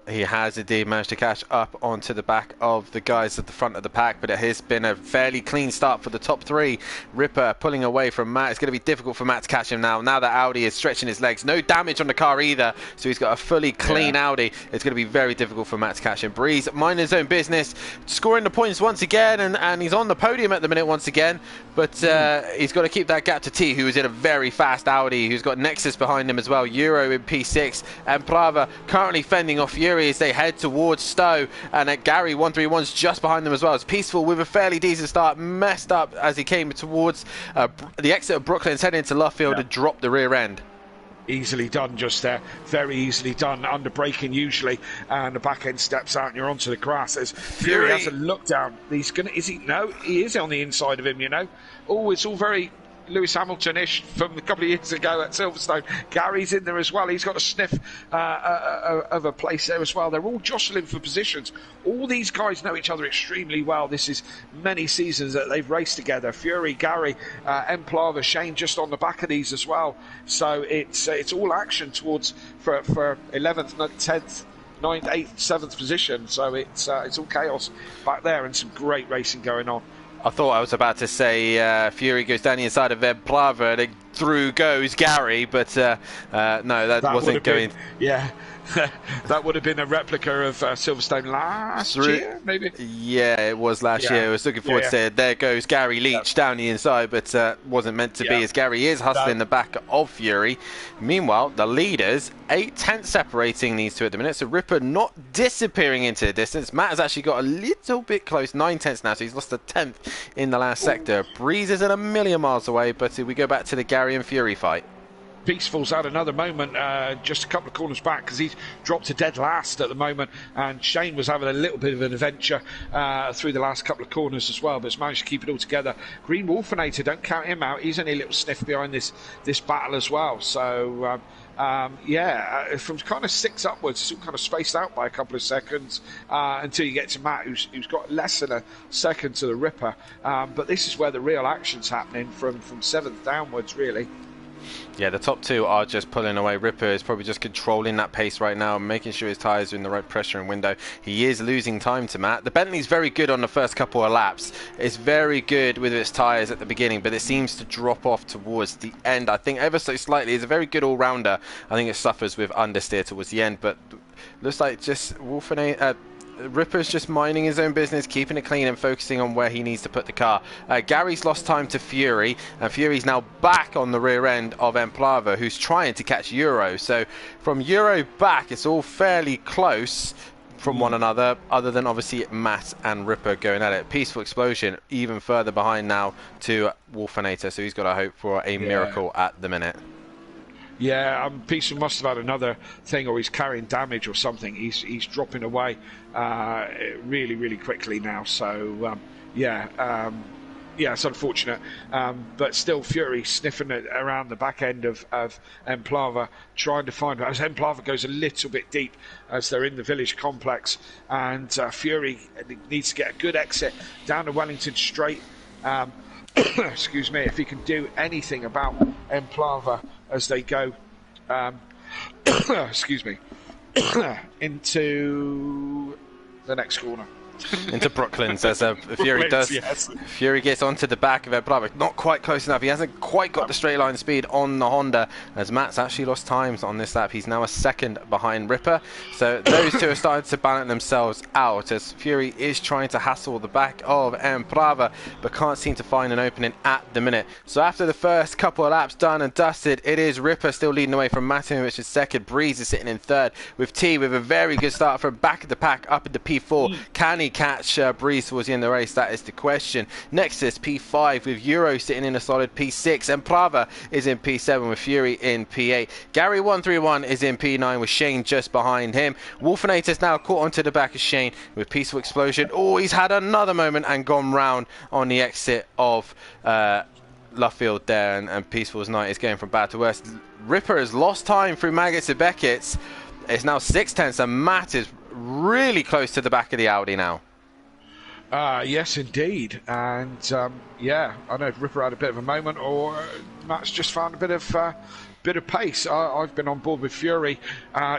He has indeed managed to catch up onto the back of the guys at the front of the pack, but it has been a fairly clean start for the top 3. Ripper pulling away from Matt. It's going to be difficult for Matt to catch him now. Now that Audi is stretching his legs. No damage on the car either, so he's got a fully clean Audi. It's going to be very difficult for Matt to catch him. Breeze minding his own business, scoring the points once again, and he's on the podium at the minute once again, but he's got to keep that gap to T, who is in a very fast Audi, who's got Nexus behind him as well. Euro in P6, and Emplava currently fending off Fury as they head towards Stowe, and Gary 131's just behind them as well. It's Peaceful with a fairly decent start, messed up as he came towards the exit of Brooklyn's heading into Luffield and dropped the rear end. Easily done just there, very easily done, under braking usually, and the back end steps out and you're onto the grass. As Fury has a look down, he is on the inside of him, you know. Oh, it's all very Lewis Hamilton-ish from a couple of years ago at Silverstone. Gary's in there as well. He's got a sniff of a place there as well. They're all jostling for positions. All these guys know each other extremely well. This is many seasons that they've raced together. Fury, Gary, Emplava, Shane just on the back of these as well. So it's all action towards for 11th, 10th, 9th, 8th, 7th position. So it's all chaos back there and some great racing going on. I thought I was about to say Fury goes down the inside of Emplava and through goes Gary, but no, that wasn't going. That would have been a replica of Silverstone last year, maybe. Yeah, it was last year. I was looking forward to say, there goes Gary Leach down the inside, but wasn't meant to be, as Gary is hustling the back of Fury. Meanwhile, the leaders, 8 tenths separating these two at the minute, so Ripper not disappearing into the distance. Matt has actually got a little bit close, 9 tenths now, so he's lost a tenth in the last sector. Breeze is at a million miles away, but we go back to the Gary and Fury fight. Peaceful's had another moment just a couple of corners back because he's dropped to dead last at the moment, and Shane was having a little bit of an adventure through the last couple of corners as well, but has managed to keep it all together. Green Wolfenator, don't count him out, he's only a little sniff behind this battle as well. So from kind of 6 upwards, it's all kind of spaced out by a couple of seconds until you get to Matt, who's got less than a second to the Ripper. But this is where the real action's happening from 7th downwards, really. Yeah, the top 2 are just pulling away. Ripper is probably just controlling that pace right now, making sure his tyres are in the right pressure and window. He is losing time to Matt. The Bentley's very good on the first couple of laps. It's very good with its tyres at the beginning, but it seems to drop off towards the end. I think ever so slightly. It's a very good all-rounder. I think it suffers with understeer towards the end, but looks like just Ripper's just minding his own business, keeping it clean and focusing on where he needs to put the car. Gary's lost time to Fury, and Fury's now back on the rear end of Emplava, who's trying to catch Euro. So from Euro back, it's all fairly close. from one another, other than obviously Matt and Ripper going at it. Peaceful Explosion even further behind now to Wolfinator, so he's got to hope for a miracle at the minute. Yeah, Peaceful must have had another thing, or he's carrying damage or something. He's dropping away really, really quickly now. So yeah, it's unfortunate, but still Fury sniffing it around the back end of Emplava, trying to find her. As Emplava goes a little bit deep as they're in the village complex, and Fury needs to get a good exit down to Wellington Straight. Excuse me, if he can do anything about Emplava as they go, excuse me, into the next corner. Into Brooklands as Fury does. Yes. Fury gets onto the back of Emplava. Not quite close enough. He hasn't quite got the straight line speed on the Honda, as Matt's actually lost times on this lap. He's now a second behind Ripper. So those two are starting to balance themselves out as Fury is trying to hassle the back of Emplava, but can't seem to find an opening at the minute. So after the first couple of laps done and dusted, it is Ripper still leading away from Matin, which is second. Breeze is sitting in third, with T with a very good start from back of the pack up into P4. Can he catch Breeze towards the end of the race? That is the question. Next is P5 with Euro sitting in a solid P6, and Prava is in P7 with Fury in P8. Gary 131 is in P9 with Shane just behind him. Wolfinator's now caught onto the back of Shane with Peaceful Explosion. Oh, he's had another moment and gone round on the exit of Luffield there, and Peaceful's night is going from bad to worse. Ripper has lost time through Maggots and Beckett's. It's now 6/10, and Matt is really close to the back of the Audi now. Yes, indeed. And yeah, I know if Ripper had a bit of a moment, or Matt's just found a bit of pace. I've been on board with Fury,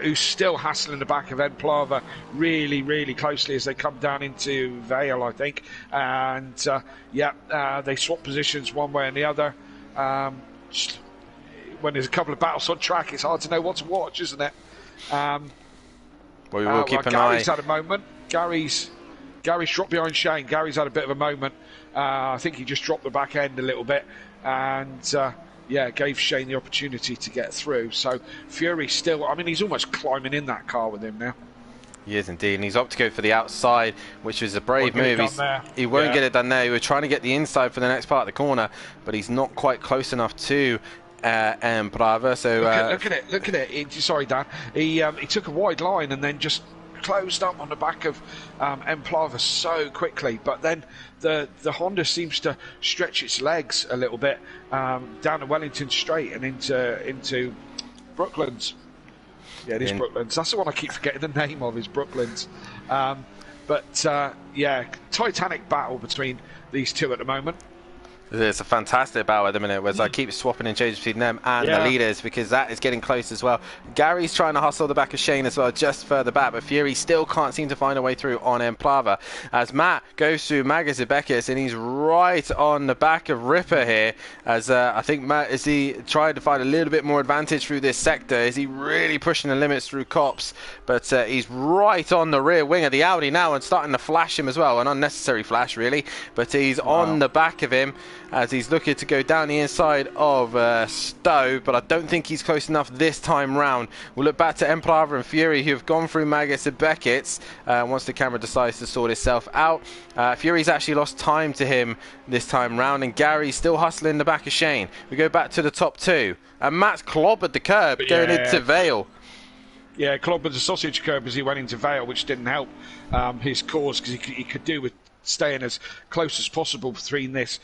who's still hassling the back of Emplava really, really closely as they come down into Vale, I think. And they swap positions one way and the other. When there's a couple of battles on track, it's hard to know what to watch, isn't it? Well, we will keep an Gary's eye. had a moment. Gary's dropped behind Shane. Gary's had a bit of a moment. I think he just dropped the back end a little bit, and gave Shane the opportunity to get through. So Fury still, I mean, he's almost climbing in that car with him now. He is indeed, and he's opted to go for the outside, which was a brave move. He won't get it done there. He was trying to get the inside for the next part of the corner, but he's not quite close enough to Emplava. So look at it. Sorry, Dan. He took a wide line and then just closed up on the back of Emplava so quickly, but then the Honda seems to stretch its legs a little bit down to Wellington Straight and into Brooklands. Yeah, it is Brooklands. That's the one I keep forgetting the name of, is Brooklands. Titanic battle between these two at the moment. It's a fantastic battle at the minute, whereas I keep swapping and changing between them and the leaders, because that is getting close as well. Gary's trying to hustle the back of Shane as well, just further back, but Fury still can't seem to find a way through on Emplava as Matt goes through Maggots and Beckett's, and he's right on the back of Ripper here, as I think Matt, is he trying to find a little bit more advantage through this sector? Is he really pushing the limits through Cops? But he's right on the rear wing of the Audi now and starting to flash him as well, an unnecessary flash really, but he's on the back of him as he's looking to go down the inside of Stowe, but I don't think he's close enough this time round. We'll look back to Emplava and Fury, who have gone through Maggots and Beckett's once the camera decides to sort itself out. Fury's actually lost time to him this time round, and Gary's still hustling the back of Shane. We go back to the top two, and Matt's clobbered the curb going into Vale. Yeah, clobbered the sausage curb as he went into Vale, which didn't help his cause, because he could do with staying as close as possible between this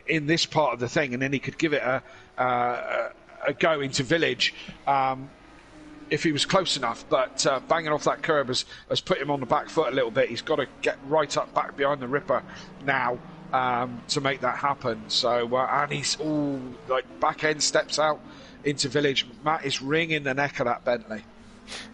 in this part of the thing, and then he could give it a go into Village if he was close enough. But banging off that curb has put him on the back foot a little bit. He's got to get right up back behind the Ripper now to make that happen. So and he's back end steps out into Village. Matt is wringing the neck of that Bentley.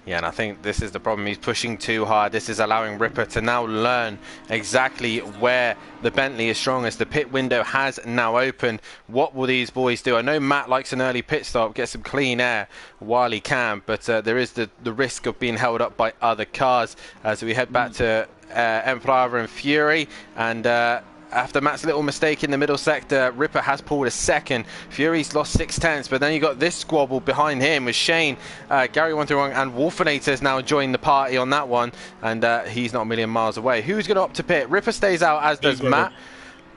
Yeah, and I think this is the problem. He's pushing too hard. This is allowing Ripper to now learn exactly where the Bentley is strongest. The pit window has now opened. What will these boys do? I know Matt likes an early pit stop, get some clean air while he can, but there is the risk of being held up by other cars as we head back to Emplava and Fury, and after Matt's little mistake in the middle sector, Ripper has pulled a second. Fury's lost 6/10, but then you got this squabble behind him with Shane, Gary 131, and Wolfinator's now joined the party on that one, and he's not a million miles away. Who's going to opt to pit? Ripper stays out, as does Matt.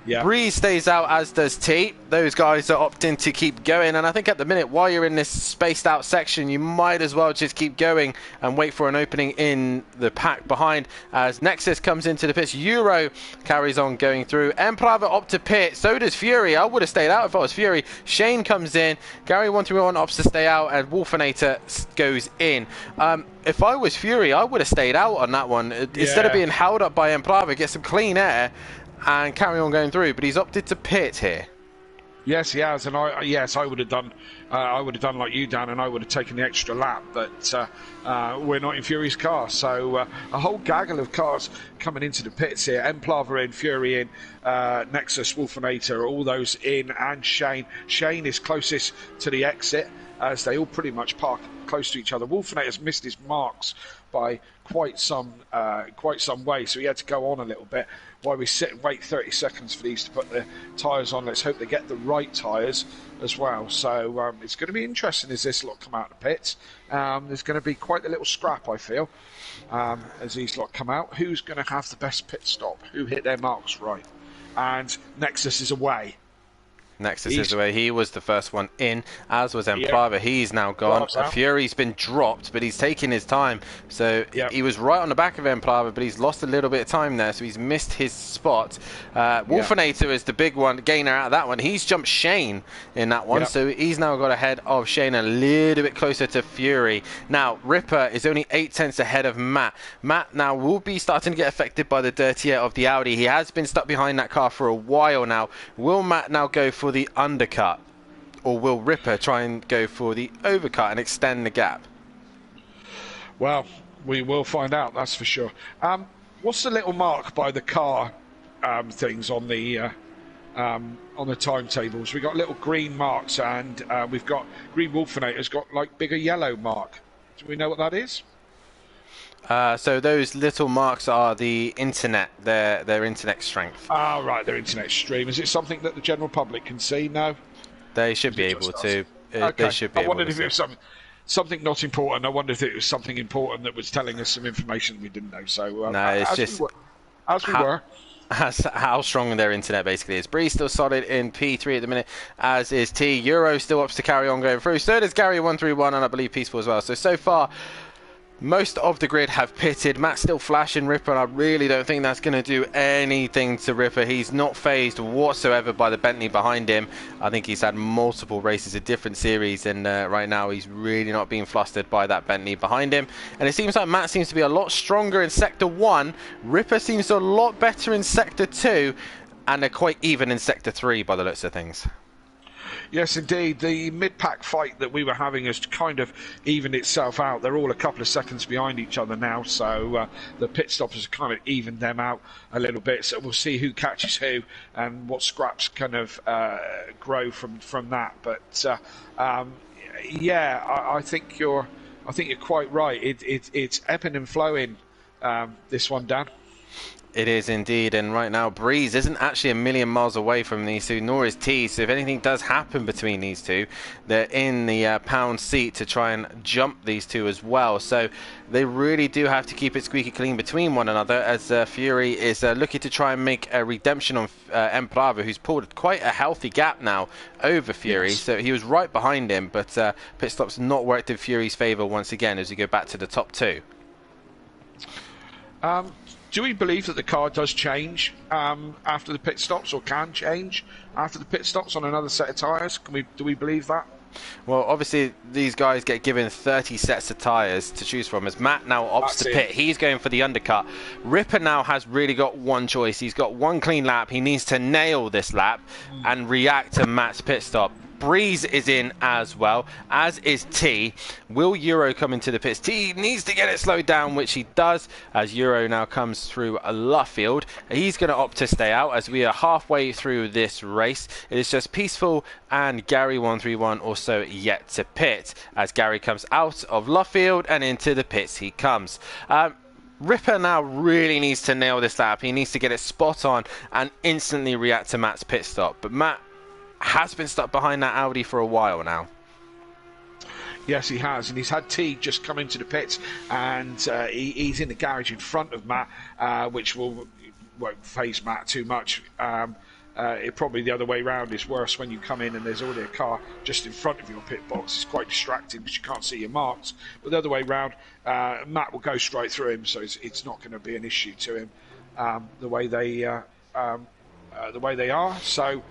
Yeah. Breeze stays out, as does T. Those guys are opting to keep going, and I think at the minute, while you're in this spaced out section, you might as well just keep going and wait for an opening in the pack behind. As Nexus comes into the pits, Euro carries on going through. Emprava opt to pit, so does Fury. I would have stayed out if I was Fury. Shane comes in, Gary 131 opts to stay out, and Wolfinator goes in. If I was Fury, I would have stayed out on that one. Instead of being held up by Emprava, get some clean air and carry on going through, but he's opted to pit here. Yes, he has, and I would have done. I would have done like you, Dan, and I would have taken the extra lap. But we're not in Fury's car, so a whole gaggle of cars coming into the pits here. Emplava in, Fury in, Nexus, Wolfinator, all those in, and Shane. Shane is closest to the exit, as they all pretty much park close to each other. Wolfinator's missed his marks by quite some way, so he had to go on a little bit while we sit and wait 30 seconds for these to put the tyres on. Let's hope they get the right tyres as well. So it's going to be interesting as this lot come out of the pits. There's going to be quite a little scrap, I feel, as these lot come out. Who's going to have the best pit stop? Who hit their marks right? And Nexus is away. Nexus is away. He was the first one in, as was Emprava. Yeah. He's now gone. Fury's been dropped, but he's taking his time. So he was right on the back of Emprava, but he's lost a little bit of time there, so he's missed his spot. Wolfinator is the big one, gainer out of that one. He's jumped Shane in that one, so he's now got ahead of Shane, a little bit closer to Fury. Now, Ripper is only 8/10 ahead of Matt. Matt now will be starting to get affected by the dirty air of the Audi. He has been stuck behind that car for a while now. Will Matt now go for the undercut, or will Ripper try and go for the overcut and extend the gap? Well, we will find out, that's for sure. What's the little mark by the car things on the timetables? We've got little green marks, and we've got Green Wolfinator's got like bigger yellow mark. Do we know what that is? So those little marks are the internet, their internet strength. Ah, right, their internet stream. Is it something that the general public can see? No? They should be able to. Okay. They should be I wondered able if it was something not important. I wondered if it was something important that was telling us some information we didn't know. So no, it's just how strong their internet basically is. Breeze still solid in P3 at the minute, as is T. Euro still opts to carry on going through. So does Gary 131, and I believe Peaceful as well. So far, most of the grid have pitted. Matt's still flashing Ripper, and I really don't think that's going to do anything to Ripper. He's not phased whatsoever by the Bentley behind him. I think he's had multiple races in different series, and right now he's really not being flustered by that Bentley behind him. And it seems like Matt seems to be a lot stronger in Sector 1. Ripper seems a lot better in Sector 2, and they're quite even in Sector 3 by the looks of things. Yes, indeed. The mid-pack fight that we were having has kind of evened itself out. They're all a couple of seconds behind each other now, so the pit stoppers have kind of evened them out a little bit. So we'll see who catches who and what scraps kind of grow from that. But I think you're quite right. It's ebbing and flowing, this one, Dan. It is indeed, and right now Breeze isn't actually a million miles away from these two, nor is T, so if anything does happen between these two, they're in the pound seat to try and jump these two as well. So they really do have to keep it squeaky clean between one another, as Fury is looking to try and make a redemption on Emprava, who's pulled quite a healthy gap now over Fury. Yes. So he was right behind him, but pit stop's not worked in Fury's favour once again as we go back to the top two. Do we believe that the car does change after the pit stops, or can change after the pit stops on another set of tyres? Do we believe that? Well, obviously, these guys get given 30 sets of tyres to choose from. As Matt now opts to pit, he's going for the undercut. Ripper now has really got one choice. He's got one clean lap. He needs to nail this lap and react to Matt's pit stop. Breeze is in as well, as is T. Will Euro come into the pits? T needs to get it slowed down, which he does, as Euro now comes through Luffield. He's going to opt to stay out as we are halfway through this race. It is just Peaceful and Gary 131 also yet to pit, as Gary comes out of Luffield and into the pits he comes. Ripper now really needs to nail this lap. He needs to get it spot on and instantly react to Matt's pit stop. But Matt has been stuck behind that Audi for a while now. Yes, he has, and he's had T just come into the pits, and he's in the garage in front of Matt, which won't faze Matt too much. Probably the other way round is worse when you come in and there's already a car just in front of your pit box. It's quite distracting because you can't see your marks. But the other way round, Matt will go straight through him, so it's not going to be an issue to him the way they are. So.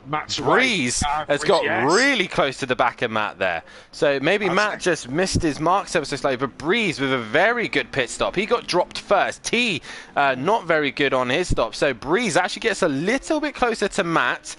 Matt's Breeze has got really close to the back of Matt there. So maybe Matt just missed his marks ever so slightly, but Breeze with a very good pit stop. He got dropped first. T not very good on his stop. So Breeze actually gets a little bit closer to Matt.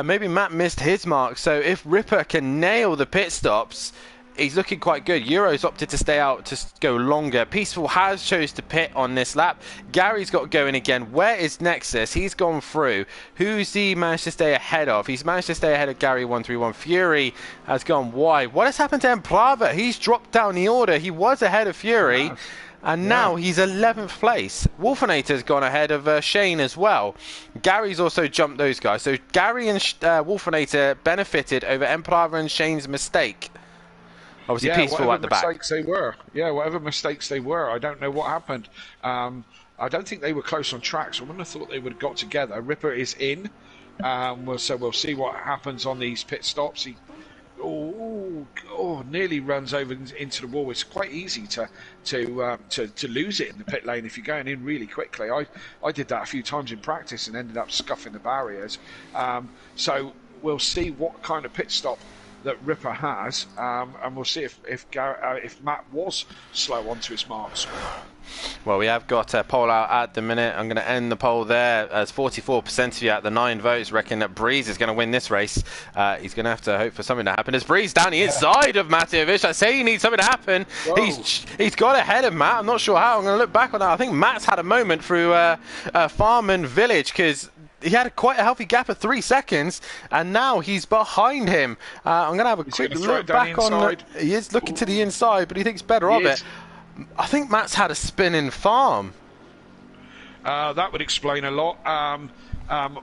Maybe Matt missed his mark. So if Ripper can nail the pit stops, he's looking quite good. Euro's opted to stay out to go longer. Peaceful has chose to pit on this lap. Gary's got going again. Where is Nexus? He's gone through. Who's he managed to stay ahead of? He's managed to stay ahead of Gary 131. Fury has gone wide. What has happened to Emplava? He's dropped down the order. He was ahead of Fury. And now he's 11th place. Wolfinator's gone ahead of Shane as well. Gary's also jumped those guys. So Gary and Wolfinator benefited over Emplava and Shane's mistake. Obviously Peaceful at the back. Whatever mistakes they were, I don't know what happened. I don't think they were close on tracks. I wouldn't have thought they would have got together. Ripper is in, so we'll see what happens on these pit stops. He nearly runs over into the wall. It's quite easy to lose it in the pit lane if you're going in really quickly. I did that a few times in practice and ended up scuffing the barriers. So we'll see what kind of pit stop that Ripper has, and we'll see if Matt was slow onto his marks. Well, we have got a poll out at the minute. I'm going to end the poll there, as 44% of you at the 9 votes reckon that Breeze is going to win this race. He's going to have to hope for something to happen. As Breeze down the inside of Matevich, I say he needs something to happen. He's got ahead of Matt. I'm not sure how. I'm going to look back on that. I think Matt's had a moment through Farm and Village, because he had quite a healthy gap of 3 seconds, and now he's behind him. I'm going to have a quick look back on. He is looking to the inside, but he thinks better of it. I think Matt's had a spin in Farm. That would explain a lot.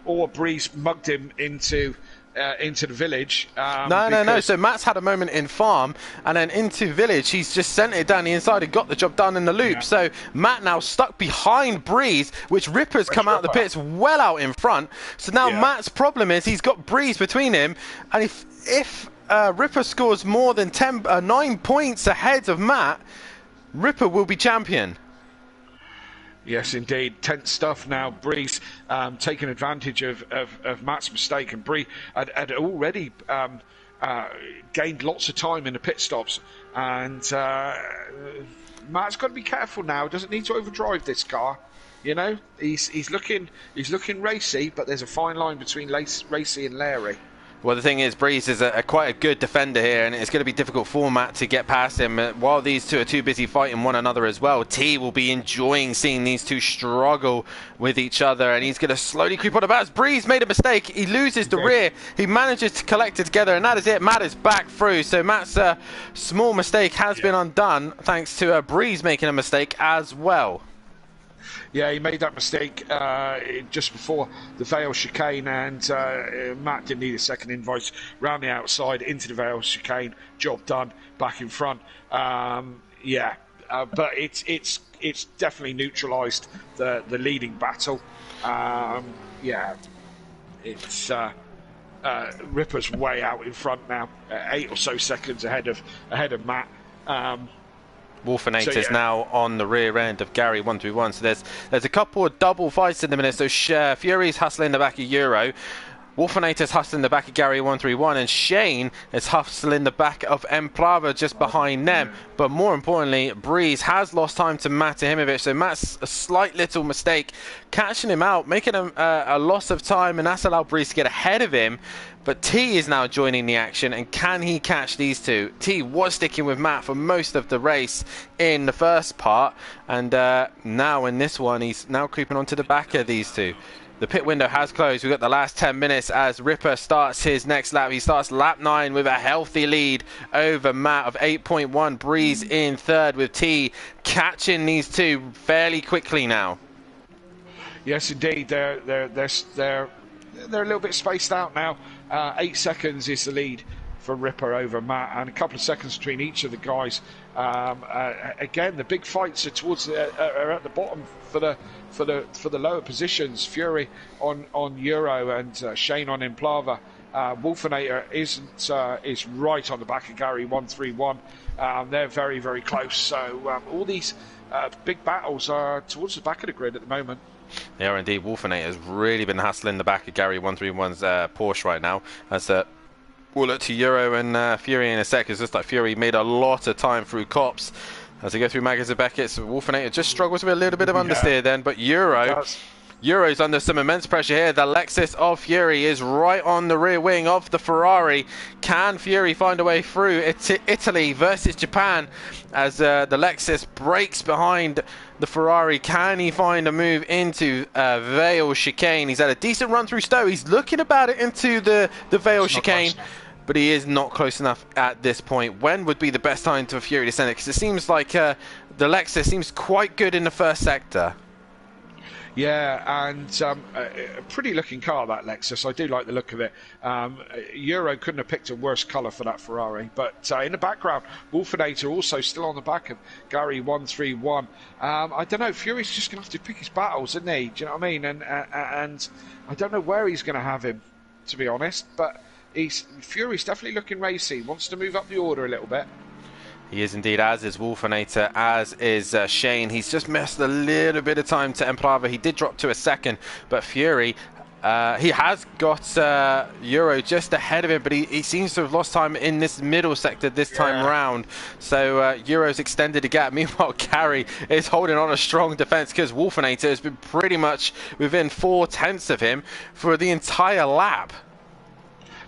Or Breeze mugged him into the Village. No. So Matt's had a moment in Farm, and then into Village. He's just sent it down the inside and got the job done in the loop. Yeah. So Matt now stuck behind Breeze, which Ripper's come out of the pits well out in front. So now Matt's problem is he's got Breeze between him, and if Ripper scores more than 9 points ahead of Matt, Ripper will be champion. Yes, indeed. Tense stuff now. Breeze taking advantage of Matt's mistake, and Breeze had already gained lots of time in the pit stops. And Matt's got to be careful now. Doesn't need to overdrive this car. You know, he's looking racy, but there's a fine line between racy and Larry. Well, the thing is, Breeze is quite a good defender here, and it's going to be difficult for Matt to get past him. While these two are too busy fighting one another as well, T will be enjoying seeing these two struggle with each other, and he's going to slowly creep on the back. Breeze made a mistake. He loses the rear. He manages to collect it together, and that is it. Matt is back through. So Matt's small mistake has been undone, thanks to Breeze making a mistake as well. Yeah, he made that mistake just before the Vale chicane, and Matt didn't need a second invoice. Round the outside into the Vale chicane, job done, back in front. But it's definitely neutralised the leading battle. It's Ripper's way out in front now, 8 or so seconds ahead of Matt. Wolfinator's now on the rear end of Gary 131. So there's a couple of double fights in the minute. So Fury's hustling the back of Euro. Wolfinator's hustling the back of Gary 131, and Shane is hustling the back of Emplava just behind them. But more importantly, Breeze has lost time to Matahimovic, so Matt's a slight little mistake catching him out, making a loss of time, and that's allowed Breeze to get ahead of him. but T is now joining the action, and can he catch these two? T was sticking with Matt for most of the race in the first part, and now in this one he's now creeping onto the back of these two. The pit window has closed. We've got the last 10 minutes as Ripper starts his next lap. He starts lap 9 with a healthy lead over Matt of 8.1. Breeze in third, with T catching these two fairly quickly now. Yes, indeed. They're a little bit spaced out now. 8 seconds is the lead for Ripper over Matt, and a couple of seconds between each of the guys. Again, the big fights are at the bottom for the lower positions. Fury on Euro and Shane on Implava. Wolfinator is right on the back of Gary 131. They're very, very close. So all these big battles are towards the back of the grid at the moment. They are indeed. Wolfinator has really been hassling the back of Gary 131's Porsche right now. As we'll look to Euro and Fury in a sec. It's just like Fury made a lot of time through Cops. As they go through Maggers and Beckett's, Wolfinator just struggles with a little bit of understeer then, but Euro's under some immense pressure here. The Lexus of Fury is right on the rear wing of the Ferrari. Can Fury find a way through? It's Italy versus Japan as the Lexus breaks behind the Ferrari. Can he find a move into Vale chicane? He's had a decent run through Stowe. He's looking about it into the Vale chicane, but he is not close enough at this point. When would be the best time for Fury to send it? Because it seems like the Lexus seems quite good in the first sector. Yeah, and a pretty looking car, that Lexus. I do like the look of it. Euro couldn't have picked a worse colour for that Ferrari. But in the background, Wolfinator also still on the back of Gary 131. I don't know, Fury's just going to have to pick his battles, isn't he? Do you know what I mean? And I don't know where he's going to have him, to be honest. But Fury's definitely looking racy. Wants to move up the order a little bit. He is indeed, as is Wolfinator, as is Shane. He's just missed a little bit of time to Emprava. He did drop to a second, but Fury, he has got Euro just ahead of him, but he seems to have lost time in this middle sector this time round. So Euro's extended the gap. Meanwhile, Gary is holding on a strong defence because Wolfinator has been pretty much within 4/10 of him for the entire lap.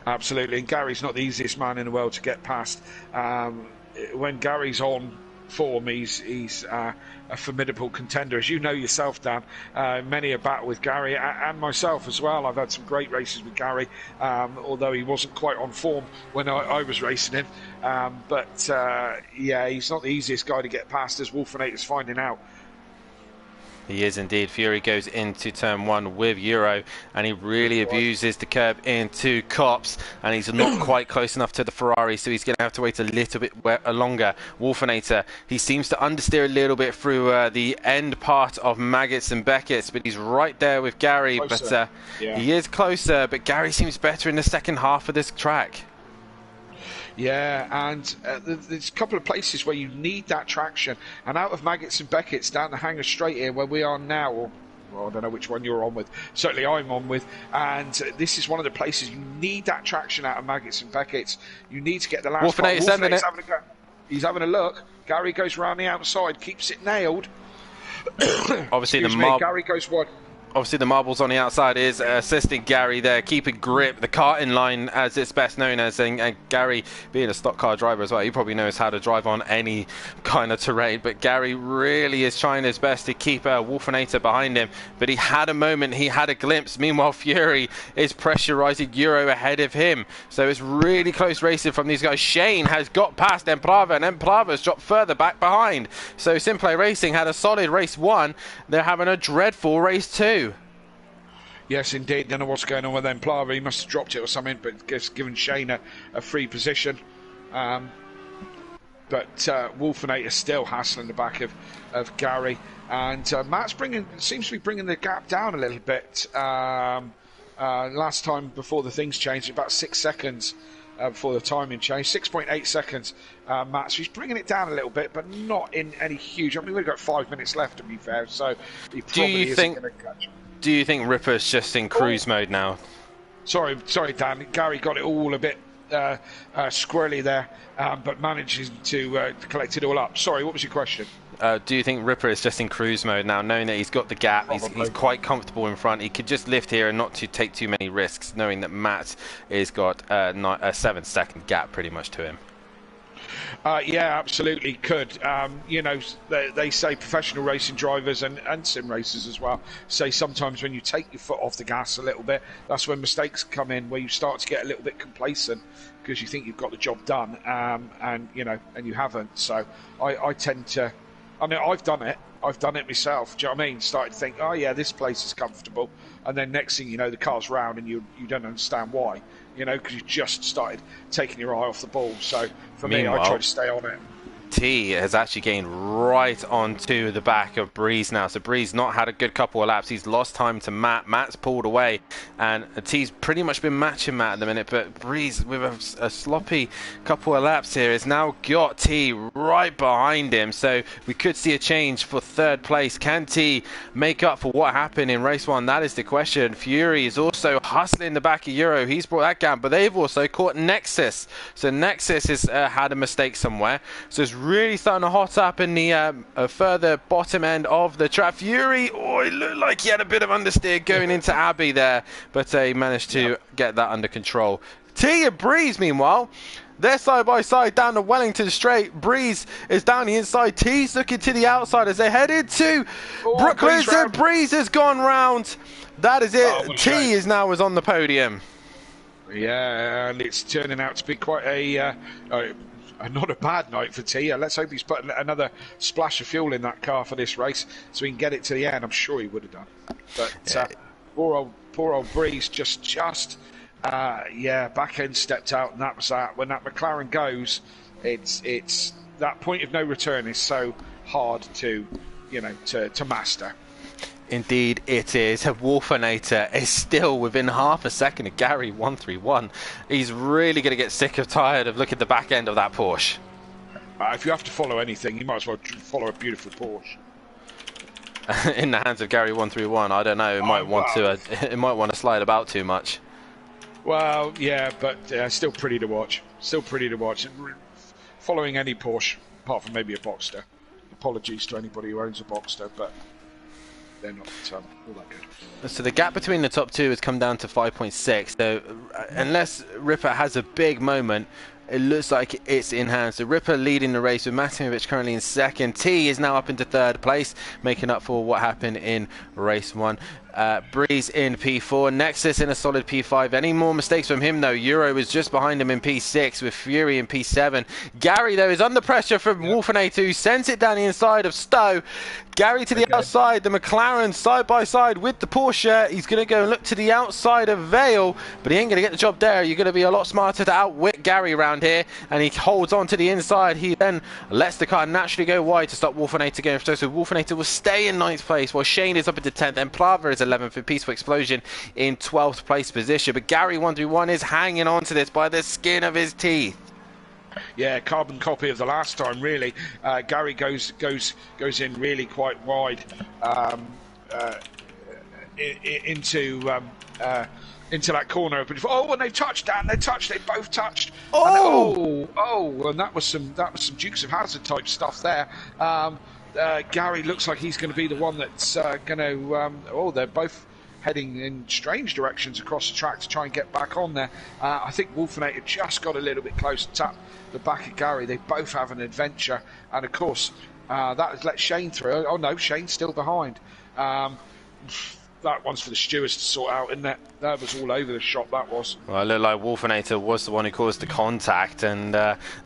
Absolutely, and Gary's not the easiest man in the world to get past. When Gary's on form, he's a formidable contender, as you know yourself, Dan. Many a battle with Gary and myself as well. I've had some great races with Gary, although he wasn't quite on form when I was racing him. Yeah, he's not the easiest guy to get past, as Wolfinator's finding out. He is indeed. Fury goes into turn 1 with Euro, and he really abuses the curb into Cops, and he's not quite close enough to the Ferrari, so he's going to have to wait a little bit longer. Wolfinator, he seems to understeer a little bit through the end part of Maggots and Beckett's, but he's right there with Gary. Closer. But he is closer, but Gary seems better in the second half of this track. Yeah, and there's a couple of places where you need that traction. And out of Maggots and Beckett's down the Hanger Straight here, where we are now, or well, I don't know which one you're on with. Certainly I'm on with. And this is one of the places you need that traction out of Maggots and Beckett's. You need to get the last part. Wolfinator's having a go. He's having a look. Gary goes round the outside, keeps it nailed. Obviously, Gary goes wide. Obviously, the marbles on the outside is assisting Gary there, keeping grip, the karting line as it's best known as, and Gary being a stock car driver as well, he probably knows how to drive on any kind of terrain, but Gary really is trying his best to keep Wolfinator behind him, but he had a moment, he had a glimpse. Meanwhile, Fury is pressurising Euro ahead of him, so it's really close racing from these guys. Shane has got past Emprava, and Emprava's dropped further back behind, so Simplay Racing had a solid race 1, they're having a dreadful race 2. Yes, indeed. Don't know what's going on with Emplava. He must have dropped it or something, but just given Shane a free position. But Wolfinator still hassling the back of Gary. And Matt's seems to be bringing the gap down a little bit. Last time before the things changed, about 6 seconds before the timing changed. 6.8 seconds, Matt. So he's bringing it down a little bit, but not in any huge... I mean, we've got 5 minutes left, to be fair, so he probably isn't going to catch him. Do you think Ripper's just in cruise mode now? Sorry, Dan. Gary got it all a bit squirrely there, but manages to collect it all up. Sorry, what was your question? Do you think Ripper is just in cruise mode now, knowing that he's got the gap, he's quite comfortable in front, he could just lift here and not to take too many risks, knowing that Matt has got a 7-second gap pretty much to him? Yeah, absolutely could. You know, they say professional racing drivers and sim racers as well say sometimes when you take your foot off the gas a little bit, that's when mistakes come in, where you start to get a little bit complacent because you think you've got the job done, and you know, and you haven't. So I tend to, I mean, I've done it myself. Do you know what I mean? Started to think, oh yeah, this place is comfortable, and then next thing you know, the car's round and you don't understand why. You know, because you just started taking your eye off the ball. So for me, I try to stay on it. T has actually gained right onto the back of Breeze now. So Breeze not had a good couple of laps. He's lost time to Matt. Matt's pulled away, and T's pretty much been matching Matt at the minute. But Breeze, with a sloppy couple of laps here, has now got T right behind him. So we could see a change for third place. Can T make up for what happened in race 1? That is the question. Fury is also hustling the back of Euro. He's brought that gap, but they've also caught Nexus. So Nexus has had a mistake somewhere. So it's really starting to hot up in the further bottom end of the track. Fury, oh, it looked like he had a bit of understeer going into Abbey there, but he managed to get that under control. T and Breeze, meanwhile, they're side by side down the Wellington Straight. Breeze is down the inside. T's looking to the outside as they headed to Brooklyn. And Breeze has gone round. That is it. T is now on the podium. Yeah, and it's turning out to be quite a not a bad night for T. Let's hope he's put another splash of fuel in that car for this race so we can get it to the end. I'm sure he would have done. But poor old Breeze just back end stepped out, and that was that. When that McLaren goes, it's that point of no return is so hard to master. Indeed it is. Wolfinator is still within half a second of Gary 131. He's really going to get sick of tired of looking at the back end of that Porsche. If you have to follow anything, you might as well follow a beautiful Porsche. In the hands of Gary 131, I don't know. It might want to slide about too much. Well, yeah, but still pretty to watch. Still pretty to watch. Following any Porsche, apart from maybe a Boxster. Apologies to anybody who owns a Boxster, but they're not all that good. So the gap between the top two has come down to 5.6. So unless Ripper has a big moment, it looks like it's in hand. So Ripper leading the race with Matimovic currently in second. T is now up into third place, making up for what happened in race 1. Breeze in P4, Nexus in a solid P5. Any more mistakes from him though? Euro is just behind him in P6 with Fury in P7. Gary though is under pressure from Wolfinator, who sends it down the inside of Stowe. Gary to the outside, the McLaren side by side with the Porsche. He's going to go and look to the outside of Vale, but he ain't going to get the job there. You're going to be a lot smarter to outwit Gary around here, and he holds on to the inside. He then lets the car naturally go wide to stop Wolfinator going for. So Wolfinator will stay in 9th place while Shane is up into 10th and Plava is 11th for Peaceful Explosion in 12th place position. But Gary 131 is hanging on to this by the skin of his teeth. Yeah, carbon copy of the last time, really. Gary goes in really quite wide into that corner. Oh, and they touched, Dan. They both touched. And that was some Dukes of Hazzard type stuff there. Gary looks like he's going to be the one that's going to. They're both heading in strange directions across the track to try and get back on there. I think Wolfinator just got a little bit close to tap the back of Gary. They both have an adventure, and of course that has let Shane through. Oh no, Shane's still behind. That one's for the stewards to sort out, isn't it? That was all over the shop, that was. Well, it looked like Wolfinator was the one who caused the contact, and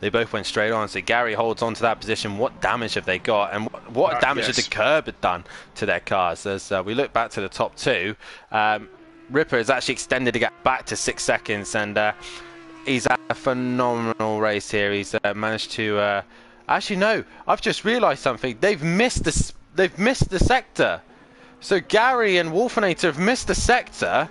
they both went straight on. So Gary holds on to that position. What damage have they got? And what damage has the curb done to their cars? As we look back to the top two, Ripper has actually extended the gap back to 6 seconds, and he's had a phenomenal race here. He's managed to... actually, no, I've just realised something. They've missed the sector. So Gary and Wolfinator have missed the sector.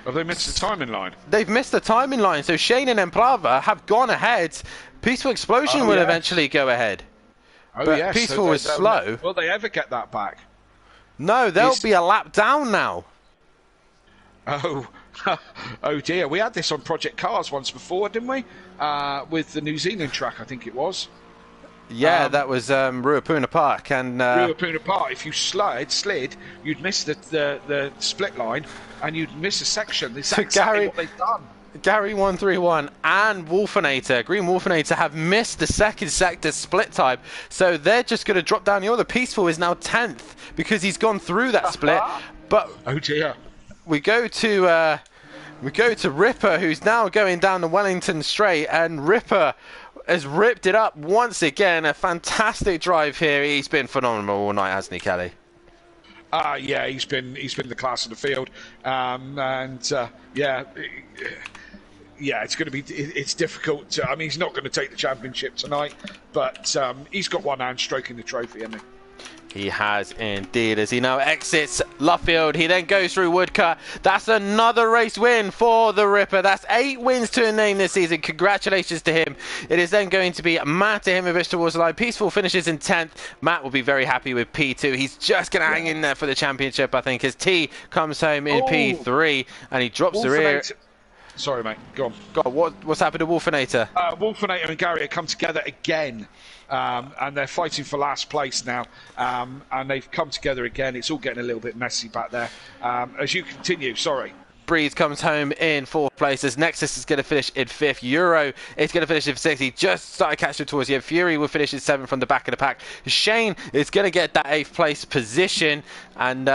Have they missed the timing line? They've missed the timing line. So Shane and Emplava have gone ahead. Peaceful Explosion will eventually go ahead. But Peaceful is slow. Will they ever get that back? No, they'll be a lap down now. Oh, Oh dear, we had this on Project Cars once before, didn't we? With the New Zealand track, I think it was. Yeah, that was Ruapuna Park, and Ruapuna Park. If you slid, you'd miss the split line, and you'd miss a section. That's exactly what they've done. Gary 131 and Wolfenator, Green Wolfenator, have missed the second sector split time, so they're just going to drop down the order. Peaceful is now 10th because he's gone through that split. But oh dear, we go to Ripper, who's now going down the Wellington Straight, and Ripper has ripped it up once again. A fantastic drive here. He's been phenomenal all night, hasn't he, Kelly? Yeah, he's been the class of the field, yeah, it's going to be. It's difficult. I mean, he's not going to take the championship tonight, but he's got one hand stroking the trophy, hasn't he? He has indeed, as he now exits Luffield. He then goes through Woodcut. That's another race win for the Ripper. That's 8 wins to a name this season. Congratulations to him. It is then going to be Matt Ahimovic towards the line. Peaceful finishes in 10th. Matt will be very happy with P2. He's just going to hang in there for the championship, I think, as T comes home in P3 and he drops the rear. Sorry, mate. Go on. What's happened to Wolfenator? Wolfenator and Gary have come together again. And they're fighting for last place now, and they've come together again. It's all getting a little bit messy back there. As you continue, sorry. Breeze comes home in 4th place as Nexus is going to finish in 5th. Euro is going to finish in 6th. He just started catching towards the end. Fury will finish in 7th from the back of the pack. Shane is going to get that 8th place position, and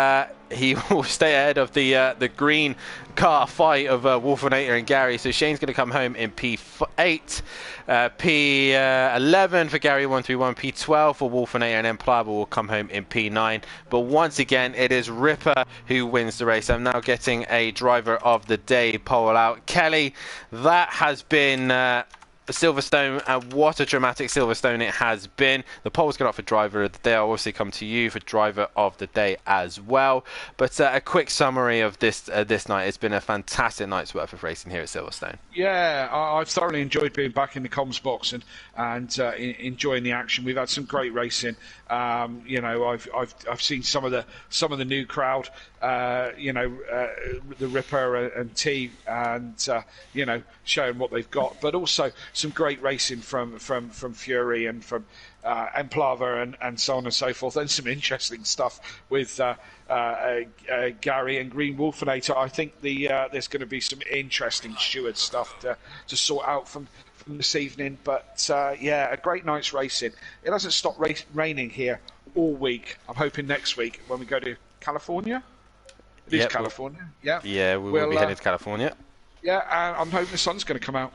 he will stay ahead of the green car fight of Wolfenator and Gary. So Shane's going to come home in P8, P11 for Gary 131, P12 for Wolfenator, and then Pliable will come home in P9. But once again, it is Ripper who wins the race. I'm now getting a driver of the day poll out. Kelly, that has been Silverstone, and what a dramatic Silverstone it has been. The poll's gone up for driver of the day. I'll also come to you for driver of the day as well. But a quick summary of this night. It's been a fantastic night's worth of racing here at Silverstone. Yeah, I've thoroughly enjoyed being back in the comms box and enjoying the action. We've had some great racing. I've seen some of the new crowd. The Ripper and T, and showing what they've got, but also some great racing from Fury and from Emplava and so on and so forth, and some interesting stuff with Gary and Green Wolfenator. I think there's going to be some interesting steward stuff to sort out from this evening, but a great night's racing. It hasn't stopped raining here all week. I'm hoping next week when we go to California. It is California. Yeah, we'll be headed to California. Yeah, I'm hoping the sun's going to come out.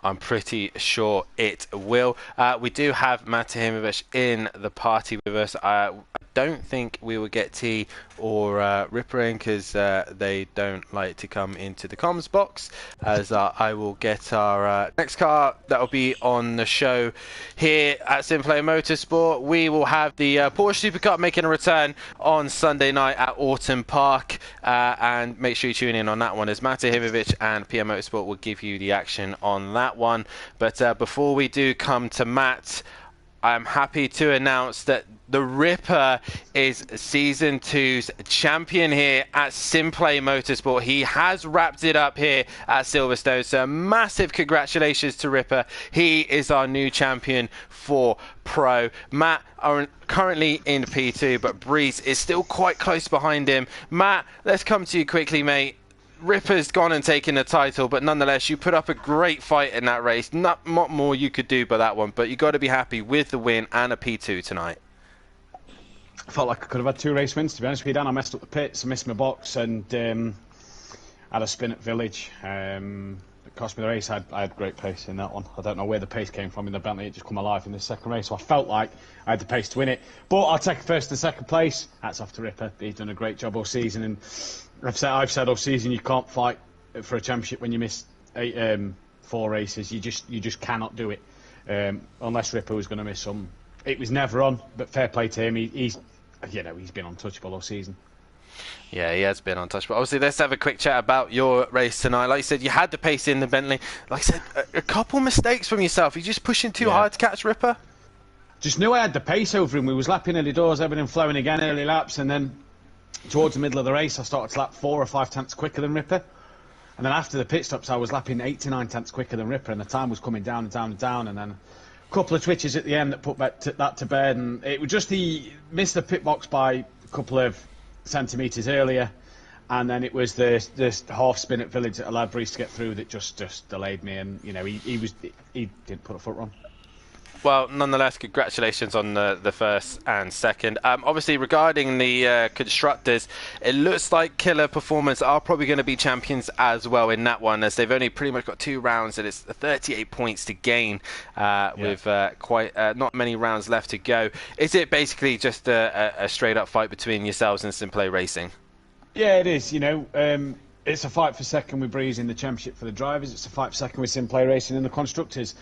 I'm pretty sure it will. We do have Matt Ahimovic in the party with us. I don't think we will get T or Ripper in because they don't like to come into the comms box, as I will get our next car that will be on the show here at Simplay Motorsport. We will have the Porsche Supercup making a return on Sunday night at Autumn Park, and make sure you tune in on that one, as Matt Ahimovic and PM Motorsport will give you the action on that one. But before we do come to Matt, I'm happy to announce that the Ripper is Season 2's champion here at Simplay Motorsport. He has wrapped it up here at Silverstone, so massive congratulations to Ripper. He is our new champion for Pro. Matt are currently in P2, but Breeze is still quite close behind him. Matt, let's come to you quickly, mate. Ripper's gone and taken the title, but nonetheless, you put up a great fight in that race. Not more you could do by that one, but you got to be happy with the win and a P2 tonight. I felt like I could have had 2 race wins, to be honest with you, Dan. I messed up the pits, I missed my box, and had a spin at Village. It cost me the race. I had great pace in that one. I don't know where the pace came from in the Bentley. It just come alive in the second race, so I felt like I had the pace to win it. But I'll take first and second place. Hats off to Ripper. He's done a great job all season, and I've said all season you can't fight for a championship when you miss 4 races. You just cannot do it unless Ripper was going to miss some. It was never on, but fair play to him. He's been untouchable all season. Yeah, he has been untouchable. Obviously, let's have a quick chat about your race tonight. Like you said, you had the pace in the Bentley. Like I said, a couple mistakes from yourself. You're just pushing too hard to catch Ripper. Just knew I had the pace over him. We was lapping early doors, everything flowing again, early laps, and then towards the middle of the race, I started to lap 4 or 5 tenths quicker than Ripper. And then after the pit stops, I was lapping 8 to 9 tenths quicker than Ripper, and the time was coming down and down and down. And then a couple of twitches at the end that put that to bed. And it was just he missed the pit box by a couple of centimetres earlier. And then it was the half spin at Village that allowed Breeze to get through that just delayed me. And, you know, he didn't put a foot wrong. Well, nonetheless, congratulations on the first and second. Obviously, regarding the constructors, it looks like Killer Performance are probably going to be champions as well in that one, as they've only pretty much got 2 rounds and it's 38 points to gain with quite not many rounds left to go. Is it basically just a straight-up fight between yourselves and Simplay Racing? Yeah, it is. You know, it's a fight for second with Breeze in the championship for the drivers. It's a fight for second with Simplay Racing in the constructors.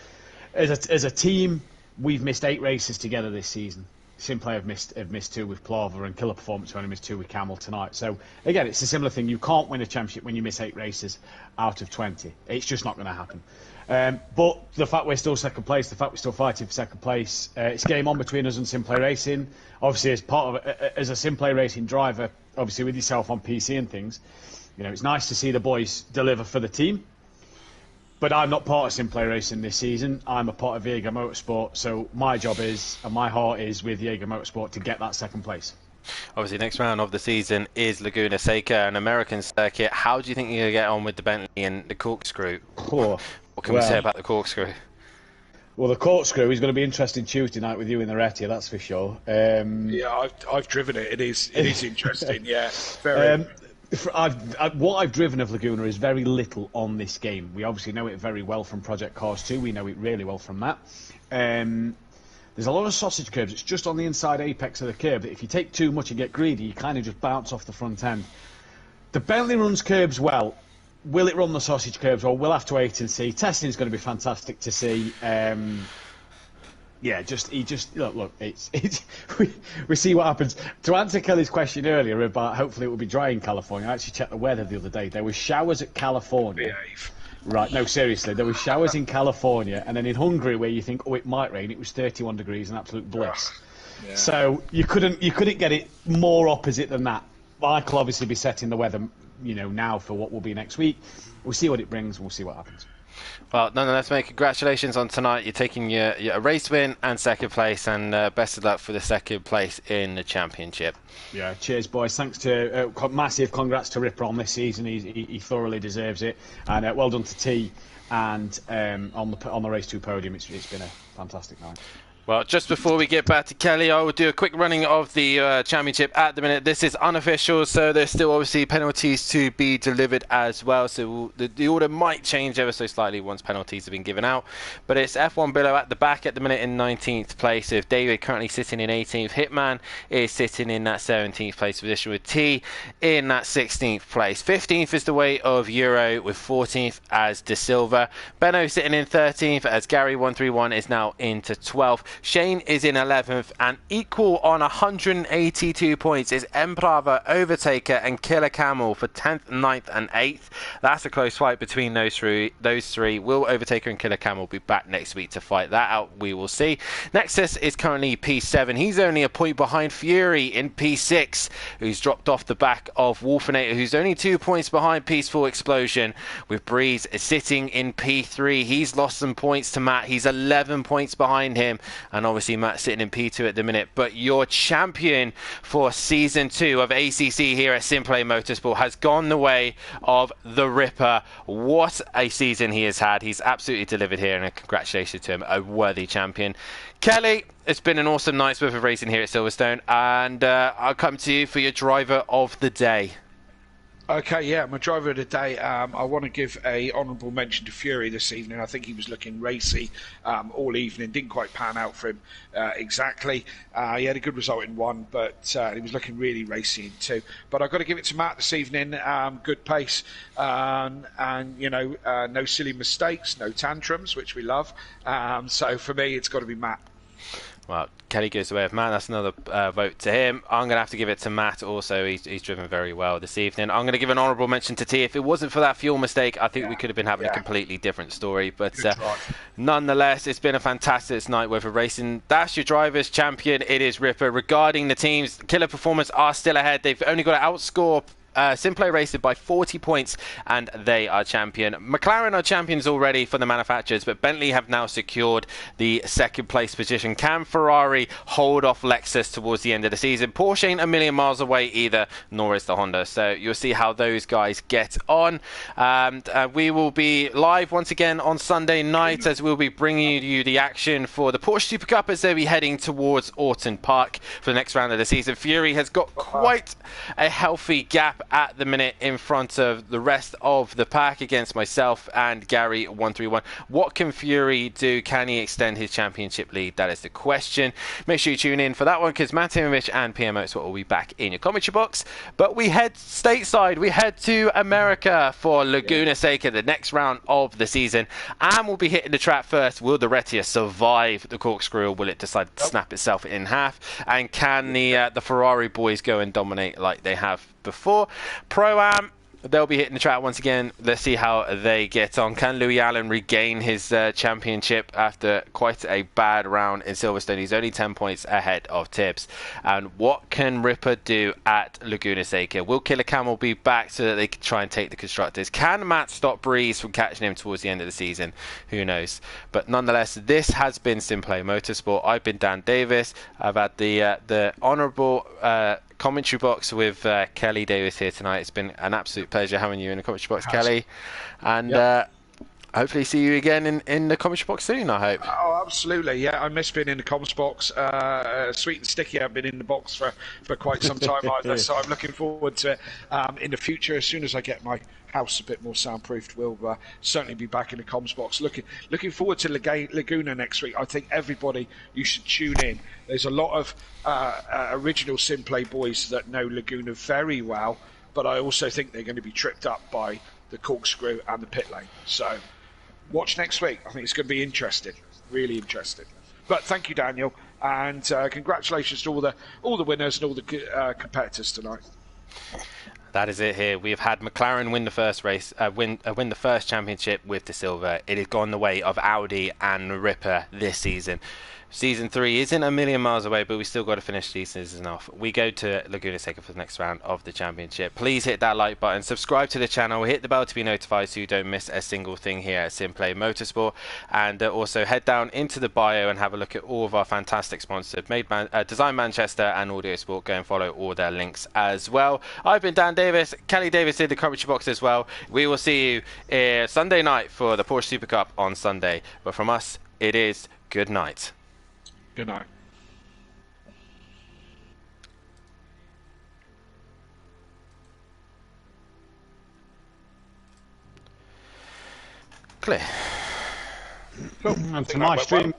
As a team, we've missed 8 races together this season. Simplay have missed 2 with Plava, and Killer Performance only missed 2 with Camel tonight. So again, it's a similar thing. You can't win a championship when you miss 8 races out of 20. It's just not going to happen. But the fact we're still second place, the fact we're still fighting for second place, it's game on between us and Simplay Racing. Obviously, as part of as a Simplay Racing driver, obviously with yourself on PC and things, you know, it's nice to see the boys deliver for the team. But I'm not part of Simplay Racing this season. I'm a part of Jaeger Motorsport. So my job is, and my heart is with Jaeger Motorsport to get that second place. Obviously, next round of the season is Laguna Seca, an American circuit. How do you think you're going to get on with the Bentley and the Corkscrew? What can we say about the Corkscrew? Well, the Corkscrew is going to be interesting Tuesday night with you in the Retia, that's for sure. Yeah, I've driven it. It is interesting. Yeah, very. What I've driven of Laguna is very little on this game. We obviously know it very well from Project Cars 2. We know it really well from that. There's a lot of sausage curbs. It's just on the inside apex of the curb that if you take too much and get greedy, you kind of just bounce off the front end. The Bentley runs curbs well. Will it run the sausage curbs? Well, we'll have to wait and see. Testing's going to be fantastic to see. Yeah, look. We see what happens. To answer Kelly's question earlier about hopefully it will be dry in California, I actually checked the weather the other day. There were showers at California. Behave. Right, no, seriously, there were showers in California, and then in Hungary, where you think, oh, it might rain, it was 31 degrees and absolute bliss. Yeah. So you couldn't get it more opposite than that. Michael obviously be setting the weather, you know, now for what will be next week. We'll see what it brings. We'll see what happens. Well, nonetheless, mate, congratulations on tonight. You're taking your race win and second place, and best of luck for the second place in the championship. Yeah, cheers, boys. Thanks to massive congrats to Ripper on this season. He thoroughly deserves it, and well done to T and on the race 2 podium. It's been a fantastic night. Well, just before we get back to Kelly, I will do a quick running of the championship at the minute. This is unofficial, so there's still obviously penalties to be delivered as well. So the order might change ever so slightly once penalties have been given out. But it's F1 Billow at the back at the minute in 19th place, with David currently sitting in 18th. Hitman is sitting in that 17th place position, with T in that 16th place. 15th is the way of Euro, with 14th as De Silva. Benno sitting in 13th, as Gary131 is now into 12th. Shane is in 11th, and equal on 182 points is Emprava, Overtaker and Killer Camel for 10th, 9th and 8th. That's a close fight between those three. Will Overtaker and Killer Camel be back next week to fight that out? We will see. Nexus is currently P7. He's only a point behind Fury in P6, who's dropped off the back of Wolfinator, who's only 2 points behind Peaceful Explosion, with Breeze sitting in P3. He's lost some points to Matt. He's 11 points behind him. And obviously Matt sitting in P2 at the minute. But your champion for Season 2 of ACC here at Simplay Motorsport has gone the way of the Ripper. What a season he has had. He's absolutely delivered here, and a congratulations to him, a worthy champion. Kelly, it's been an awesome night's worth of racing here at Silverstone, and I'll come to you for your driver of the day. Okay, yeah, my driver of the day, I want to give a honourable mention to Fury this evening. I think he was looking racy all evening, didn't quite pan out for him exactly. He had a good result in 1, but he was looking really racy in 2. But I've got to give it to Matt this evening, good pace, and you know, no silly mistakes, no tantrums, which we love. So for me, it's got to be Matt. Well, Kelly goes away with Matt. That's another vote to him. I'm going to have to give it to Matt also. He's driven very well this evening. I'm going to give an honourable mention to T. If it wasn't for that fuel mistake, I think we could have been having a completely different story. But nonetheless, it's been a fantastic night worth of racing. That's your driver's champion. It is Ripper. Regarding the teams, Killer Performance are still ahead. They've only got to outscore Simplay Racing by 40 points, and they are champion. McLaren are champions already for the manufacturers, but Bentley have now secured the second place position. Can Ferrari hold off Lexus towards the end of the season? Porsche ain't a million miles away either, nor is the Honda. So you'll see how those guys get on. We will be live once again on Sunday night, as we'll be bringing you the action for the Porsche Super Cup as they'll be heading towards Orton Park for the next round of the season. Fury has got quite a healthy gap at the minute in front of the rest of the pack against myself and Gary131. What can Fury do? Can he extend his championship lead? That is the question. Make sure you tune in for that one, because Matt Timovic and PM Motorsport will be back in your commentary box. But we head stateside. We head to America for Laguna Seca, the next round of the season, and we'll be hitting the track first. Will the Retia survive the corkscrew, or will it decide to snap itself in half? And can the Ferrari boys go and dominate like they have before? Pro-Am, they'll be hitting the track once again. Let's see how they get on. Can Louis Allen regain his championship after quite a bad round in Silverstone? He's only 10 points ahead of Tibbs. And what can Ripper do at Laguna Seca? Will Killer Camel be back so that they can try and take the constructors? Can Matt stop Breeze from catching him towards the end of the season? Who knows? But nonetheless, this has been Simplay Motorsport. I've been Dan Davis. I've had the honourable commentary box with Kelly Davis here tonight. It's been an absolute pleasure having you in the commentary box, Kelly, and hopefully see you again in the commentary box soon, I hope. Oh, absolutely. Yeah, I miss being in the comms box. Sweet and Sticky, I've been in the box for quite some time either, so I'm looking forward to it in the future. As soon as I get my house a bit more soundproofed, we'll certainly be back in the comms box. Looking forward to Laguna next week. I think everybody, you should tune in. There's a lot of original Simplay boys that know Laguna very well, but I also think they're going to be tripped up by the corkscrew and the pit lane. So watch next week. I think it's going to be interesting, really interesting. But thank you, Daniel, and congratulations to all the winners and all the competitors tonight. That is it here. We've had McLaren win the first race, win the first championship with De Silva. It has gone the way of Audi and Ripper this season. Season 3 isn't a million miles away, but we still got to finish these seasons off. We go to Laguna Seca for the next round of the championship. Please hit that like button, subscribe to the channel, hit the bell to be notified so you don't miss a single thing here at Simplay Motorsport, and also head down into the bio and have a look at all of our fantastic sponsors, Design Manchester and Audio Sport. Go and follow all their links as well. I've been Dan Davis, Kelly Davis in the commentary box as well. We will see you Sunday night for the Porsche Super Cup on Sunday, but from us it is good night. Good night. Clear. Cool. And to my stream.